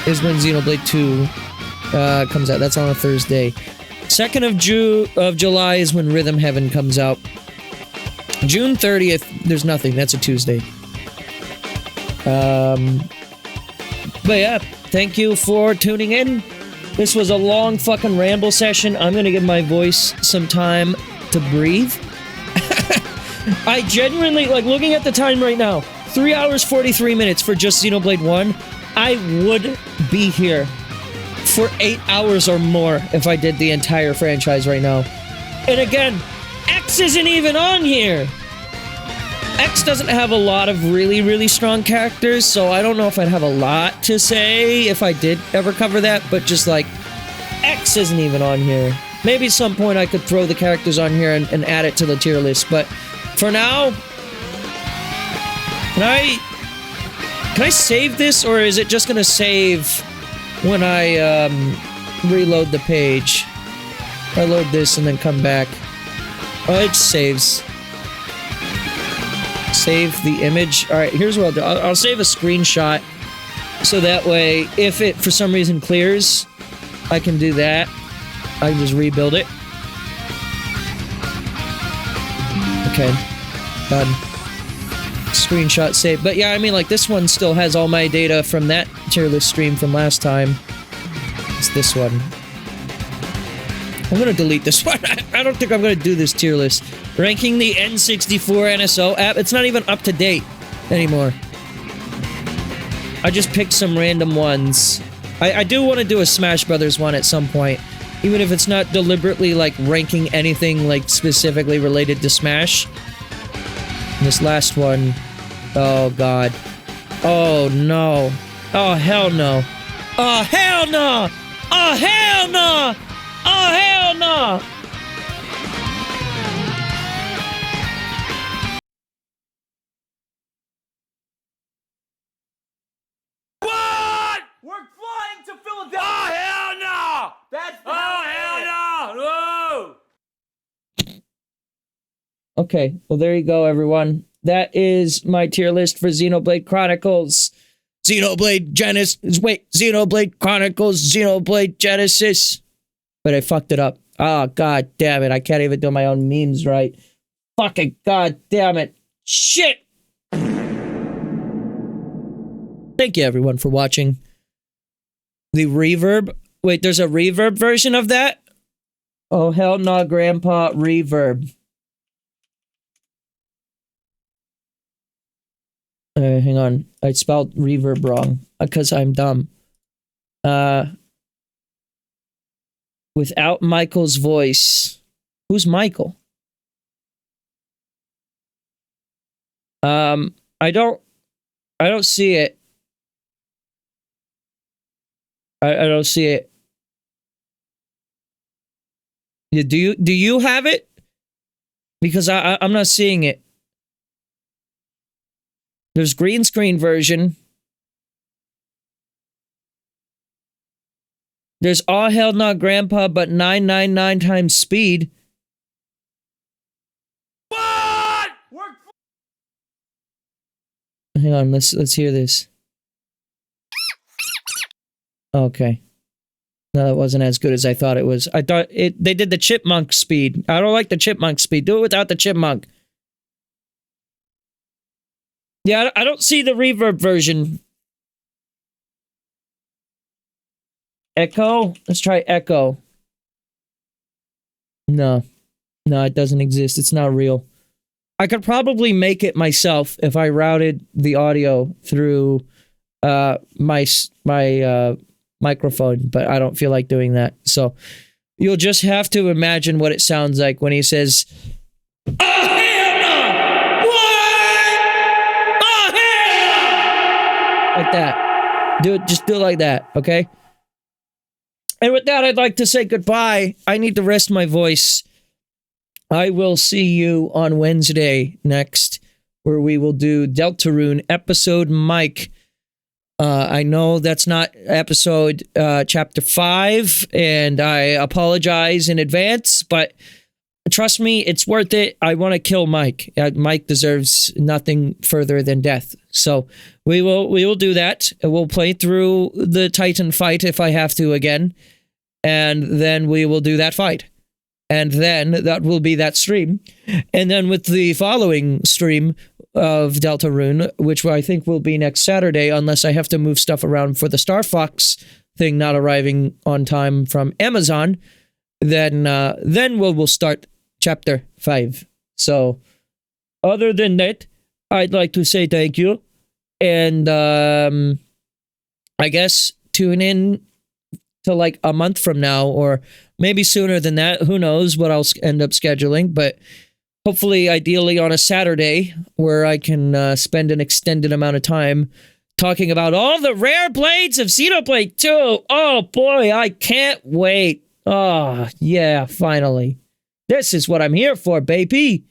is when Xenoblade 2 comes out. That's on a Thursday. 2nd of July is when Rhythm Heaven comes out. June 30th, there's nothing. That's a Tuesday. But yeah, thank you for tuning in. This was a long fucking ramble session. I'm gonna give my voice some time to breathe. I genuinely, like, looking at the time right now, 3 hours, 43 minutes for just Xenoblade 1. I would be here for 8 hours or more if I did the entire franchise right now. And again, X isn't even on here! X doesn't have a lot of really, really strong characters, so I don't know if I'd have a lot to say if I did ever cover that, but just, like, X isn't even on here. Maybe at some point I could throw the characters on here and add it to the tier list, but for now, can Can I save this, or is it just gonna save when I reload the page? I load this and then come back. Oh, it saves. Save the image. Alright, here's what I'll do. I'll save a screenshot, so that way, if it for some reason clears, I can do that. I can just rebuild it. Okay. Done. Screenshot save. But yeah, I mean, like, this one still has all my data from that tier list stream from last time. It's this one. I'm gonna delete this one. I don't think I'm gonna do this tier list. Ranking the N64 NSO app. It's not even up to date anymore. I just picked some random ones. I do want to do a Smash Brothers one at some point. Even if it's not deliberately, like, ranking anything, like, specifically related to Smash. This last one. Oh, God. Oh, no. Oh, hell no. Oh, hell no! Oh, hell no! Oh, hell no! What? We're flying to Philadelphia! Oh, hell no! That's hell no! Whoa! Okay, well, there you go, everyone. That is my tier list for Xenoblade Chronicles. Xenoblade Chronicles, Xenoblade Genesis. But I fucked it up. Oh, god damn it. I can't even do my own memes right. Fucking god damn it. Shit! Thank you, everyone, for watching. The reverb. Wait, there's a reverb version of that? Oh, hell no, Grandpa. Reverb. Hang on. I spelled reverb wrong because I'm dumb. Without Michael's voice. Who's Michael? I don't see it. I don't see it. Yeah, do you have it? Because I'm not seeing it. There's green screen version. There's all hell not grandpa, but 999 times speed. What? Hang on, let's hear this. Okay. No, that wasn't as good as I thought it was. I thought they did the chipmunk speed. I don't like the chipmunk speed. Do it without the chipmunk. Yeah, I don't see the reverb version. Echo? Let's try echo. No, it doesn't exist. It's not real. I could probably make it myself if I routed the audio through my microphone, but I don't feel like doing that. So you'll just have to imagine what it sounds like when he says, "Oh hell no! What? Oh hell no!" Like that. Just do it like that, okay? And with that, I'd like to say goodbye. I need to rest my voice. I will see you on Wednesday next, where we will do Deltarune episode Mike. I know that's not episode chapter 5, and I apologize in advance, but trust me, it's worth it. I want to kill Mike. Mike deserves nothing further than death. So we will do that. We'll play through the Titan fight if I have to again, and then we will do that fight. And then that will be that stream. And then with the following stream of Deltarune, which I think will be next Saturday, unless I have to move stuff around for the Star Fox thing not arriving on time from Amazon, then we'll start chapter 5. So, other than that, I'd like to say thank you. And I guess tune in to like a month from now, or maybe sooner than that. Who knows what I'll end up scheduling, but hopefully, ideally on a Saturday, where I can spend an extended amount of time talking about all the rare blades of Xenoblade 2. Oh boy, I can't wait. Oh, yeah, finally. This is what I'm here for, baby.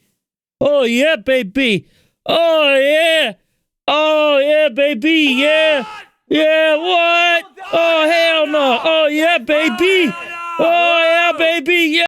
Oh yeah, baby. Oh yeah. Oh, yeah, baby, yeah. Yeah, what? Oh, hell no. Oh, yeah, baby. Oh, yeah, baby, yeah.